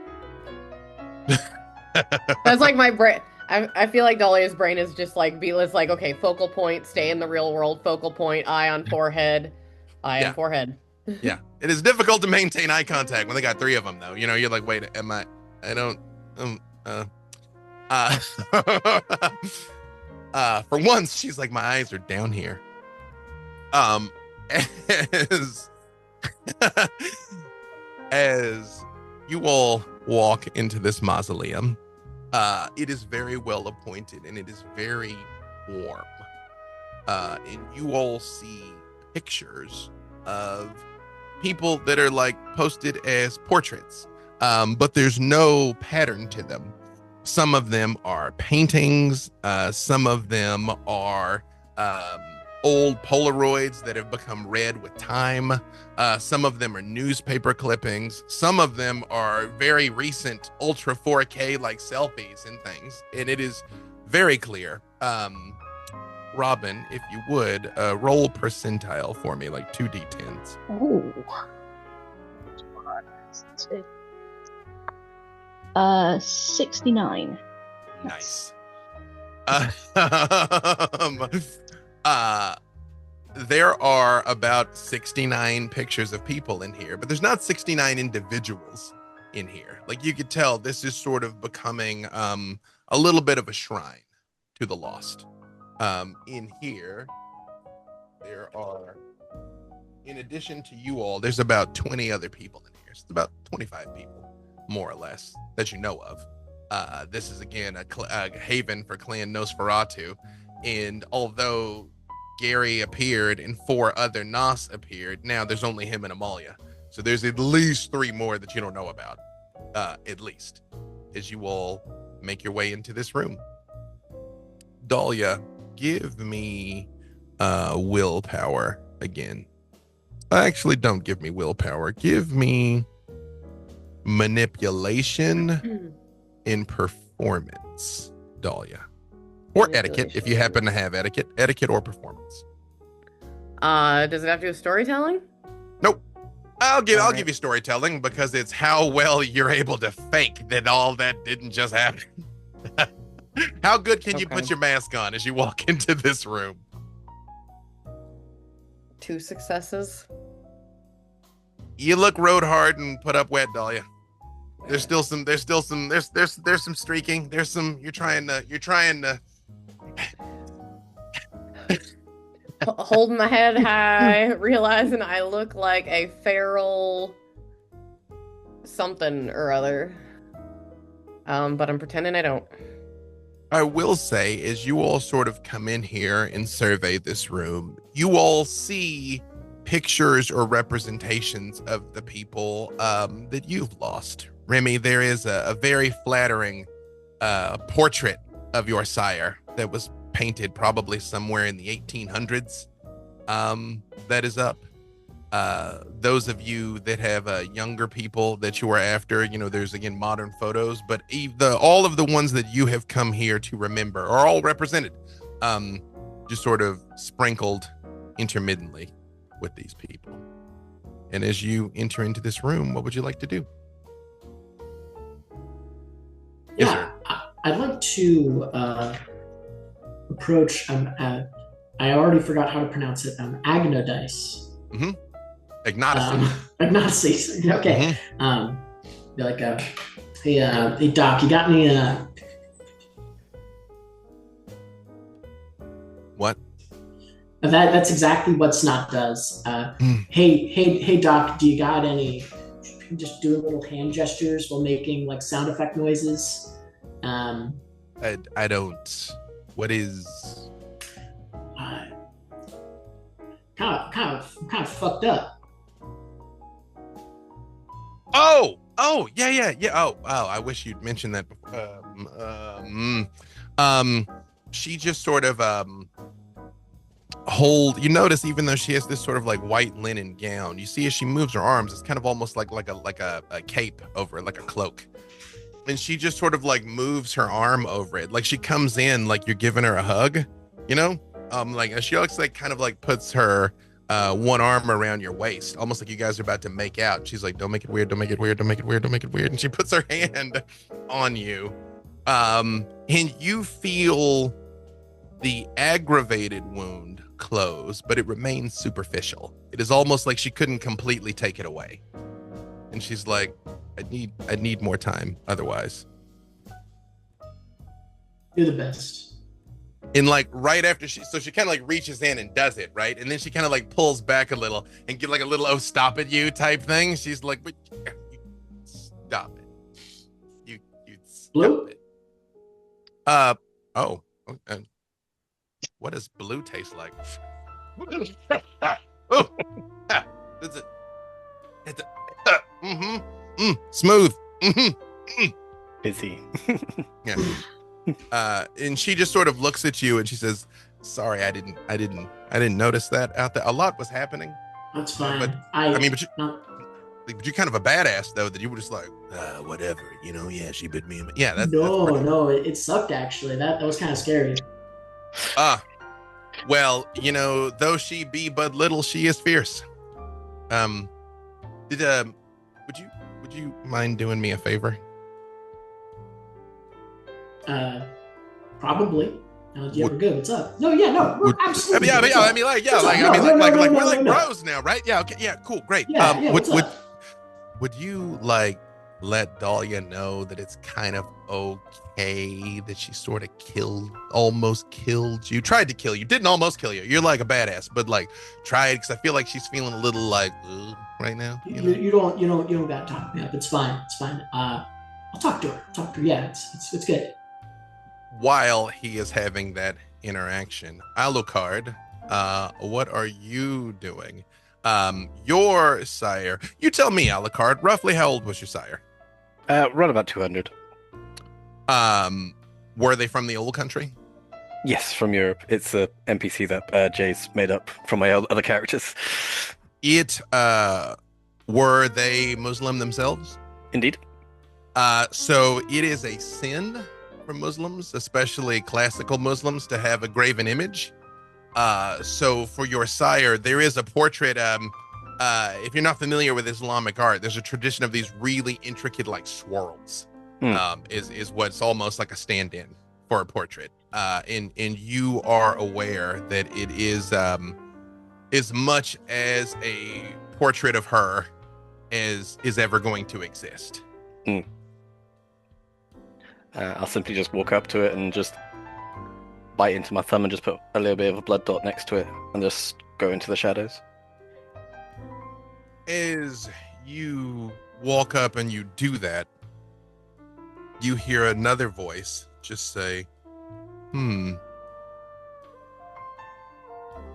That's like my brain. I feel like Dahlia's brain is just like Beela's like, okay, focal point, stay in the real world, focal point, eye on forehead, eye on forehead. Yeah. It is difficult to maintain eye contact when they got 3 of them though. You're like, wait, I don't for once she's like, my eyes are down here. As you all walk into this mausoleum, it is very well appointed and it is very warm. And you all see pictures of people that are posted as portraits, but there's no pattern to them. Some of them are paintings. Some of them are old Polaroids that have become red with time. Some of them are newspaper clippings. Some of them are very recent Ultra 4K selfies and things. And it is very clear. Robin, if you would, roll percentile for me, 2 d10s. Ooh. 69. Nice. There are about 69 pictures of people in here, but there's not 69 individuals in here. You could tell this is sort of becoming a little bit of a shrine to the lost. In here, there are, in addition to you all, there's about 20 other people in here. It's about 25 people, more or less, that you know of. This is, again, a haven for Clan Nosferatu. And although Gary appeared and 4 other Nos appeared, now there's only him and Amalia. So there's at least 3 more that you don't know about, at least, as you all make your way into this room. Dahlia, give me willpower again. Actually, don't give me willpower. Give me manipulation in performance, Dahlia. Or etiquette, if you happen to have etiquette. Etiquette or performance. Does it have to do with storytelling? Nope. I'll give you storytelling because it's how well you're able to fake that all that didn't just happen. How good can you put your mask on as you walk into this room? 2 successes. You look rode hard and put up wet, Dahlia. There's still some there's some streaking. There's some you're trying to Holding my head high, realizing I look like a feral something or other. But I'm pretending I don't. I will say, as you all sort of come in here and survey this room, you all see pictures or representations of the people that you've lost. Remy, there is a very flattering portrait of your sire that was painted probably somewhere in the 1800s. That is up. Those of you that have younger people that you are after, you know, there's again modern photos, but all of the ones that you have come here to remember are all represented, just sort of sprinkled intermittently with these people. And as you enter into this room, what would you like to do? Yes, Yeah, I'd like to approach. I already forgot how to pronounce it. Agnodice. Mm-hmm. Agnostice. Agnostice. Okay. Be like, hey, Doc, you got any? What? That's exactly what Snot does. Hey, Doc, do you got any? Just doing little hand gestures while making like sound effect noises. I don't. What is? Kind of fucked up. Oh, yeah. Oh, I wish you'd mentioned that. She just sort of you notice, even though she has this sort of like white linen gown, you see as she moves her arms, it's kind of almost like a cape over it, like a cloak. And she just sort of like moves her arm over it, like she comes in like you're giving her a hug, you know? Like she looks like kind of like puts her one arm around your waist, almost like you guys are about to make out. She's like, don't make it weird, don't make it weird, don't make it weird, don't make it weird. And she puts her hand on you. And you feel the aggravated wound close, but it remains superficial. It is almost like she couldn't completely take it away. And she's like, I need more time otherwise. You're the best. And like right after she kind of like reaches in and does it, right? And then she kind of like pulls back a little and give like a little "oh, stop it, you" type thing. She's like, but you stop it. You stop Blue? it. What does blue taste like? Oh, smooth. Busy. Yeah. And she just sort of looks at you and she says, sorry, I didn't notice that out there. A lot was happening. That's fine. But you're kind of a badass though, that you were just like, whatever, you know. Yeah, she bit me. Yeah, that's no, it sucked actually. That was kind of scary. Well, you know, though she be but little, she is fierce. Would you mind doing me a favor? Probably. We're good. What's up? No, we're absolutely. We're like bros now, right? Yeah. Okay. Yeah. Cool. Great. Would you like let Dahlia know that it's kind of okay that she sort of almost killed you, tried to kill you, didn't almost kill you. You're like a badass, but like tried, because I feel like she's feeling a little like right now. You don't got to talk me up. It's fine. I'll talk to her. Yeah, it's good. While he is having that interaction, Alucard, what are you doing? Your sire, you tell me, Alucard, roughly how old was your sire? Run about 200. Were they from the old country? Yes, from Europe. It's a NPC that Jay's made up from my other characters. Were they Muslim themselves? Indeed. So it is a sin for Muslims, especially classical Muslims, to have a graven image. So for your sire, there is a portrait. If you're not familiar with Islamic art, there's a tradition of these really intricate like swirls. Is what's almost like a stand-in for a portrait. And you are aware that it is as much as a portrait of her as is ever going to exist. I'll simply just walk up to it and just bite into my thumb and just put a little bit of a blood dot next to it and just go into the shadows. As you walk up and you do that, you hear another voice just say,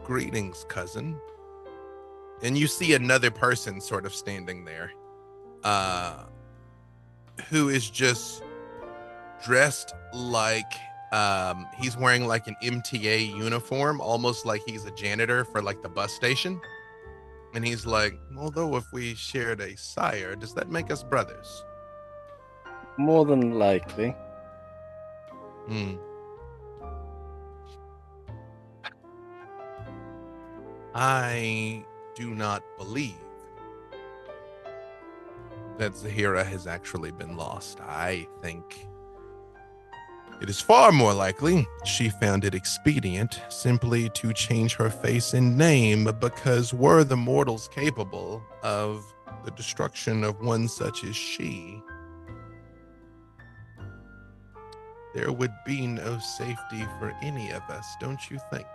greetings, cousin. And you see another person sort of standing there, who is just dressed like he's wearing like an MTA uniform, almost like he's a janitor for like the bus station. And he's like, although if we shared a sire, does that make us brothers? More than likely. I do not believe that Zahira has actually been lost. I think it is far more likely she found it expedient simply to change her face and name, because were the mortals capable of the destruction of one such as she, there would be no safety for any of us, don't you think?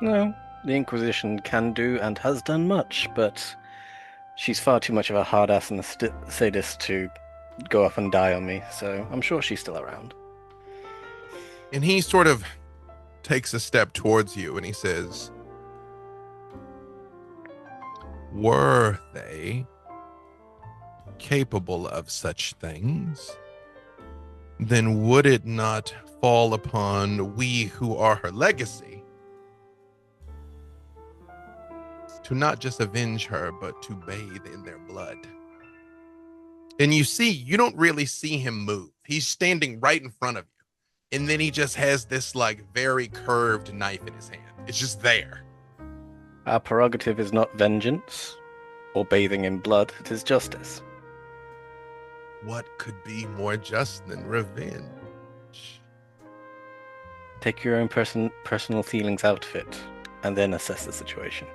No, the Inquisition can do and has done much, but she's far too much of a hard ass and a sadist to go up and die on me, so I'm sure she's still around. And he sort of takes a step towards you and he says, were they capable of such things, then would it not fall upon we who are her legacy to not just avenge her, but to bathe in their blood? And you don't really see him move. He's standing right in front of you. And then he just has this like very curved knife in his hand. It's just there. Our prerogative is not vengeance or bathing in blood, it is justice. What could be more just than revenge? Take your own personal feelings out of it, and then assess the situation.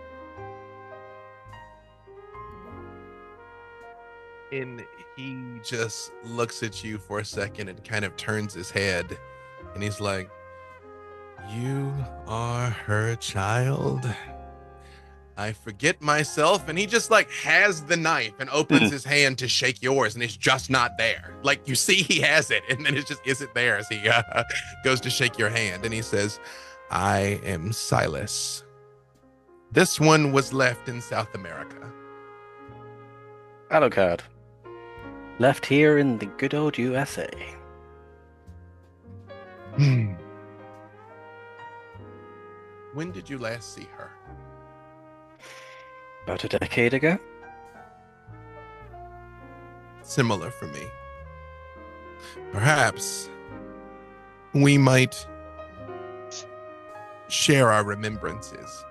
And he just looks at you for a second and kind of turns his head. And he's like, you are her child? I forget myself. And he just like has the knife and opens his hand to shake yours, and it's just not there. Like you see he has it, and then it just isn't there as he goes to shake your hand. And he says, I am Silas. This one was left in South America. Alucard. Left here in the good old USA. When did you last see her? About a decade ago. Similar for me. Perhaps we might share our remembrances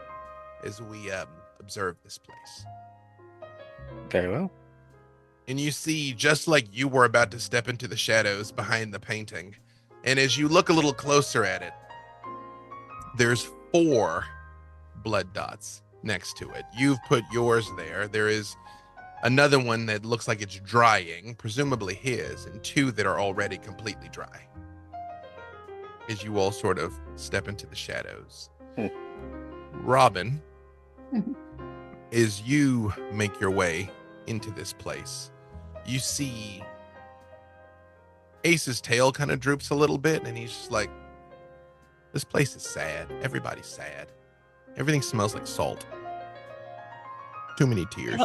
as we observe this place. Very well. And you see, just like you were about to step into the shadows behind the painting, and as you look a little closer at it, there's 4 blood dots next to it. You've put yours there. There is another one that looks like it's drying, presumably his, and 2 that are already completely dry. As you all sort of step into the shadows. Robin, as you make your way into this place, you see Ace's tail kind of droops a little bit, and he's just like, this place is sad. Everybody's sad. Everything smells like salt. Too many tears.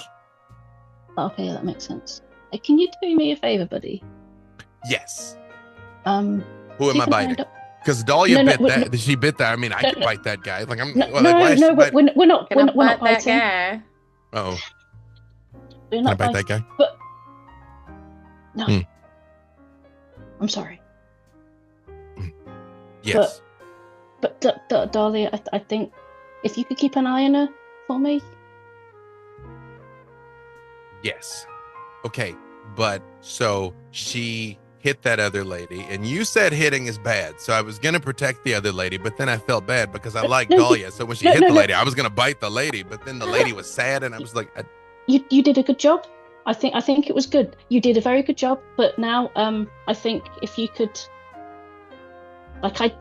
Okay, that makes sense. Can you do me a favor, buddy? Yes. Who Who am I biting? Because Dahlia bit that. She bit that. I mean, I can bite that guy. Like I'm. No, well, like, we're not. Can I We're not bite that biting. guy? Oh, We're can I not bite that biting. guy? But no, Hmm. I'm sorry. Yes. But Dahlia, I think if you could keep an eye on her for me. Yes. Okay. But so she hit that other lady, and you said hitting is bad. So I was gonna protect the other lady, but then I felt bad because I like Dahlia. So when she hit the lady, I was gonna bite the lady, but then the lady was sad, and I was like, You did a good job. I think it was good. You did a very good job, but now I think if you could, like I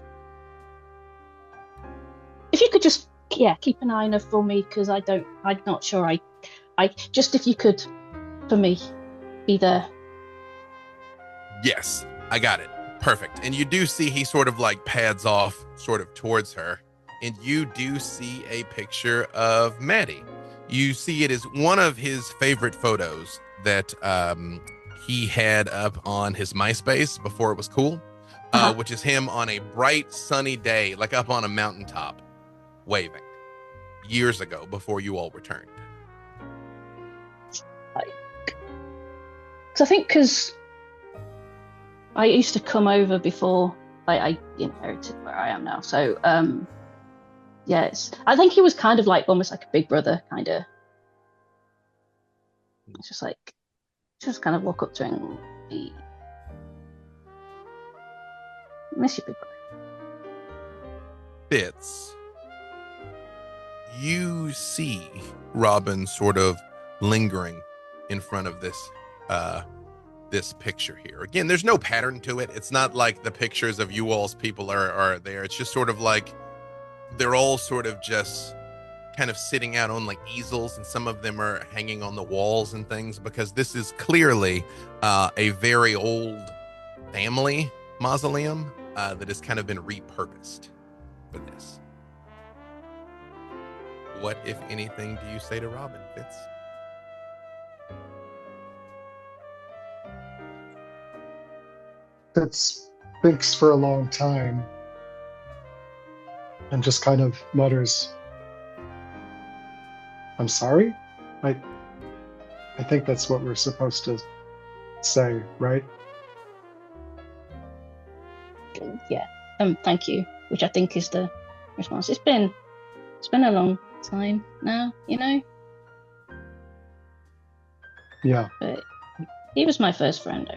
if you could just keep an eye on her for me, because I'm not sure I just, if you could, for me, be there. Yes, I got it. Perfect. And you do see he sort of like pads off sort of towards her, and you do see a picture of Maddie. You see it is one of his favorite photos that he had up on his MySpace before it was cool, which is him on a bright sunny day, like up on a mountaintop, waving, years ago before you all returned. Because I used to come over before I inherited where I am now. So I think he was kind of like almost like a big brother kind of. It's just kind of walk up to him and be, miss you, big brother. Fitz, you see Robin sort of lingering in front of this picture here. Again, there's no pattern to it. It's not like the pictures of you all's people are there. It's just sort of like they're all sort of just kind of sitting out on like easels, and some of them are hanging on the walls and things, because this is clearly a very old family mausoleum that has kind of been repurposed for this. What, if anything, do you say to Robin, Fitz? Fitz thinks for a long time and just kind of mutters, "I'm sorry? I think that's what we're supposed to say, right?" Yeah. Thank you, which I think is the response. It's been a long time now, Yeah. But he was my first friend.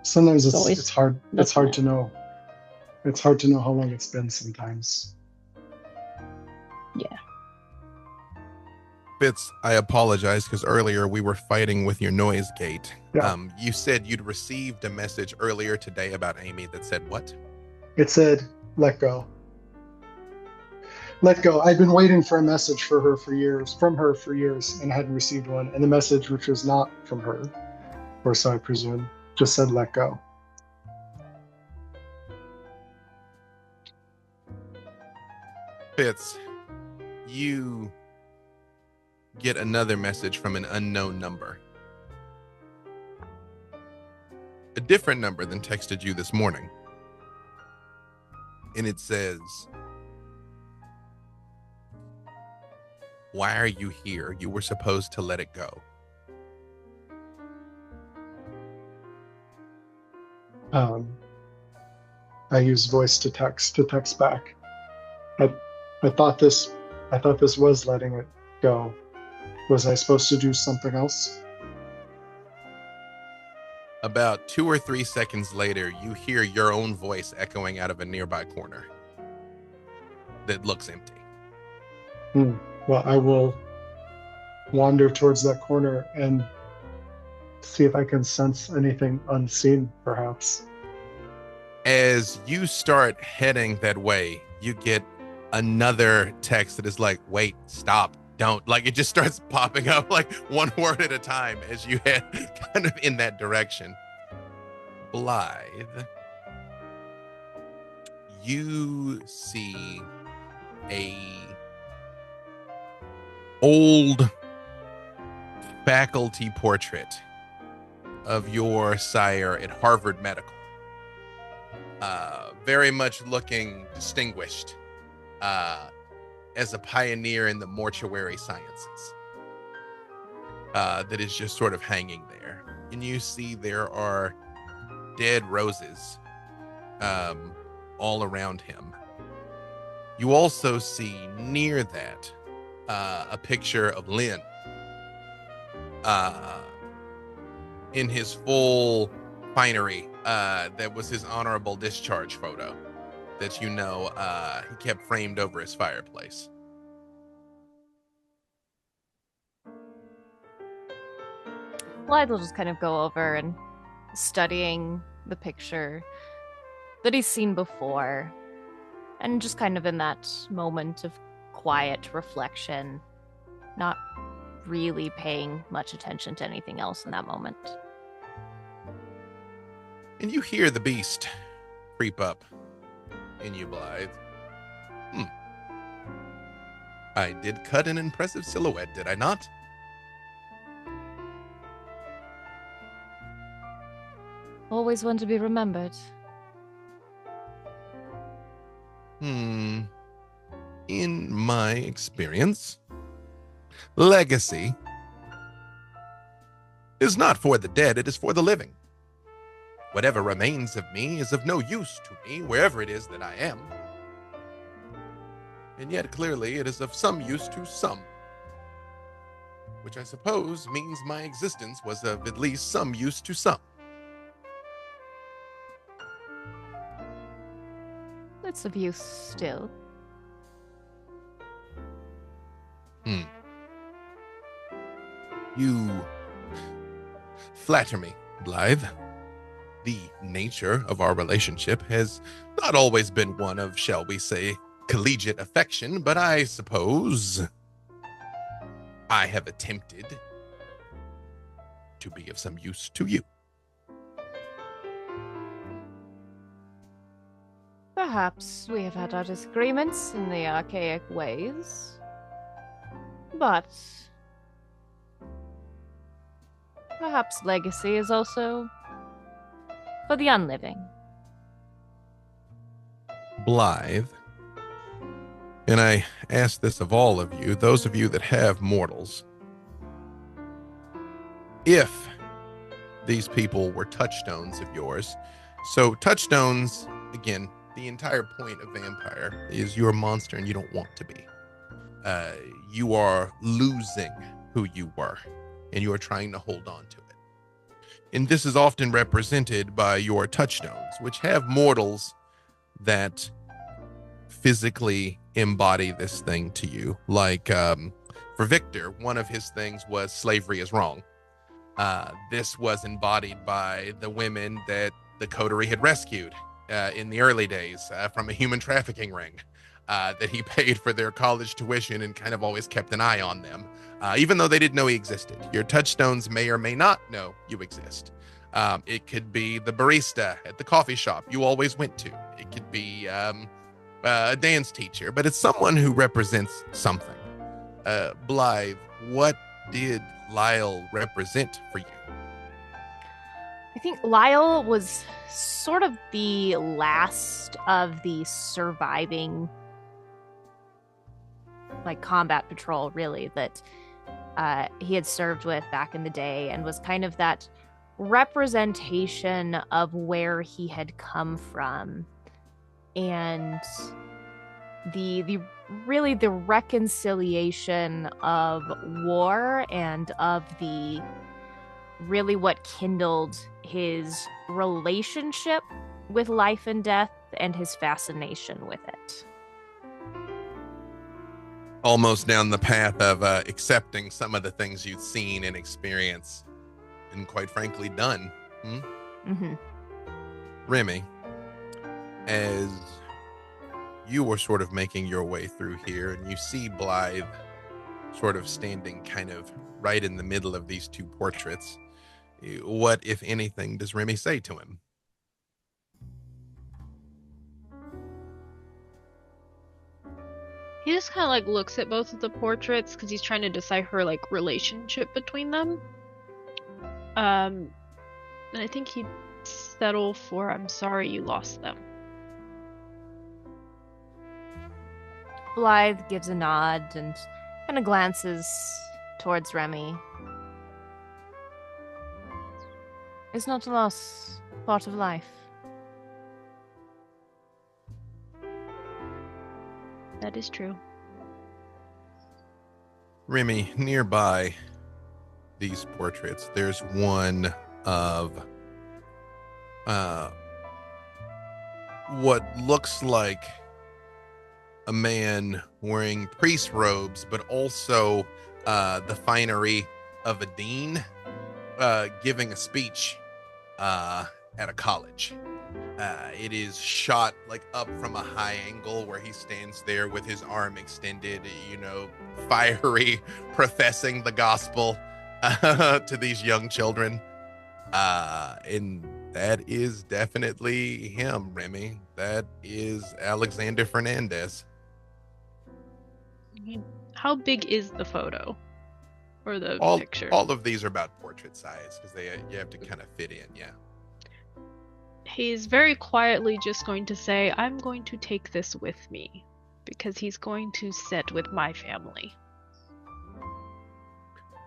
Sometimes It's always it's hard to know. It's hard to know how long it's been sometimes. Yeah. Fitz, I apologize because earlier we were fighting with your noise gate. Yeah. You said you'd received a message earlier today about Amy that said what? It said, "Let go. Let go." I've been waiting for a message from her for years, and hadn't received one. And the message, which was not from her, or so I presume, just said, "Let go." Fitz, you get another message from an unknown number. A different number than texted you this morning. And it says, "Why are you here? You were supposed to let it go." I use voice to text back. I thought this was letting it go. Was I supposed to do something else? About 2 or 3 seconds later, you hear your own voice echoing out of a nearby corner that looks empty. Well, I will wander towards that corner and see if I can sense anything unseen, perhaps. As you start heading that way, you get another text that is like, "Wait, stop, don't." Like, it just starts popping up like one word at a time as you head kind of in that direction. Blythe, you see a old faculty portrait of your sire at Harvard Medical. Very much looking distinguished as a pioneer in the mortuary sciences. That is just sort of hanging there. And you see there are dead roses all around him. You also see near that a picture of Lynn in his full finery. That was his honorable discharge photo that he kept framed over his fireplace. Blythe will just kind of go over and studying the picture that he's seen before, and just kind of in that moment of quiet reflection, not really paying much attention to anything else in that moment. And you hear the beast creep up in you, Blythe. I did cut an impressive silhouette, did I not? Always one to be remembered. In my experience, legacy is not for the dead, it is for the living. Whatever remains of me is of no use to me, wherever it is that I am. And yet, clearly, it is of some use to some. Which I suppose means my existence was of at least some use to some. It's of use still. You flatter me, Blythe. The nature of our relationship has not always been one of, shall we say, collegiate affection, but I suppose I have attempted to be of some use to you. Perhaps we have had our disagreements in the archaic ways, but perhaps legacy is also for the unliving. Blythe, and I ask this of all of you, those of you that have mortals, if these people were touchstones of yours, so touchstones, again, the entire point of vampire is you're a monster and you don't want to be. You are losing who you were, and you are trying to hold on to it. And this is often represented by your touchstones, which have mortals that physically embody this thing to you. Like for Victor, one of his things was slavery is wrong. This was embodied by the women that the coterie had rescued in the early days from a human trafficking ring that he paid for their college tuition and kind of always kept an eye on them, even though they didn't know he existed. Your touchstones may or may not know you exist. It could be the barista at the coffee shop you always went to. It could be a dance teacher, but it's someone who represents something. Blythe, what did Lyle represent for you? I think Lyle was sort of the last of the surviving combat patrol, really, that he had served with back in the day, and was kind of that representation of where he had come from, and the reconciliation of war and of the really what kindled his relationship with life and death and his fascination with it. Almost down the path of accepting some of the things you'd seen and experienced and quite frankly done. Mm-hmm. Remy, as you were sort of making your way through here and you see Blythe sort of standing kind of right in the middle of these two portraits, what, if anything, does Remy say to him? He just kind of looks at both of the portraits because he's trying to decide her relationship between them. And I think he'd settle for "I'm sorry you lost them." Blythe gives a nod and kind of glances towards Remy. Is not a loss part of life? That is true. Remy, nearby these portraits, there's one of what looks like a man wearing priest robes, but also the finery of a dean, giving a speech at a college. It is shot like up from a high angle where he stands there with his arm extended, fiery, professing the gospel to these young children. And that is definitely him, Remy. That is Alexander Fernandez. How big is the photo or the picture? All of these are about portrait size because you have to kind of fit in, yeah. He's very quietly just going to say, I'm going to take this with me because he's going to sit with my family.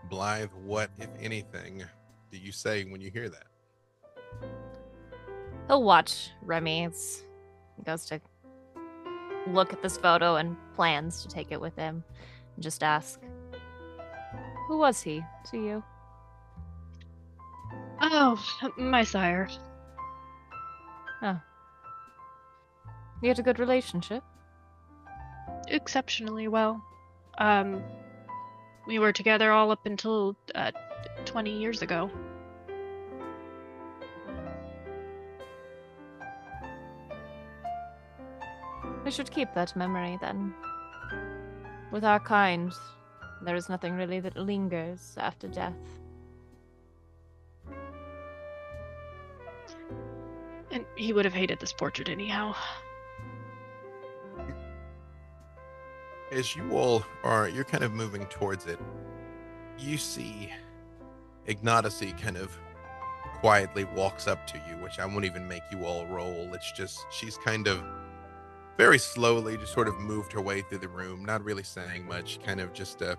Blythe, what, if anything, do you say when you hear that? He'll watch Remy. He goes to look at this photo and plans to take it with him and just ask, who was he to you? Oh, my sire. Oh. You had a good relationship? Exceptionally well. We were together all up until 20 years ago. We should keep that memory then. With our kind, there is nothing really that lingers after death. And he would have hated this portrait anyhow. As you're kind of moving towards it, you see Ignacy kind of quietly walks up to you, which I won't even make you all roll. It's just, she's kind of very slowly just sort of moved her way through the room, not really saying much, kind of just a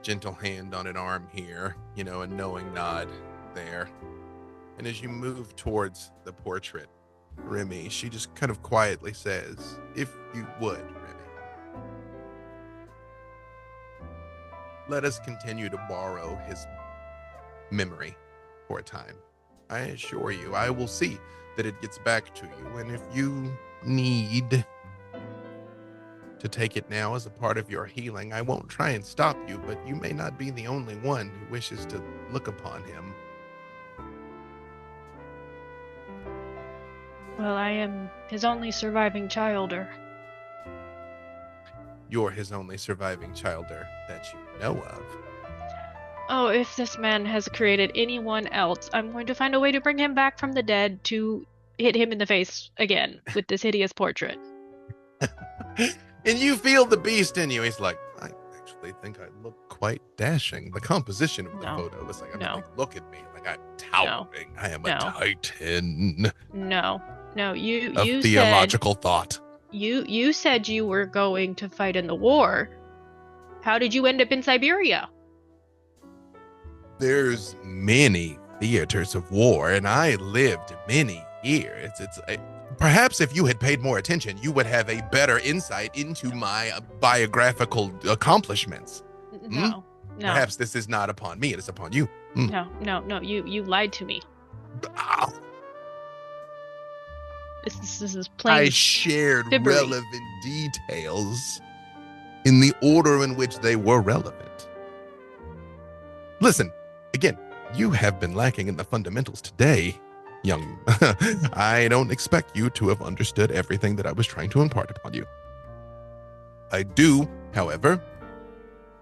gentle hand on an arm here, a knowing nod there. And as you move towards the portrait, Remy, she just kind of quietly says, if you would, Remy, let us continue to borrow his memory for a time. I assure you, I will see that it gets back to you. And if you need to take it now as a part of your healing, I won't try and stop you, but you may not be the only one who wishes to look upon him. Well, I am his only surviving childer. You're his only surviving childer that you know of. Oh, if this man has created anyone else, I'm going to find a way to bring him back from the dead to hit him in the face again with this hideous portrait. And you feel the beast in you. He's like, I actually think I look quite dashing. The composition of the photo was like, look at me, like I'm towering. I am a titan. No, you theological thought. You said you were going to fight in the war. How did you end up in Siberia? There's many theaters of war, and I lived many years. Perhaps if you had paid more attention, you would have a better insight into my biographical accomplishments. No. Perhaps this is not upon me, it is upon you. No, you lied to me. Ow. This is plain. I shared fibbery. relevant details in the order in which they were relevant. Listen, again, you have been lacking in the fundamentals today, young. I don't expect you to have understood everything that I was trying to impart upon you. I do, however,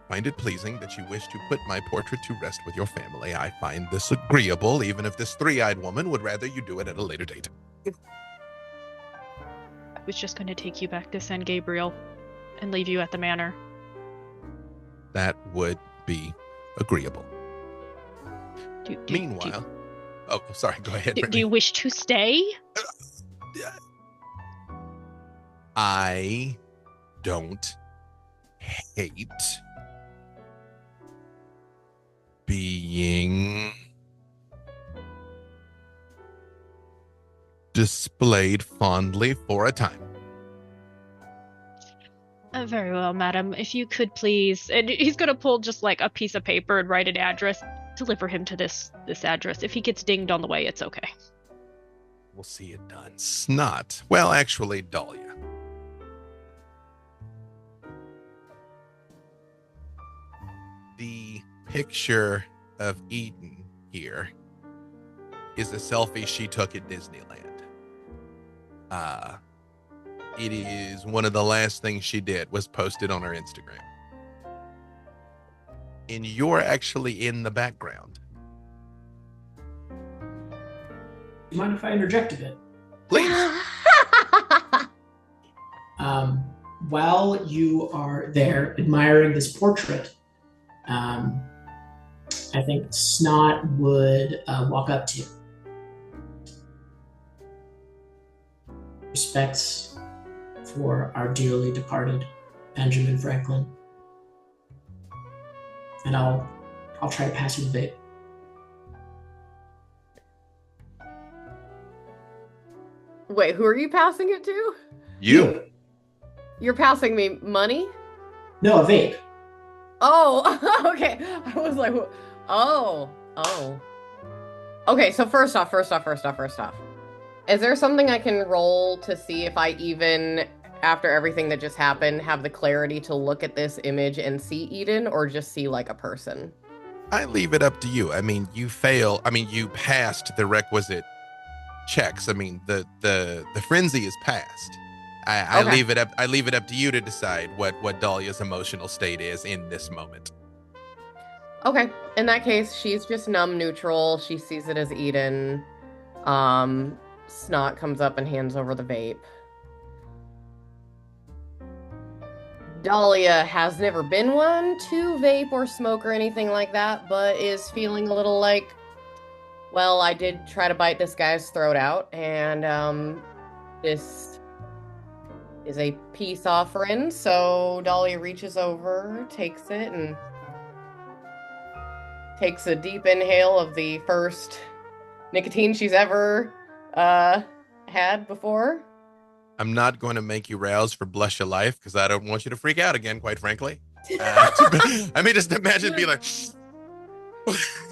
find it pleasing that you wish to put my portrait to rest with your family. I find this agreeable, even if this three-eyed woman would rather you do it at a later date. I was just going to take you back to San Gabriel and leave you at the manor. That would be agreeable. Meanwhile, sorry, go ahead. Do you wish to stay? I don't hate being displayed fondly for a time. Very well, madam. If you could please... And he's going to pull just like a piece of paper and write an address. Deliver him to this address. If he gets dinged on the way, it's okay. We'll see it done. Snot. Well, actually, Dahlia. The picture of Eden here is a selfie she took at Disneyland. It is one of the last things she did was post it on her Instagram. And you're actually in the background. Do you mind if I interject a bit? Please. While you are there admiring this portrait, I think Snot would walk up to you. Respects for our dearly departed Benjamin Franklin. And I'll try to pass you the vape. Wait, who are you passing it to? You. You're passing me money? No, a vape. Oh, okay. I was like, oh. Okay, so first off. Is there something I can roll to see if I even, after everything that just happened, have the clarity to look at this image and see Eden, or just see like a person? I leave it up to you. I mean, you passed the requisite checks. I mean, the frenzy is passed. I Okay. leave it up to you to decide what Dahlia's emotional state is in this moment. Okay, in that case, she's just numb neutral. She sees it as Eden. Snot comes up and hands over the vape. Dahlia has never been one to vape or smoke or anything like that, but is feeling a little like, well, I did try to bite this guy's throat out, and this is a peace offering. So Dahlia reaches over, takes it, and takes a deep inhale of the first nicotine she's ever had before. I'm not going to make you rouse for Blush Your Life because I don't want you to freak out again, quite frankly. I mean, just imagine being like...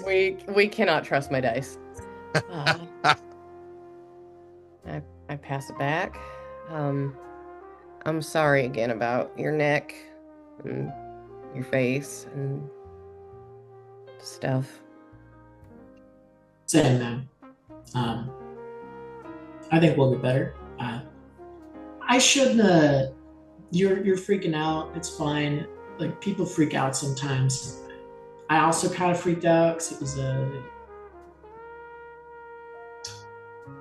we cannot trust my dice. I pass it back. I'm sorry again about your neck and your face and stuff. Same, man. I think we'll get better. I shouldn't. You're freaking out. It's fine. Like, people freak out sometimes. I also kind of freaked out because it was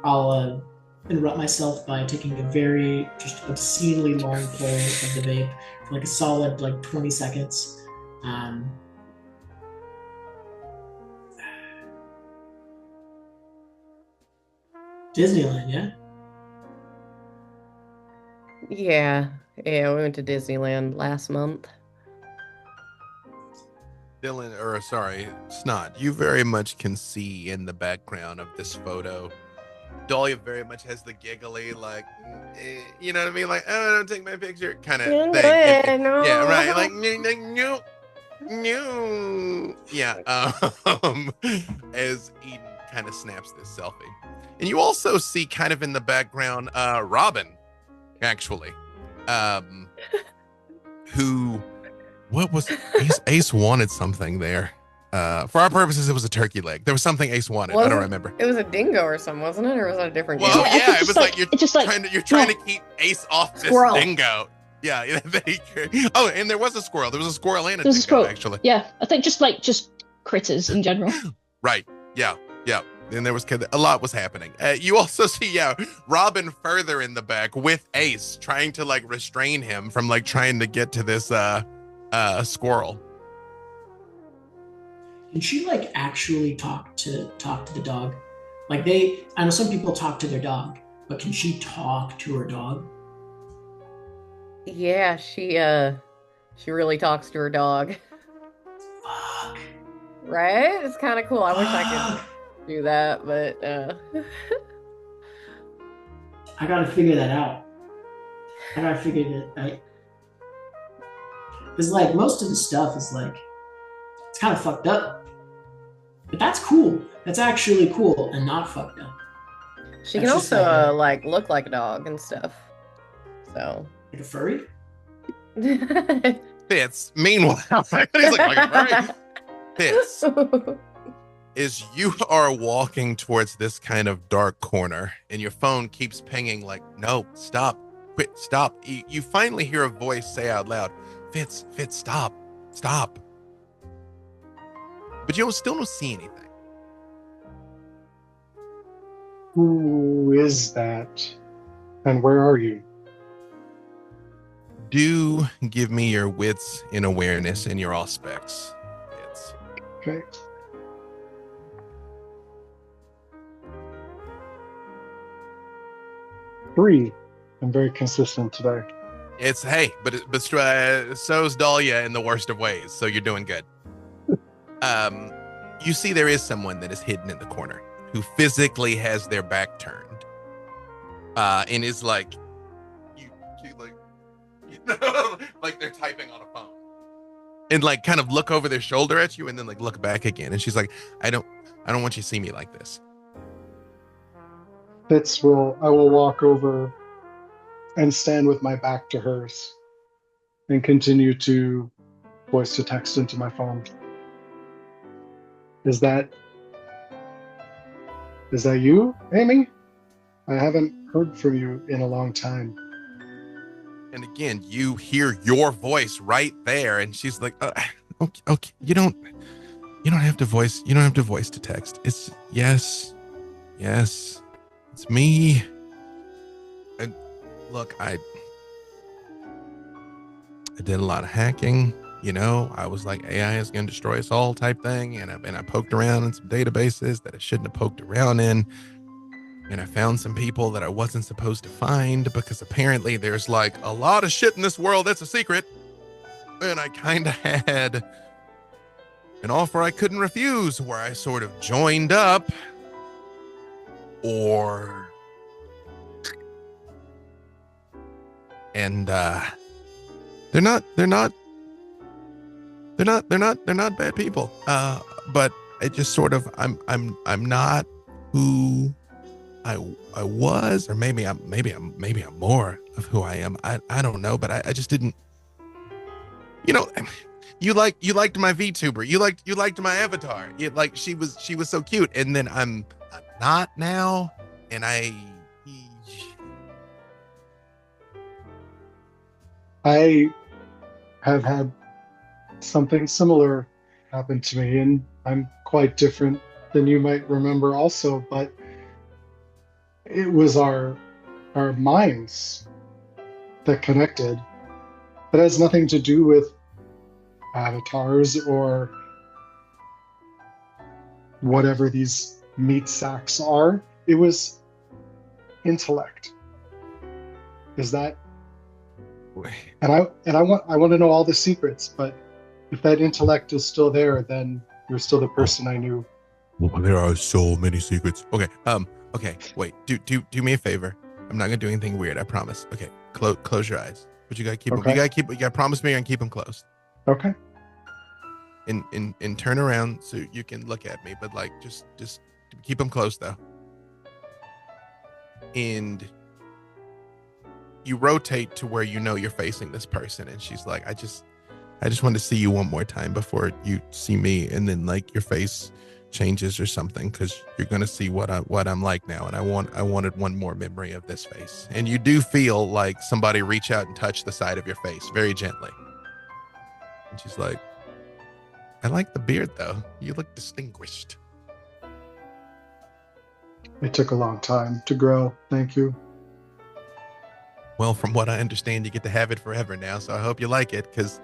I'll interrupt myself by taking a very just obscenely long pull of the vape for like a solid 20 seconds. Disneyland, yeah? Yeah, we went to Disneyland last month. Snot, you very much can see in the background of this photo, Dahlia very much has the giggly, like, you know what I mean? Like, oh, don't take my picture kind of thing. No. Yeah, right. Like, no. Yeah. As Eden kind of snaps this selfie. And you also see kind of in the background, Robin, actually, who, what was, Ace wanted something there. For our purposes, it was a turkey leg. There was something Ace wanted. I don't remember. It was a dingo or something, wasn't it? Or was it a different game? Well, yeah, it was like you're trying yeah. to keep Ace off this Squirrel. dingo. Yeah. Oh, and there was a squirrel. There was a squirrel and a dingo, squirrel, actually. Yeah, I think just critters in general. Right. Yeah. And there was a lot was happening. You also see, Robin further in the back with Ace trying to restrain him from trying to get to this squirrel. Can she actually talk to the dog? I know some people talk to their dog, but can she talk to her dog? Yeah, she really talks to her dog. Fuck. Right? It's kind of cool. I wish I could do that, but I gotta figure that out. I gotta figure that out. Because most of the stuff is it's kind of fucked up. But that's cool. That's actually cool and not fucked up. She can also look like a dog and stuff. So like a furry? Fits. Meanwhile, he's like a furry. Fits. is you are walking towards this kind of dark corner and your phone keeps pinging like, no, stop, quit, stop. You finally hear a voice say out loud, Fitz, stop. But you still don't see anything. Who is that? And where are you? Do give me your wits in awareness and your aspects. Fitz. Okay. Three. I'm very consistent today. It's so's Dahlia in the worst of ways, so you're doing good. You see there is someone that is hidden in the corner who physically has their back turned, and is like, like they're typing on a phone, and like kind of look over their shoulder at you, and then like look back again, and she's like, I don't want you to see me like this. I will walk over and stand with my back to hers and continue to voice to text into my phone. Is that you, Amy? I haven't heard from you in a long time. And again, you hear your voice right there, and she's like, okay, you don't have to voice to text. It's yes, it's me. And look, I did a lot of hacking. I was like, AI is going to destroy us all type thing. And I poked around in some databases that I shouldn't have poked around in. And I found some people that I wasn't supposed to find because apparently there's like a lot of shit in this world that's a secret. And I kind of had an offer I couldn't refuse where I sort of joined up, and they're not bad people. But it just sort of I'm not who I was, or maybe I'm more of who I am. I don't know, but I just didn't. You liked my VTuber. You liked my avatar. She was so cute, and then I'm not now, and I have had something similar happen to me, and I'm quite different than you might remember also, but it was our minds that connected. That has nothing to do with avatars or whatever these meat sacks are. It was intellect. Is that? And I want to know all the secrets, but if that intellect is still there, then you're still the person I knew. Well, there are so many secrets. Okay, wait. Do me a favor. I'm not gonna do anything weird. I promise. Okay, close your eyes. But you gotta keep them. You gotta promise me you're gonna keep them closed. Okay. And turn around so you can look at me, but like just keep them closed though. And you rotate to where you're facing this person, and she's like, I just want to see you one more time before you see me, and then like your face changes or something, because you're gonna see what I'm like now, and I wanted one more memory of this face. And you do feel like somebody reach out and touch the side of your face very gently. And she's like, I like the beard though. You look distinguished. It took a long time to grow. Thank you. Well, from what I understand, you get to have it forever now, so I hope you like it, because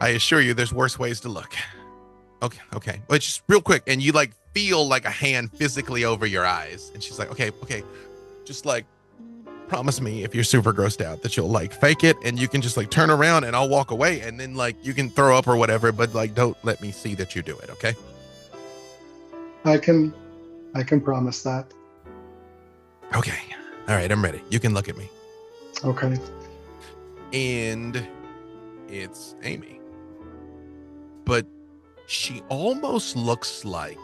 I assure you there's worse ways to look. Okay. Well, just real quick, and you like feel like a hand physically over your eyes, and she's like, okay, just like promise me if you're super grossed out that you'll like fake it, and you can just like turn around and I'll walk away, and then like you can throw up or whatever, but like don't let me see that you do it, okay? I can promise that. Okay. All right, I'm ready. You can look at me. Okay. And it's Amy. But she almost looks like,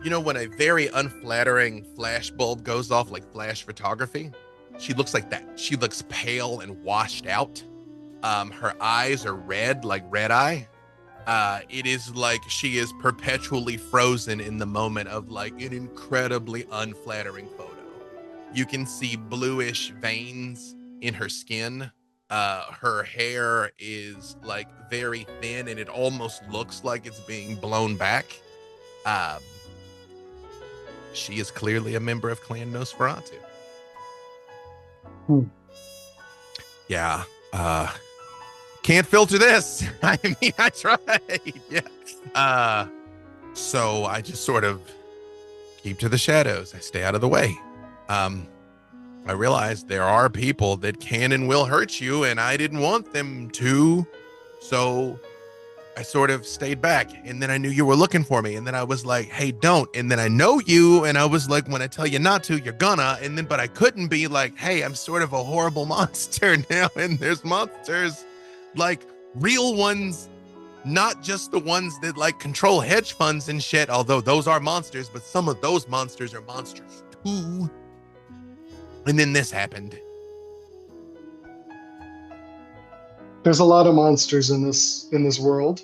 when a very unflattering flash bulb goes off, like flash photography, she looks like that. She looks pale and washed out. Her eyes are red, like red eye. It is like she is perpetually frozen in the moment of like an incredibly unflattering photo. You can see bluish veins in her skin. Her hair is like very thin and it almost looks like it's being blown back. Um, she is clearly a member of Clan Nosferatu. Yeah. Can't filter this. I mean, I tried. Yeah. So I just sort of keep to the shadows. I stay out of the way. I realized there are people that can and will hurt you, and I didn't want them to. So I sort of stayed back, and then I knew you were looking for me, and then I was like, hey, don't. And then I know you, and I was like, when I tell you not to, you're gonna. And then, but I couldn't be like, hey, I'm sort of a horrible monster now, and there's monsters, like real ones, not just the ones that like control hedge funds and shit, although those are monsters, but some of those monsters are monsters too. And then this happened. There's a lot of monsters in this world.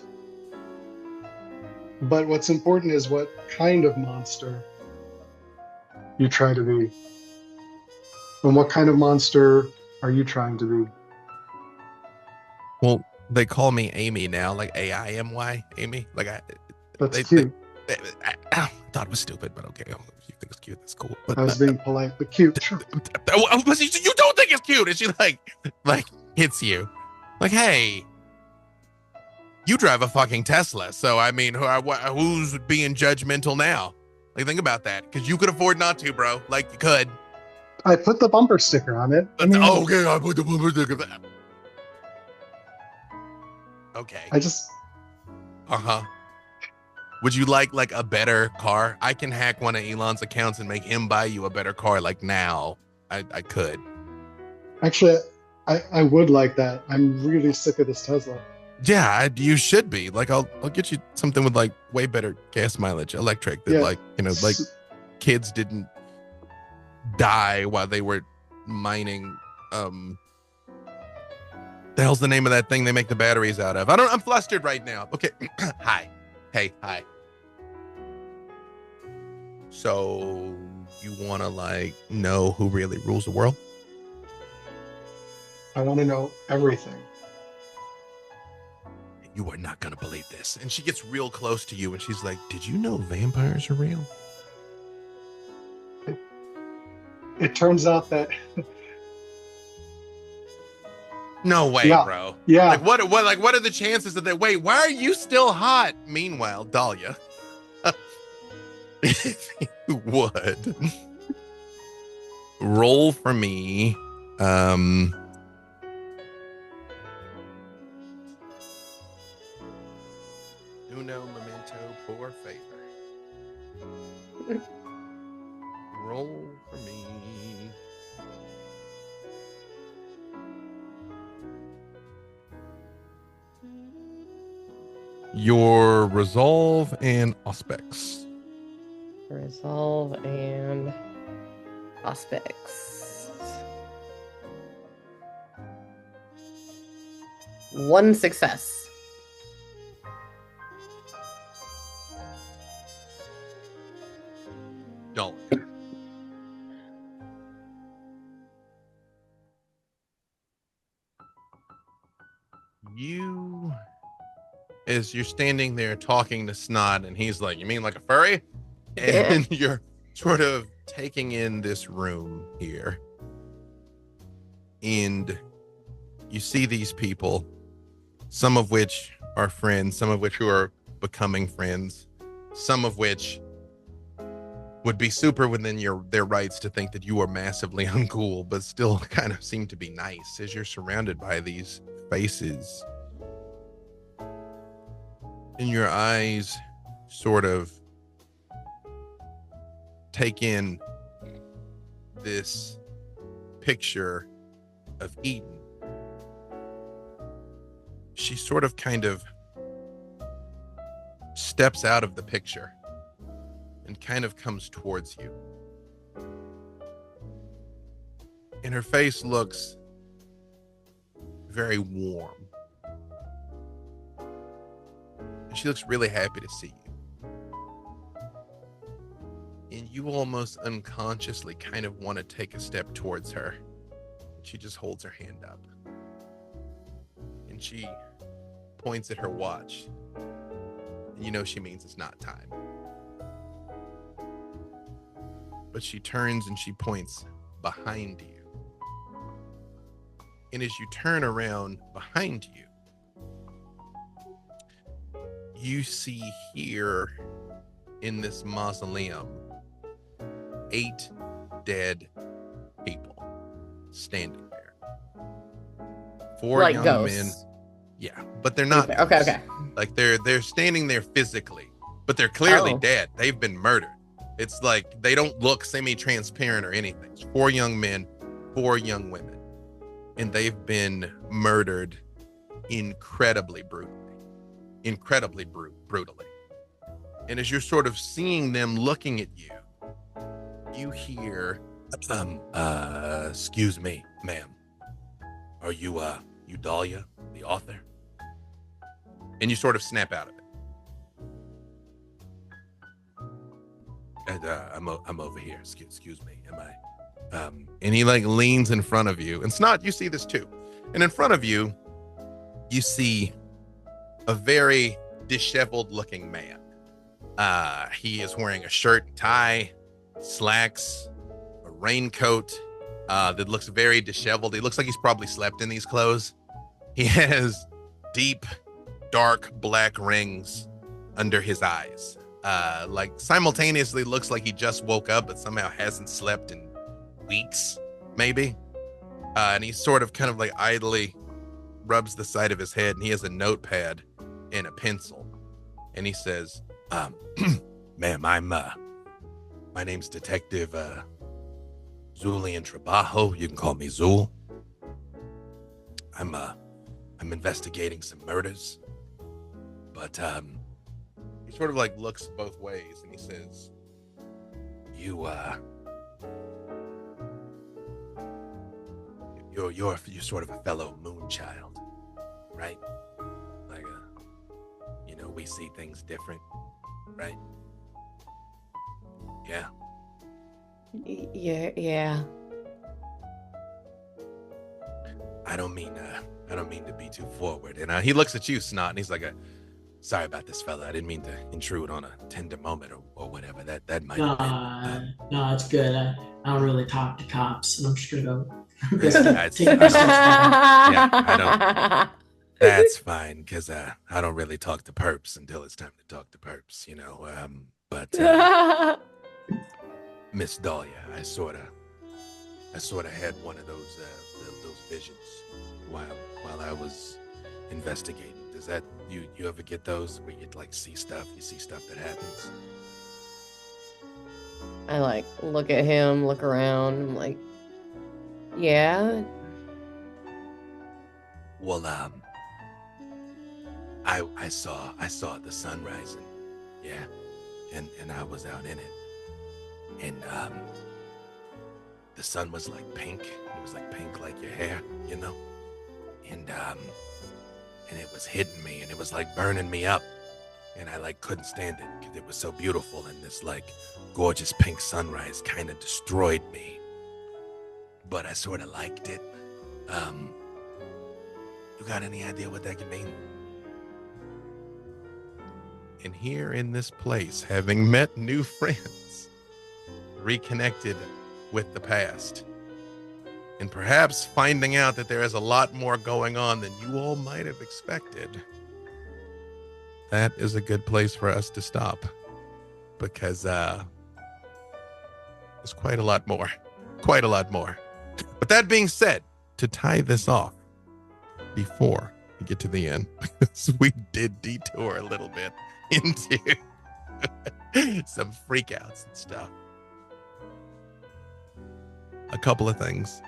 But what's important is what kind of monster you try to be. And what kind of monster are you trying to be? Well, they call me Amy now, like AIMY, Amy. Like That's cute. I thought it was stupid, but okay. If you think it's cute, that's cool. But I was being polite, but cute. Sure. You don't think it's cute, and she like hits you, like, hey, you drive a fucking Tesla, so I mean, who's being judgmental now? Like, think about that, because you could afford not to, bro. Like, you could. I put the bumper sticker on it. Okay, I put the bumper sticker. Okay. I just. Would you like a better car? I can hack one of Elon's accounts and make him buy you a better car. Like now, I could. Actually, I would like that. I'm really sick of this Tesla. Yeah, you should be. Like, I'll get you something with like way better gas mileage, electric. That like like kids didn't die while they were mining. The hell's the name of that thing they make the batteries out of? I'm flustered right now. Okay, hi. Hey, hi. So you want to like know who really rules the world? I want to know everything. You are not going to believe this. And she gets real close to you and she's like, did you know vampires are real? It turns out that no way, yeah. Bro. Yeah. Like what are the chances of that? Wait, why are you still hot? Meanwhile, Dahlia, if you would roll for me, uno momento por favor. Roll for me. Your resolve and aspects. Resolve and aspects. 1 success. Don't. You, as you're standing there talking to Snot, and he's like, you mean like a furry? And you're sort of taking in this room here. And you see these people, some of which are friends, some of which who are becoming friends, some of which would be super within their rights to think that you are massively uncool, but still kind of seem to be nice as you're surrounded by these faces. And your eyes sort of take in this picture of Eden. She sort of kind of steps out of the picture and kind of comes towards you. And her face looks very warm. and she looks really happy to see you. And you almost unconsciously kind of want to take a step towards her. She just holds her hand up. And she points at her watch. And you know she means it's not time. But she turns and she points behind you. And as you turn around behind you, you see here in this mausoleum 8 dead people standing there. 4 Like young ghosts. men. Yeah, but they're not Okay, ghosts. okay. Like they're standing there physically, but they're clearly Oh. dead. They've been murdered. It's like they don't look semi-transparent or anything. It's 4 young men, 4 young women, and they've been murdered incredibly brutally. And as you're sort of seeing them looking at you, you hear, excuse me, ma'am. Are you Dahlia, the author? And you sort of snap out of it. And, I'm over here. Excuse me. Am I? And he like leans in front of you. And Snot, you see this too. And in front of you, you see a very disheveled looking man. He is wearing a shirt and tie, slacks, a raincoat that looks very disheveled. He looks like he's probably slept in these clothes. He has deep, dark black rings under his eyes. Like simultaneously looks like he just woke up but somehow hasn't slept in weeks, maybe. And he sort of kind of like idly rubs the side of his head, and he has a notepad and a pencil. And he says, ma'am, my name's Detective Zulian Trabajo. You can call me Zul. I'm investigating some murders. But he sort of like looks both ways and he says, you're sort of a fellow moon child, right? Like we see things different, right? Yeah. Yeah. I don't mean to be too forward. And he looks at you, Snot, and he's like, sorry about this, fella. I didn't mean to intrude on a tender moment or whatever. That might have been. No, it's good. I don't really talk to cops, and I'm just gonna go. I don't. That's fine, because I don't really talk to perps until it's time to talk to perps, But Miss Dahlia, I sort of had one of those visions while I was investigating. Does that you ever get those where you like see stuff that happens? I like look at him, look around. I'm like, yeah. Well, I saw the sun rising, yeah, and I was out in it, and the sun was like pink. It was like pink like your hair, and it was hitting me, and it was like burning me up, and I like couldn't stand it because it was so beautiful, and this like gorgeous pink sunrise kind of destroyed me, but I sort of liked it. You got any idea what that could mean? And here in this place, having met new friends, reconnected with the past, and perhaps finding out that there is a lot more going on than you all might have expected, that is a good place for us to stop, because there's quite a lot more. But that being said, to tie this off before we get to the end, because we did detour a little bit into some freakouts and stuff. A couple of things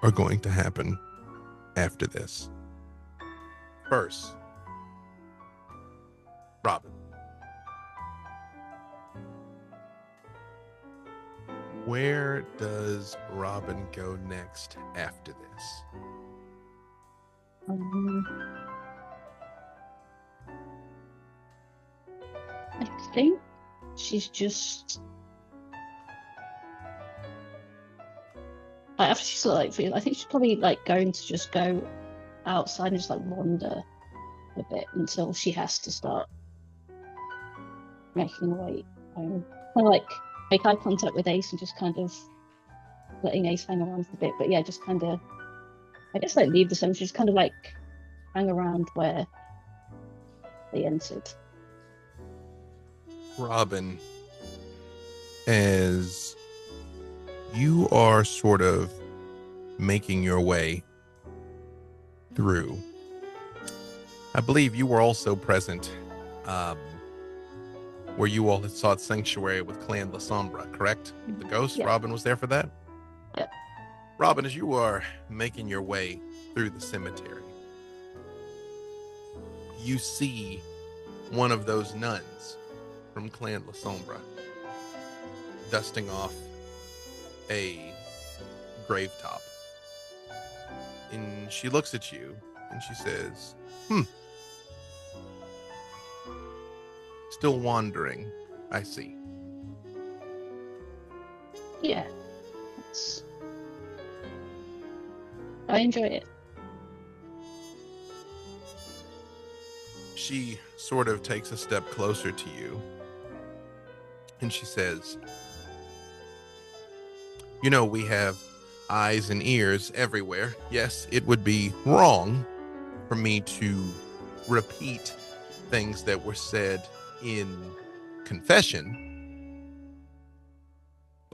are going to happen after this. First, Robin. Where does Robin go next after this? she's just like, after she's sort of like feeling, I think she's probably like going to just go outside and just like wander a bit until she has to start making her way home. Kind of like make eye contact with Ace and just kind of letting Ace hang around a bit. But yeah, just kind of, I guess like leave the cemetery, just kind of like hang around where they entered. Robin, as you are sort of making your way through, I believe you were also present where you all had sought sanctuary with Clan La Sombra, correct? The ghost? Yeah. Robin was there for that? Yeah. Robin, as you are making your way through the cemetery, you see one of those nuns from Clan La Sombra dusting off a grave top. And she looks at you and she says, still wandering, I see. Yeah. I enjoy it. She sort of takes a step closer to you and she says, you know, we have eyes and ears everywhere. Yes, it would be wrong for me to repeat things that were said in confession,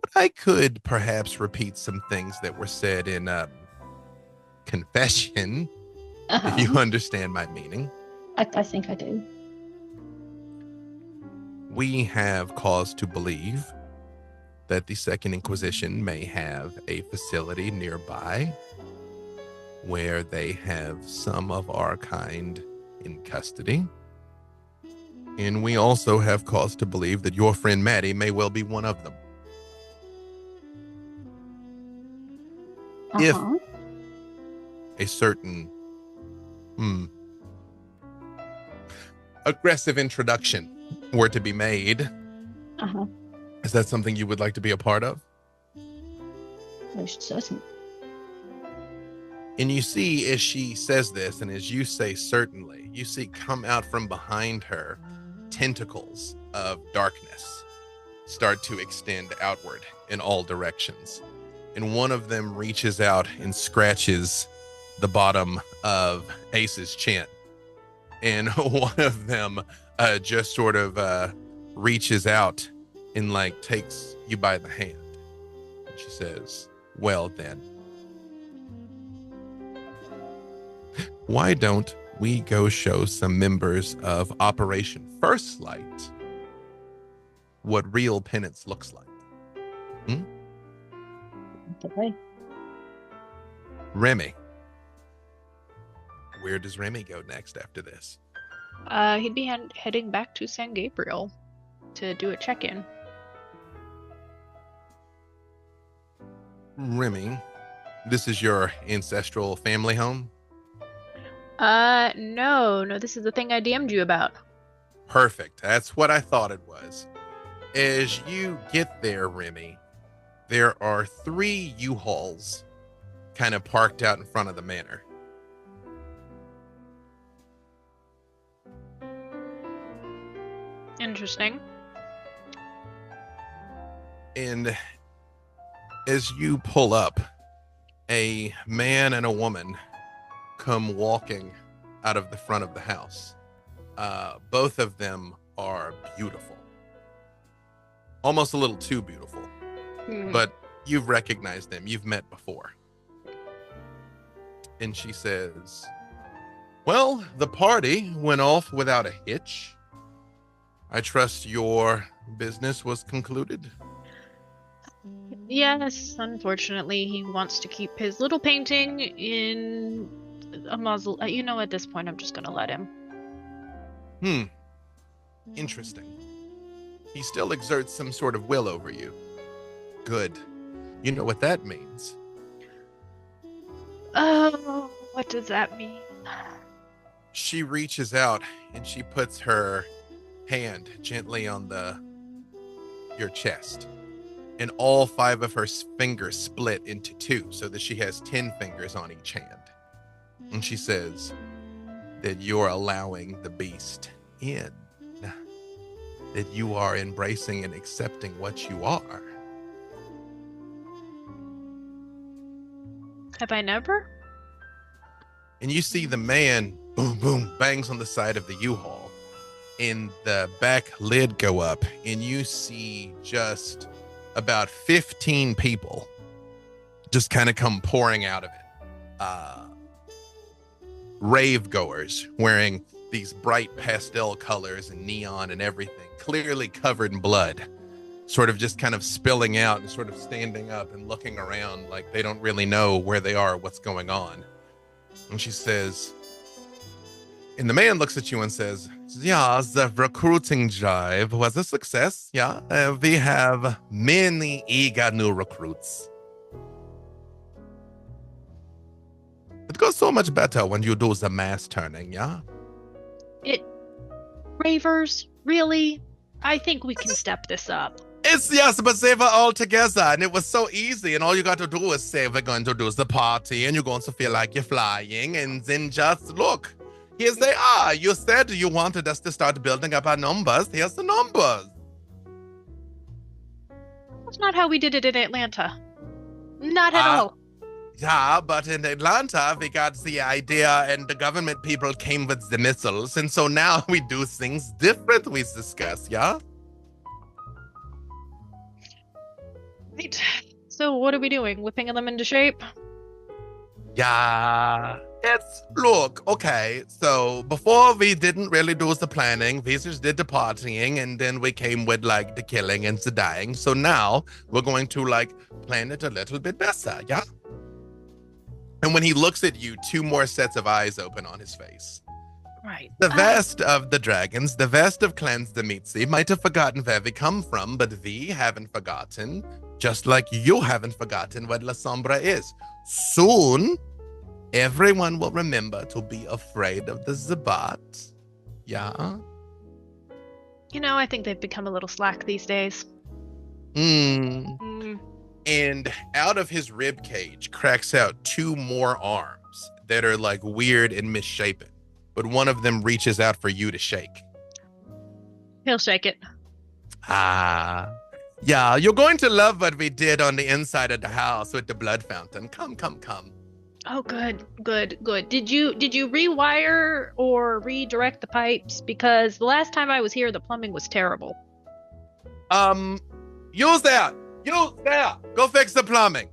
but I could perhaps repeat some things that were said in confession, if you understand my meaning. I think I do. We have cause to believe that the Second Inquisition may have a facility nearby where they have some of our kind in custody. And we also have cause to believe that your friend Maddie may well be one of them. If a certain aggressive introduction were to be made, is that something you would like to be a part of? Most certainly. And you see, as she says this, and as you say certainly, you see come out from behind her tentacles of darkness start to extend outward in all directions. And one of them reaches out and scratches the bottom of Ace's chin. And one of them just sort of reaches out and like takes you by the hand. And she says, well then, why don't we go show some members of Operation First Light what real penance looks like? Okay. Remy. Where does Remy go next after this? He'd be heading back to San Gabriel to do a check-in. Remy, this is your ancestral family home? No, this is the thing I DM'd you about. Perfect. That's what I thought it was. As you get there, Remy, there are 3 U-Hauls kind of parked out in front of the manor. Interesting. And as you pull up, a man and a woman come walking out of the front of the house. Both of them are beautiful. Almost a little too beautiful. But you've recognized them. You've met before. And she says, well, the party went off without a hitch. I trust your business was concluded. Yes, unfortunately, he wants to keep his little painting in a mausoleum. You know, at this point, I'm just gonna let him. Interesting. He still exerts some sort of will over you. Good. You know what that means. Oh, what does that mean? She reaches out and she puts her hand gently on the your chest. And all 5 of her fingers split into 2 so that she has 10 fingers on each hand. And she says that you're allowing the beast in, that you are embracing and accepting what you are. Have I never? And you see the man, boom, boom, bangs on the side of the U-Haul, and the back lid go up, and you see just about 15 people just kind of come pouring out of it. Rave goers wearing these bright pastel colors and neon and everything, clearly covered in blood, sort of just kind of spilling out and sort of standing up and looking around like they don't really know where they are, what's going on. And she says, and the man looks at you and says, yeah, the recruiting drive was a success. Yeah, we have many eager new recruits. It goes so much better when you do the mass turning, yeah? Ravers? Really? I think we can step this up. It's yes, but they were all together, and it was so easy, and all you got to do is say we're going to do the party, and you're going to feel like you're flying, and then just look. Here they are. You said you wanted us to start building up our numbers. Here's the numbers. That's not how we did it in Atlanta. Not at all. Yeah, but in Atlanta, we got the idea, and the government people came with the missiles, and so now we do things different, we discuss, yeah? Right. So what are we doing? Whipping them into shape? Yeah. Look, okay, so before we didn't really do the planning, we just did the partying, and then we came with, like, the killing and the dying. So now we're going to, like, plan it a little bit better, yeah? And when he looks at you, 2 more sets of eyes open on his face. Right. The vast of the dragons, the vast of clans Demitzi might have forgotten where we come from, but we haven't forgotten, just like you haven't forgotten what La Sombra is. Soon, everyone will remember to be afraid of the Zabat. Yeah? You know, I think they've become a little slack these days. And out of his rib cage cracks out 2 more arms that are like weird and misshapen, but one of them reaches out for you to shake. He'll shake it. Yeah, you're going to love what we did on the inside of the house with the blood fountain. Come. Oh, good. Did you rewire or redirect the pipes? Because the last time I was here, the plumbing was terrible. Use that. Go fix the plumbing.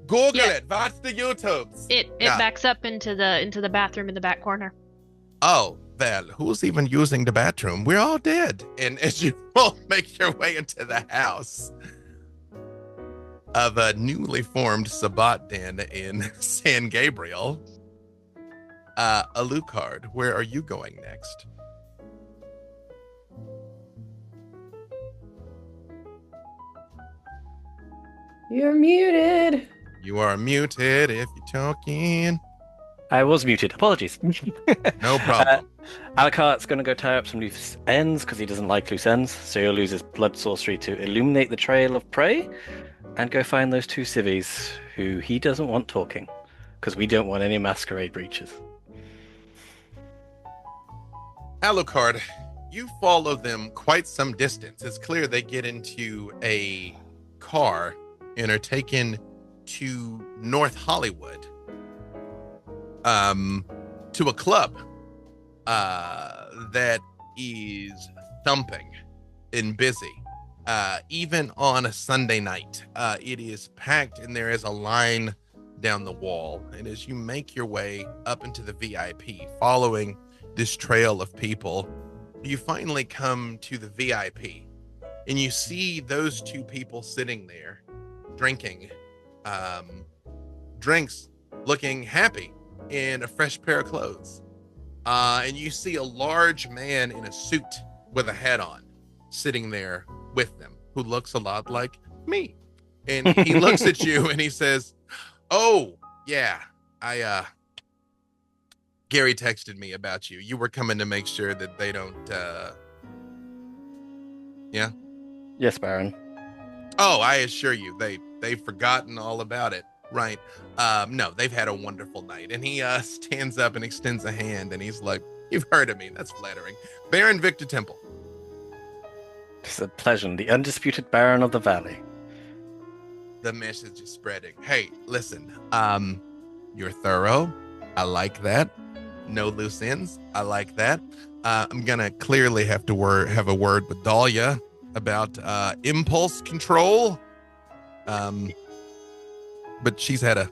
Google it. Watch the YouTubes. It backs up into the bathroom in the back corner. Oh, well, who's even using the bathroom? We're all dead. And as you all make your way into the house of a newly formed Sabbat den in San Gabriel, Alucard, where are you going next? You're muted. You are muted if you're talking. I was muted. Apologies. No problem. Alucard's going to go tie up some loose ends because he doesn't like loose ends, so he'll use his blood sorcery to illuminate the trail of prey and go find those 2 civvies who he doesn't want talking because we don't want any masquerade breaches. Alucard, you follow them quite some distance. It's clear they get into a car and are taken to North Hollywood, to a club that is thumping and busy. Even on a Sunday night, it is packed and there is a line down the wall. And as you make your way up into the VIP, following this trail of people, you finally come to the VIP and you see those 2 people sitting there drinking drinks, looking happy in a fresh pair of clothes. And you see a large man in a suit with a hat on sitting there with them, who looks a lot like me. And he looks at you and he says, oh, yeah, Gary texted me about you. You were coming to make sure that they don't, yeah? Yes, Baron. Oh, I assure you, they've forgotten all about it. Right. No, they've had a wonderful night. And he stands up and extends a hand, and he's like, "You've heard of me. That's flattering. Baron Victor Temple." It's a pleasure, the undisputed Baron of the Valley. The message is spreading. Hey, listen, you're thorough. I like that. No loose ends. I like that. I'm gonna clearly have to have a word with Dahlia about impulse control. But she's had a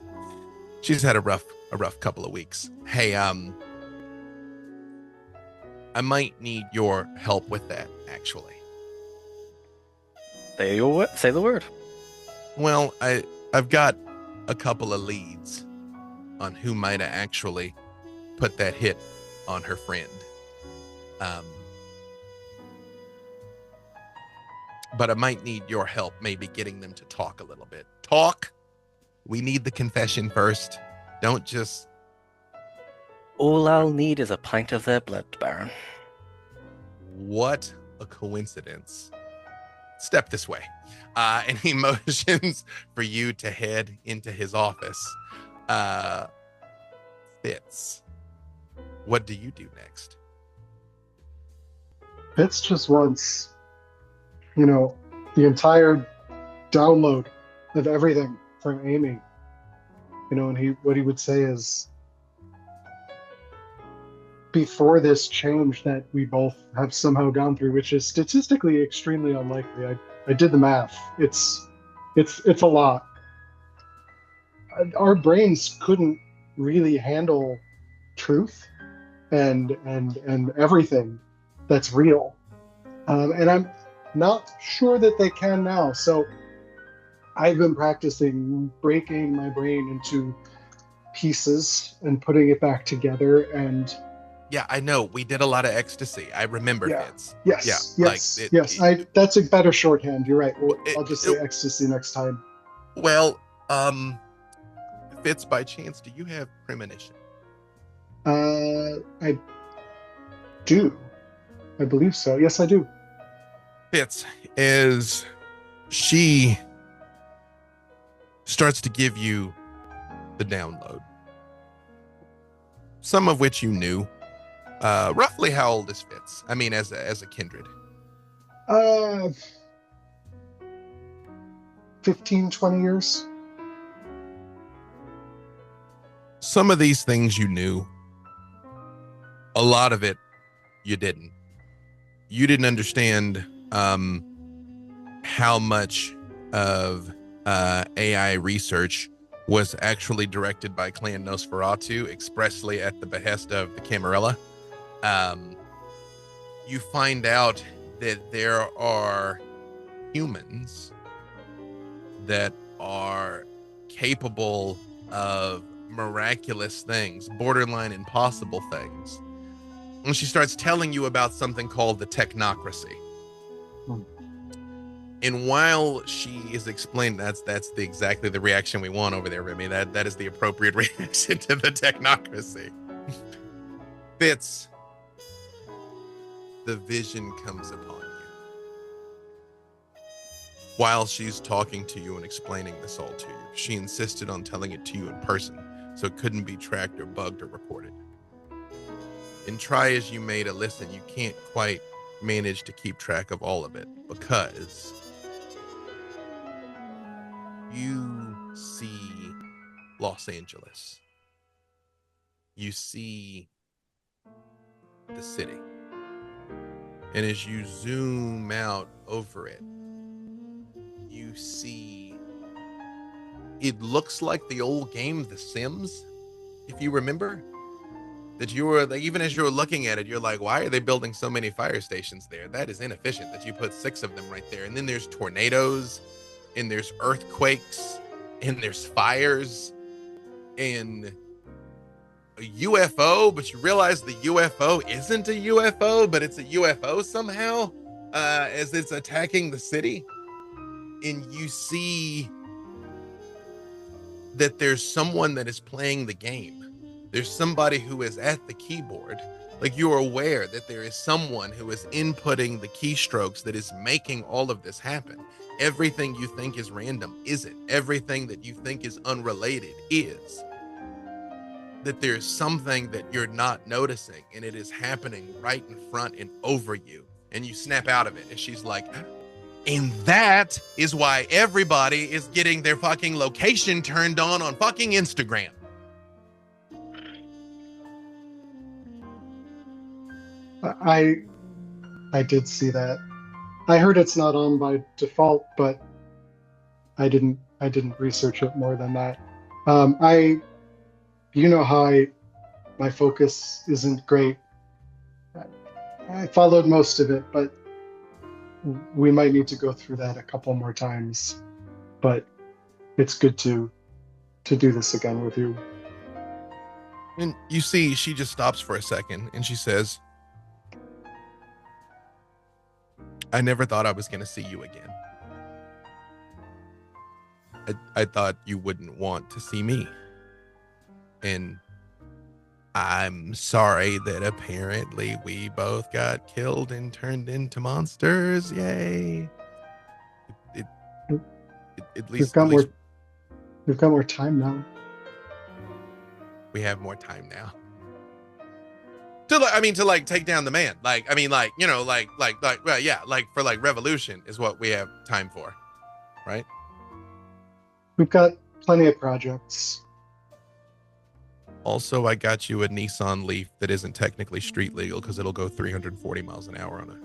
rough couple of weeks. Hey, I might need your help with that, actually. Say the word. Well, I've got a couple of leads on who might have actually put that hit on her friend. But I might need your help maybe getting them to talk a little bit. Talk? We need the confession first. Don't just... All I'll need is a pint of their blood, Baron. What a coincidence. Step this way. And he motions for you to head into his office. Fitz, what do you do next? Fitz just wants, the entire download of everything from Amy. And what he would say is, before this change that we both have somehow gone through, which is statistically extremely unlikely. I did the math. It's a lot. Our brains couldn't really handle truth and everything that's real. And I'm not sure that they can now. So I've been practicing breaking my brain into pieces and putting it back together. And yeah, I know. We did a lot of ecstasy. I remember, Fitz. Yes. Yeah, yes. That's a better shorthand. You're right. I'll just say ecstasy next time. Well, Fitz, by chance, do you have premonition? I do. I believe so. Yes, I do. Fitz, as she starts to give you the download, some of which you knew. Roughly how old is Fitz? I mean, as a kindred. 15, 20 years. Some of these things you knew. A lot of it you didn't. You didn't understand how much of AI research was actually directed by Clan Nosferatu expressly at the behest of the Camarilla. You find out that there are humans that are capable of miraculous things, borderline impossible things. And she starts telling you about something called the technocracy. And while she is explaining, that's exactly the reaction we want over there, Remy. That is the appropriate reaction to the technocracy. Fitz, the vision comes upon you. While she's talking to you and explaining this all to you, she insisted on telling it to you in person, so it couldn't be tracked or bugged or recorded. And try as you may to listen, you can't quite manage to keep track of all of it, because you see Los Angeles. You see the city. And as you zoom out over it, you see it looks like the old game The Sims, if you remember. That you were, even as you were looking at it, you're like, why are they building so many fire stations there? That is inefficient that you put 6 of them right there. And then there's tornadoes, and there's earthquakes, and there's fires, and a UFO, but you realize the UFO isn't a UFO, but it's a UFO somehow, as it's attacking the city. And you see that there's someone that is playing the game. There's somebody who is at the keyboard. Like, you are aware that there is someone who is inputting the keystrokes that is making all of this happen. Everything you think is random isn't. Everything that you think is unrelated is. That there's something that you're not noticing, and it is happening right in front and over you, and you snap out of it. And she's like, and that is why everybody is getting their fucking location turned on fucking Instagram. I did see that. I heard it's not on by default, but I didn't research it more than that. You know how my focus isn't great. I followed most of it, but we might need to go through that a couple more times. But it's good to do this again with you. And you see, she just stops for a second and she says, I never thought I was going to see you again. I thought you wouldn't want to see me. And I'm sorry that apparently we both got killed and turned into monsters. Yay. At least We've got more time now. We have more time now. To take down the man. For revolution is what we have time for. Right? We've got plenty of projects. Also, I got you a Nissan Leaf that isn't technically street legal because it'll go 340 miles an hour on it.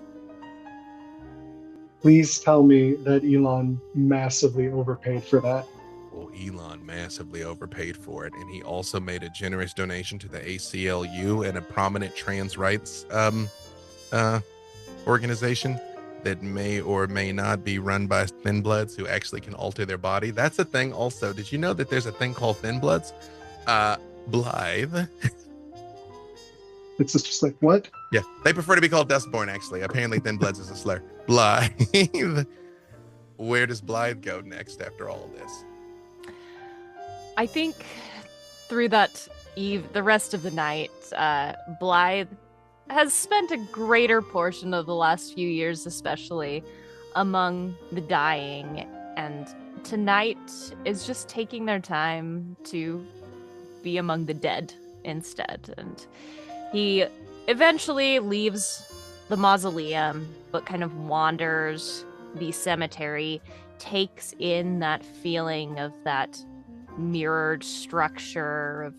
Please tell me that Elon massively overpaid for that. Well, Elon massively overpaid for it, and he also made a generous donation to the ACLU and a prominent trans rights organization that may or may not be run by thin bloods who actually can alter their body. That's a thing also. Did you know that there's a thing called thin bloods? Blythe. It's just like, what? Yeah, they prefer to be called Dustborn, actually. Apparently thin bloods is a slur. Blythe. Where does Blythe go next after all of this? I think through that the rest of the night, Blythe has spent a greater portion of the last few years, especially among the dying, and tonight is just taking their time to be among the dead instead. And he eventually leaves the mausoleum, but kind of wanders the cemetery, takes in that feeling of that mirrored structure of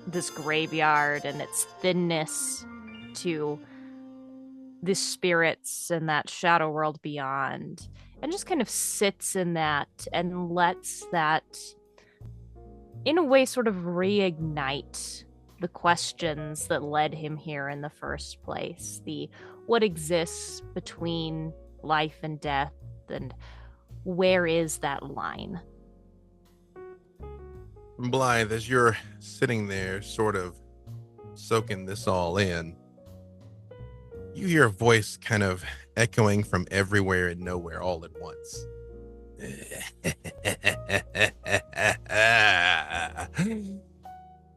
this graveyard and its thinness to the spirits and that shadow world beyond, and just kind of sits in that and lets that in a way sort of reignite the questions that led him here in the first place. The what exists between life and death, and where is that line? Blythe, as you're sitting there sort of soaking this all in, you hear a voice kind of echoing from everywhere and nowhere all at once.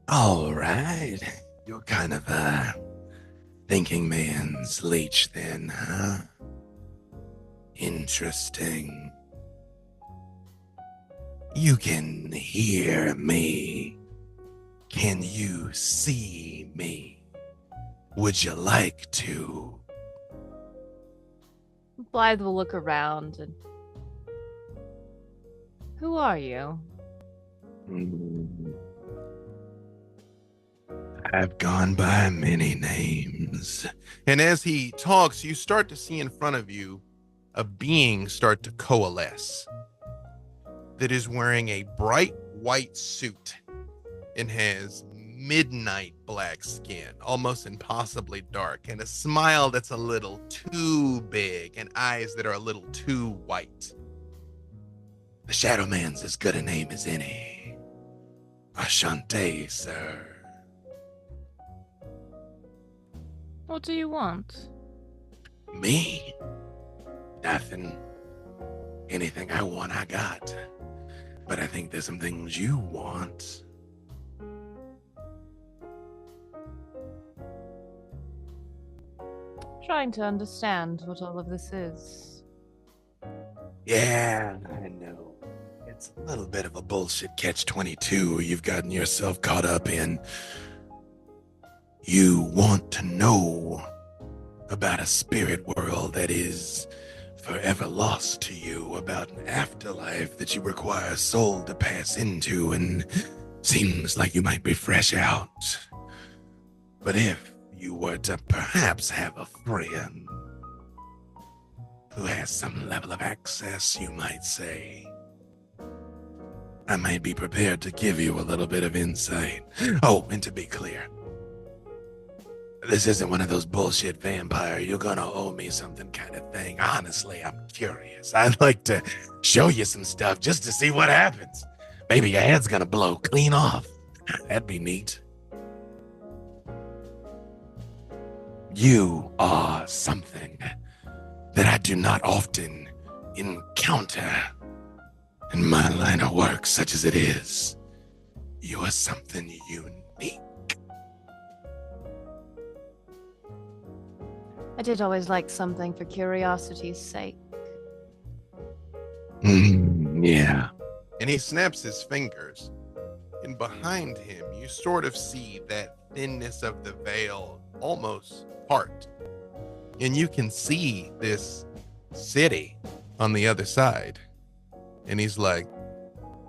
All right. You're kind of a thinking man's leech then, huh? Interesting. You can hear me. Can you see me? Would you like to? Blythe will look around and... Who are you? I've gone by many names. And as he talks, you start to see in front of you a being start to coalesce that is wearing a bright white suit and has midnight black skin, almost impossibly dark, and a smile that's a little too big and eyes that are a little too white. The Shadow Man's as good a name as any. Ashante, sir. What do you want? Me? Nothing. Anything I want, I got. But I think there's some things you want. Trying to understand what all of this is. Yeah, I know. It's a little bit of a bullshit catch-22 you've gotten yourself caught up in. You want to know about a spirit world that is forever lost to you, about an afterlife that you require a soul to pass into, and seems like you might be fresh out. But if you were to perhaps have a friend who has some level of access, you might say, I might be prepared to give you a little bit of insight. Oh, and to be clear, this isn't one of those bullshit vampire, you're gonna owe me something kind of thing. Honestly, I'm curious. I'd like to show you some stuff just to see what happens. Maybe your head's gonna blow clean off. That'd be neat. You are something that I do not often encounter in my line of work, such as it is. You are something unique. I did always like something for curiosity's sake. Yeah. And he snaps his fingers, and behind him, you sort of see that thinness of the veil almost part. And you can see this city on the other side. And he's like,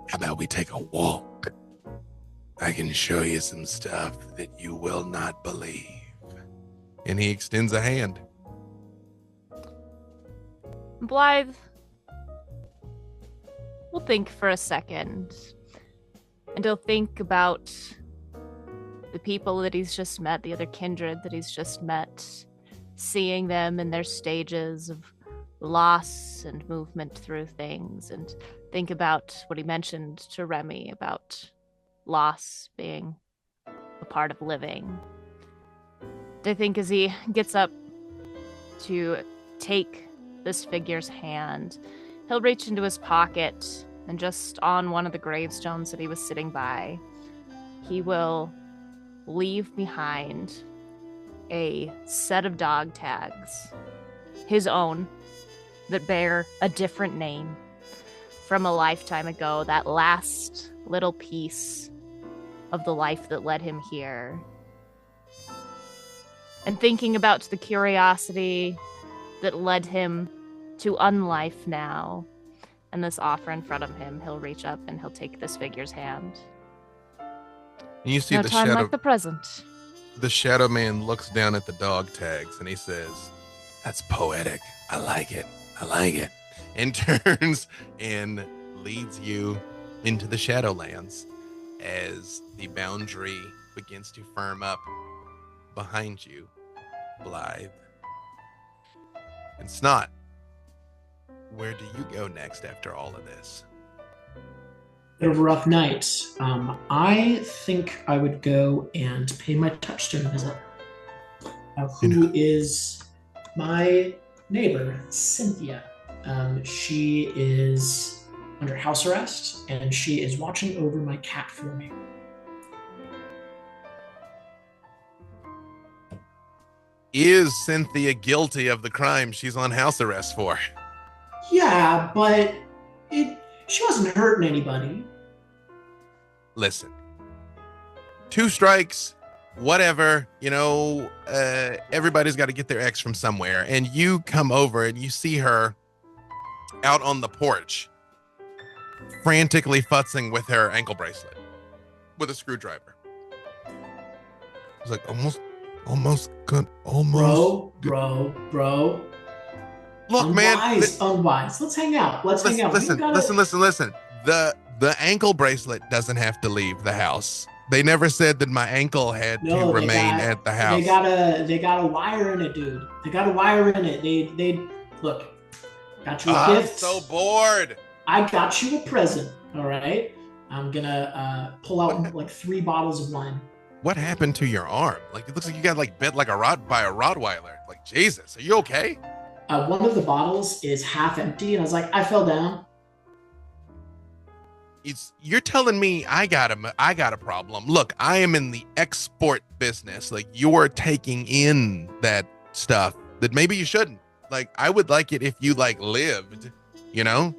how about we take a walk? I can show you some stuff that you will not believe. And he extends a hand. Blythe, we'll think for a second. And he'll think about the people that he's just met, the other kindred that he's just met, seeing them in their stages of loss and movement through things, and think about what he mentioned to Remy about loss being a part of living. I think as he gets up to take this figure's hand, he'll reach into his pocket, and just on one of the gravestones that he was sitting by, he will leave behind a set of dog tags, his own, that bear a different name from a lifetime ago, that last little piece of the life that led him here. And thinking about the curiosity that led him to unlife now, and this offer in front of him, he'll reach up and he'll take this figure's hand. And you see No the time shadow. like the present. The shadow man looks down at the dog tags and he says, that's poetic. I like it. I like it. And turns and leads you into the Shadowlands as the boundary begins to firm up behind you, Blythe. And Snot, where do you go next after all of this? Bit of a rough night. I think I would go and pay my touchstone visit. Who is my neighbor, Cynthia. She is under house arrest, and she is watching over my cat for me. Is Cynthia guilty of the crime she's on house arrest for? Yeah, but she wasn't hurting anybody. Listen, 2 strikes, whatever, everybody's got to get their ex from somewhere. And you come over and you see her out on the porch, frantically futzing with her ankle bracelet with a screwdriver. It's like almost good. Bro. Look, unwise, man. Unwise. Let's hang out. Listen. The ankle bracelet doesn't have to leave the house. They never said that my ankle had to remain at the house. They got a wire in it, dude. They got a wire in it. They look. Got you a gift. I'm so bored. I got you a present. All right. I'm gonna pull out like 3 bottles of wine. What happened to your arm? Like, it looks like you got bit by a Rottweiler. Like, Jesus, are you okay? One of the bottles is half empty, and I was like, I fell down. You're telling me I got a problem. Look, I am in the export business. Like, you're taking in that stuff that maybe you shouldn't. Like, I would like it if you lived you know?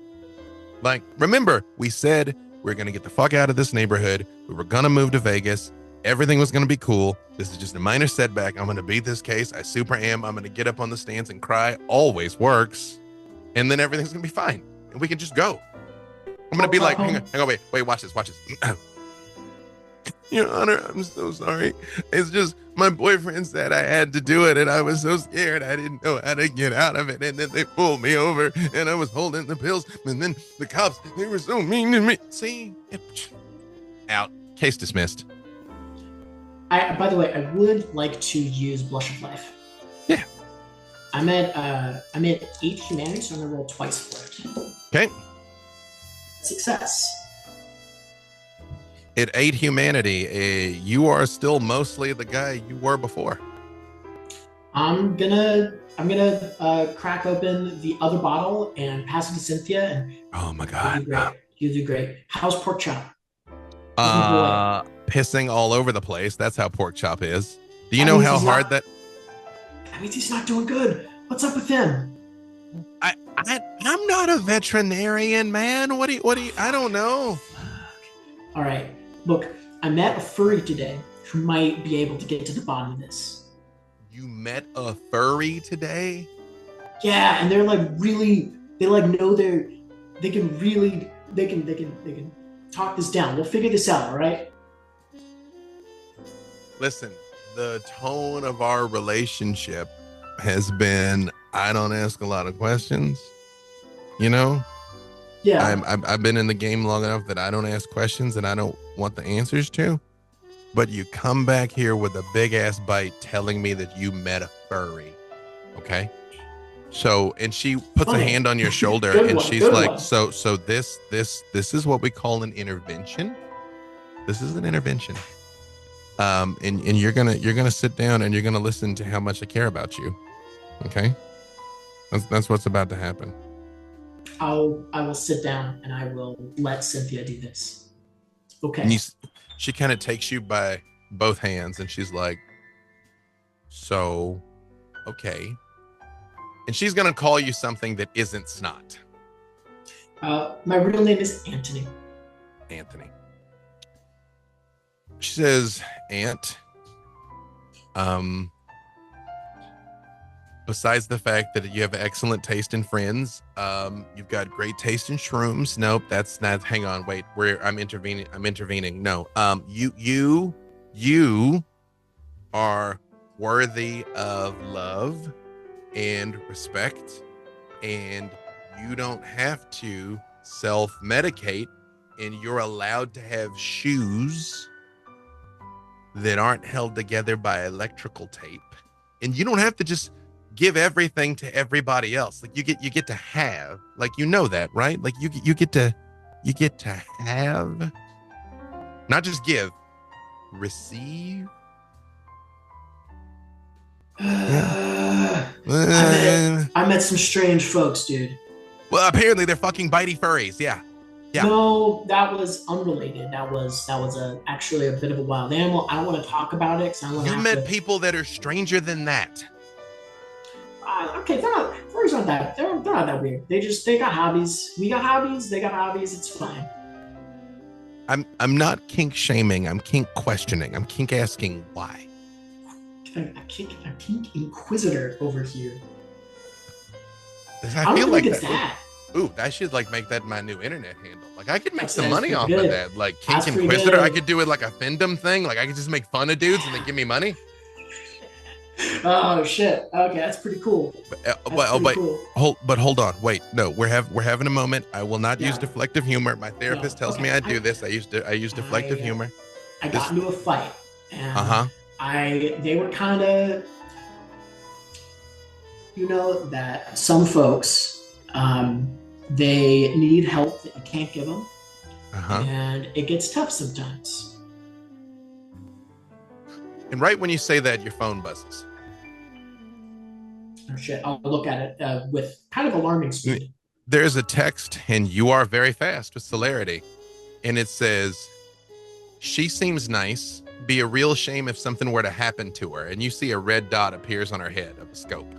Like, remember, we said we're going to get the fuck out of this neighborhood. We were going to move to Vegas. Everything was going to be cool. This is just a minor setback. I'm going to beat this case. I super am. I'm going to get up on the stands and cry. Always works. And then everything's going to be fine. And we can just go. I'm going to be like, hang on, wait, watch this. Your Honor, I'm so sorry. It's just my boyfriend said I had to do it, and I was so scared I didn't know how to get out of it. And then they pulled me over, and I was holding the pills, and then the cops, they were so mean to me. See? Out. Case dismissed. By the way, I would like to use Blush of Life. Yeah. I'm at 8 humanity, so I'm gonna roll twice for it. Okay. Success. At 8 humanity, you are still mostly the guy you were before. I'm gonna crack open the other bottle and pass it to Cynthia. And oh my God. You do great. How's pork chop? Pissing all over the place. That's how pork chop is. Do you know how hard that? That means he's not doing good. What's up with him? I'm not a veterinarian, man. What do you? I don't know. All right. Look, I met a furry today who might be able to get to the bottom of this. You met a furry today? Yeah, and they're like really, they like know they can talk this down. We'll figure this out, all right? Listen, the tone of our relationship has been, I don't ask a lot of questions, you know? Yeah. I've been in the game long enough that I don't ask questions and I don't want the answers to. But you come back here with a big ass bite telling me that you met a furry. Okay. So, and she puts a hand on your shoulder and she's like, so this is what we call an intervention. This is an intervention. And you're gonna sit down and you're gonna listen to how much I care about you. Okay. That's what's about to happen. I will sit down and I will let Cynthia do this. Okay. And she kind of takes you by both hands and she's like, so, okay. And she's going to call you something that isn't snot. My real name is Anthony. Anthony. She says, Aunt, besides the fact that you have excellent taste in friends, you've got great taste in shrooms. Nope, that's not. Hang on, wait. I'm intervening. No, you are worthy of love and respect, and you don't have to self-medicate, and you're allowed to have shoes that aren't held together by electrical tape, and you don't have to just give everything to everybody else. Like you get to have, like, you know that, right? Like you get to have, not just give, receive. I met some strange folks, dude. Well, apparently they're fucking bitey furries. Yeah. No, that was unrelated. That was actually a bit of a wild animal. I don't want to talk about it. You met people that are stranger than that. Okay, furries aren't that. They're not that weird. They got hobbies. We got hobbies. They got hobbies. It's fine. I'm not kink shaming. I'm kink questioning. I'm kink asking why. A kink inquisitor over here. I feel like it's that. Ooh, I should like make that my new internet handle. Like I could make some money off good. of that. Like kink inquisitor. I could do it like a fandom thing. Like I could just make fun of dudes and they give me money. Oh shit! Okay, that's pretty cool. Hold on. Wait, no, we're having a moment. I will not use deflective humor. My therapist tells me I do this. I use deflective humor. I got into a fight. And they were kind of, you know, that some folks, they need help that you can't give them, and it gets tough sometimes. And right when you say that, your phone buzzes. Oh shit! I'll look at it with kind of alarming speed. There's a text, and you are very fast with celerity, and it says, "She seems nice. Be a real shame if something were to happen to her." And you see a red dot appears on her head of a scope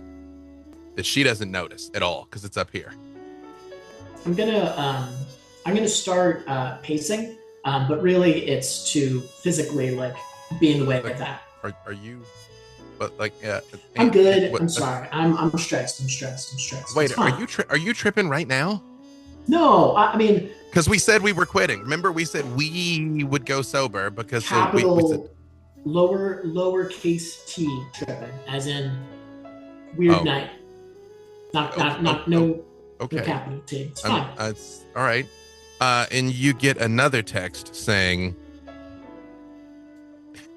that she doesn't notice at all because it's up here. I'm gonna start pacing, but really it's to physically like be in the way of that. Are you? But like, I'm good. I'm sorry. I'm stressed. I'm stressed. Wait, are you tripping right now? No, I mean, because we said we were quitting. Remember, we said we would go sober because capital we said, lowercase t tripping, as in weird night. No capital T. It's fine. It's all right. And you get another text saying,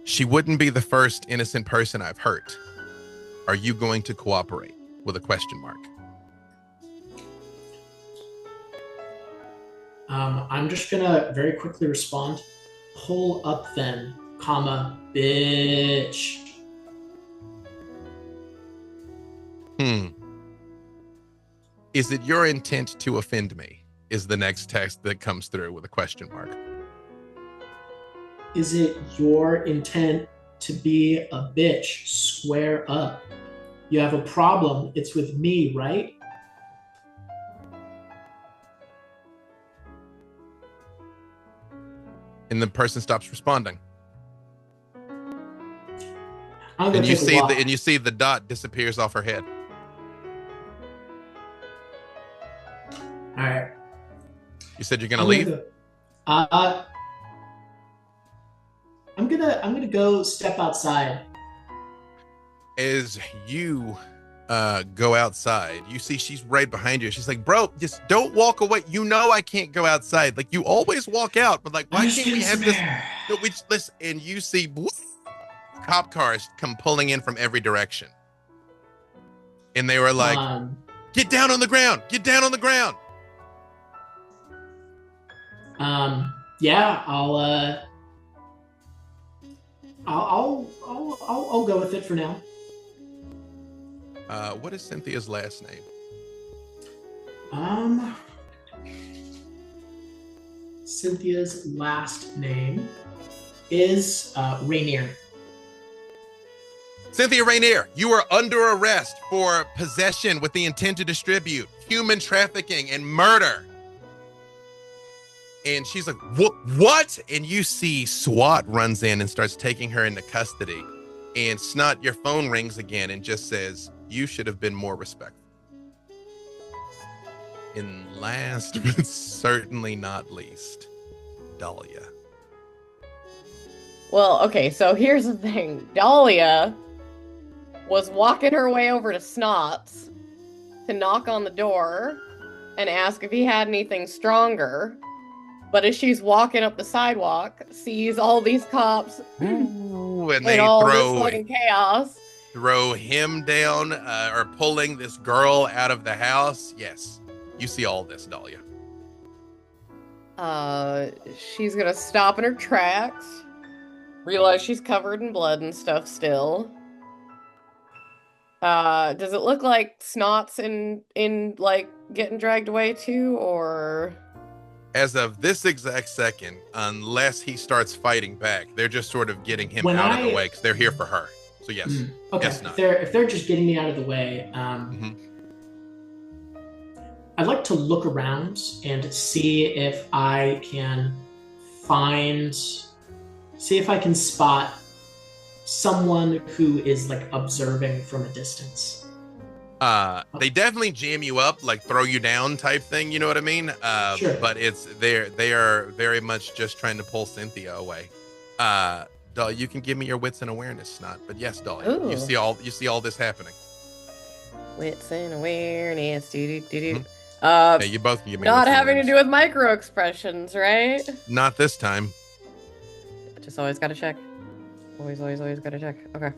"She wouldn't be the first innocent person I've hurt. Are you going to cooperate?" with a question mark. I'm just gonna very quickly respond. Pull up then, comma, bitch. Is it your intent to offend me? Is the next text that comes through with a question mark. Is it your intent to be a bitch? Square up. You have a problem. It's with me, right? And the person stops responding. And you see the dot disappears off her head. All right. You said you're gonna leave? I'm gonna go step outside. As you go outside, you see she's right behind you. She's like, "Bro, just don't walk away. You know I can't go outside. Like you always walk out, but like why can't we have this?" No, listen, and you see cop cars come pulling in from every direction, and they were like, "Get down on the ground! Get down on the ground!" Yeah, I'll go with it for now. What is Cynthia's last name? Cynthia's last name is Rainier. Cynthia Rainier, you are under arrest for possession with the intent to distribute, human trafficking, and murder. And she's like, what? And you see SWAT runs in and starts taking her into custody. And Snot, your phone rings again and just says, "You should have been more respectful." And last but certainly not least, Dahlia. Well, okay, so here's the thing. Dahlia was walking her way over to Snots to knock on the door and ask if he had anything stronger. But as she's walking up the sidewalk, sees all these cops and they all this fucking chaos. Throw him down or pulling this girl out of the house. Yes, you see all this, Dahlia. She's gonna stop in her tracks, realize she's covered in blood and stuff still. Does it look like Snot's in like getting dragged away too, or? As of this exact second, unless he starts fighting back, they're just sort of getting him out of the way because they're here for her. So yes. Okay. Yes, if they're just getting me out of the way, I'd like to look around and see if I can spot someone who is like observing from a distance. They definitely jam you up, like throw you down type thing, you know what I mean? Sure. But they are very much just trying to pull Cynthia away. Dahlia, you can give me your wits and awareness, Snot. But yes, Dahlia, you see all this happening. Wits and awareness, Yeah, you both give me not having to do with micro expressions, right? Not this time. Just always gotta check. Always gotta check. Okay.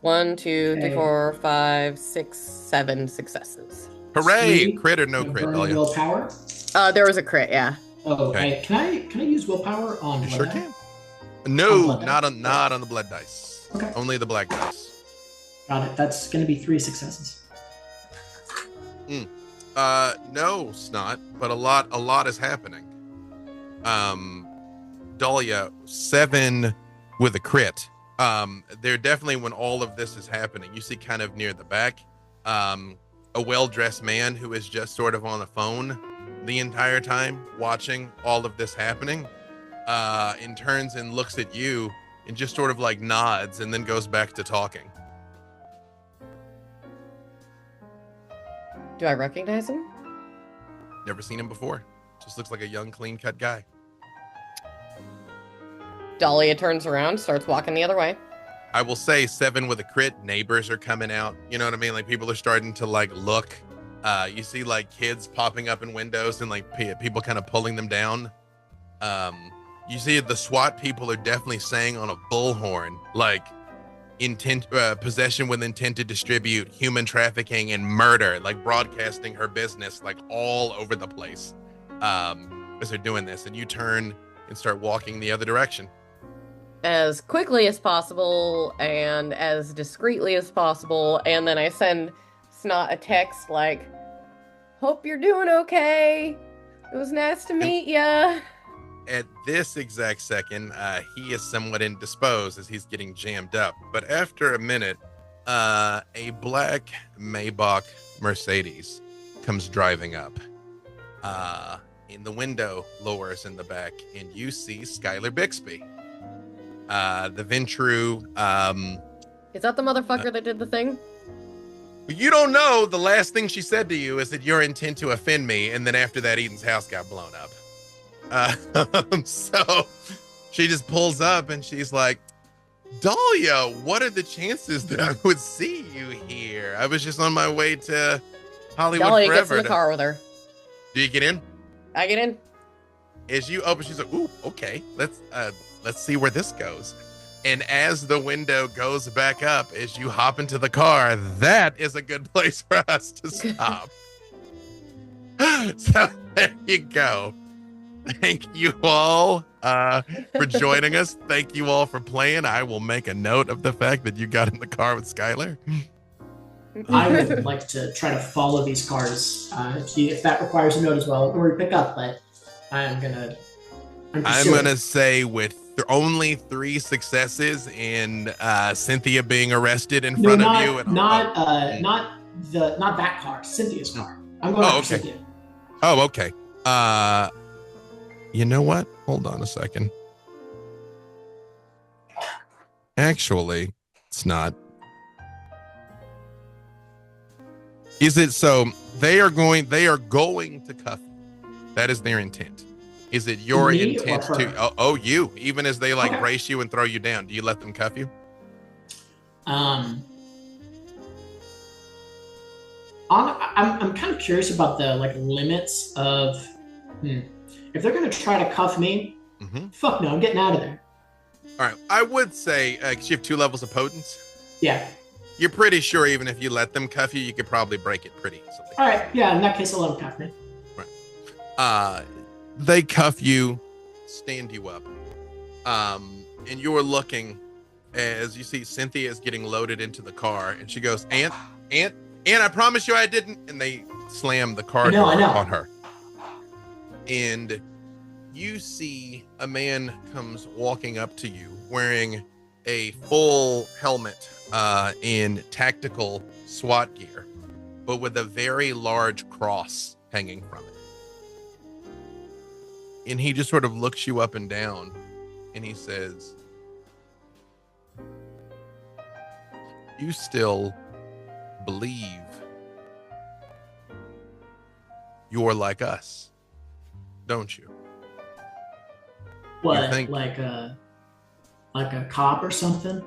1, 2, 3, 4, 5, 6, 7 successes. Hooray! Crit or no crit, Dahlia? Willpower? There was a crit, yeah. Oh, okay. Can I use willpower on You blood sure die? can. No, not on the blood dice. Okay. Only the black dice. Got it. That's going to be 3 successes. No, Snot, but a lot is happening. Dahlia, 7 with a crit. They're definitely, when all of this is happening, you see kind of near the back, a well-dressed man who is just sort of on the phone the entire time watching all of this happening, and turns and looks at you and just sort of like nods and then goes back to talking. Do I recognize him? Never seen him before. Just looks like a young, clean-cut guy. Dahlia turns around, starts walking the other way. I will say 7 with a crit. Neighbors are coming out. You know what I mean? Like people are starting to like look. You see like kids popping up in windows and like people kind of pulling them down. You see the SWAT people are definitely saying on a bullhorn, like possession with intent to distribute, human trafficking, and murder, like broadcasting her business like all over the place as they're doing this. And you turn and start walking the other direction. As quickly as possible and as discreetly as possible, and then I send Snot a text like, hope you're doing okay. It was nice to meet ya. At this exact second, he is somewhat indisposed as he's getting jammed up. But after a minute, a black Maybach Mercedes comes driving up. In the window lowers in the back, and you see Skylar Bixby. The Ventru. Is that the motherfucker that did the thing? You don't know. The last thing she said to you is that your intent to offend me, and then after that, Eden's house got blown up. So she just pulls up and she's like, Dahlia, what are the chances that I would see you here? I was just on my way to Hollywood Dahlia forever. gets in the car with her. Do you get in? I get in. As you open, she's like, ooh, okay, let's see where this goes. And as the window goes back up, as you hop into the car, that is a good place for us to stop. So there you go. Thank you all for joining us. Thank you all for playing. I will make a note of the fact that you got in the car with Skylar. I would like to try to follow these cars. If that requires a note as well, or pick up, but I'm gonna say with only 3 successes and Cynthia being arrested in front of you. And not that car, Cynthia's car. I'm going after Cynthia. Oh, okay. You know what? Hold on a second. Actually, it's not. Is it so they are going to cuff you? That is their intent. Is it your intent to you, even as they like brace you and throw you down, do you let them cuff you? I'm kind of curious about the like limits of if they're going to try to cuff me, fuck no, I'm getting out of there. All right. I would say, because you have 2 levels of potence. Yeah. You're pretty sure even if you let them cuff you, you could probably break it pretty easily. All right. Yeah, in that case, I'll let them cuff me. Right. They cuff you, stand you up. And you're looking as you see Cynthia is getting loaded into the car. And she goes, Aunt, I promise you I didn't. And they slam the car door on her. And you see a man comes walking up to you wearing a full helmet in tactical SWAT gear, but with a very large cross hanging from it. And he just sort of looks you up and down and he says, you still believe you're like us, don't you? What, like a cop or something?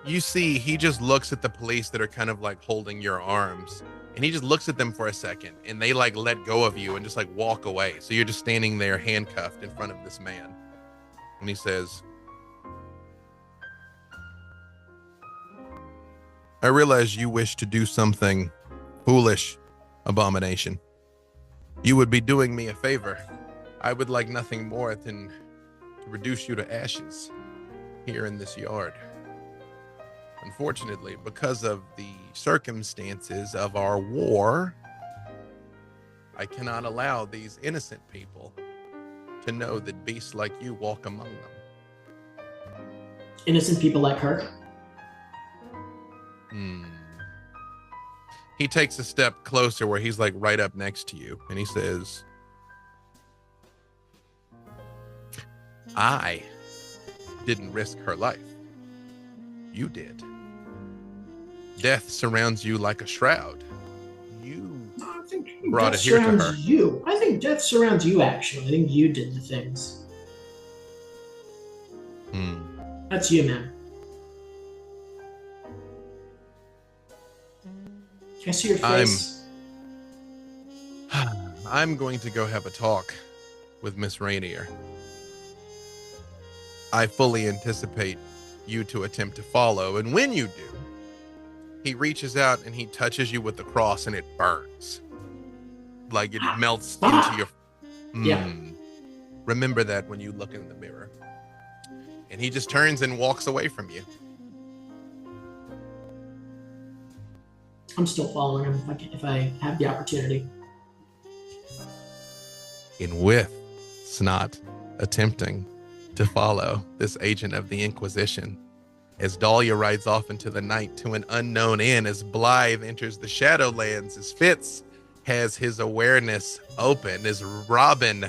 You see, he just looks at the police that are kind of like holding your arms, and he just looks at them for a second, and they like let go of you and just like walk away. So you're just standing there handcuffed in front of this man. And he says, I realize you wish to do something foolish, Abomination. You would be doing me a favor. I would like nothing more than to reduce you to ashes here in this yard. Unfortunately, because of the circumstances of our war, I cannot allow these innocent people to know that beasts like you walk among them. Innocent people like her? He takes a step closer where he's like right up next to you, and he says, I didn't risk her life. You did. Death surrounds you like a shroud. You I think brought death it here to her. surrounds you. I think death surrounds you, actually. I think you did the things. That's you, man. Can I see your face? I'm going to go have a talk with Miss Rainier. I fully anticipate you to attempt to follow, and when you do, he reaches out and he touches you with the cross, and it burns. Like it melts into your... Yeah. Remember that when you look in the mirror. And he just turns and walks away from you. I'm still following him if I have the opportunity. And with Snot attempting to follow this agent of the Inquisition, as Dahlia rides off into the night to an unknown inn, as Blythe enters the Shadowlands, as Fitz has his awareness open, as Robin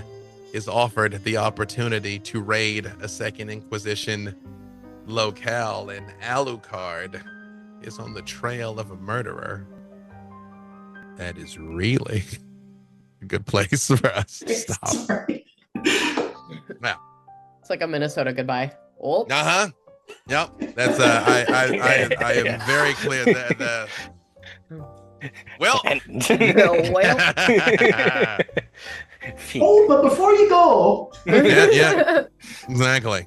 is offered the opportunity to raid a second Inquisition locale, and Alucard is on the trail of a murderer. That is really a good place for us to stop. Sorry. Now, It's like a Minnesota goodbye. Oh, uh-huh. Yep. That's I am very clear that well, well. Oh, but before you go, yeah, exactly.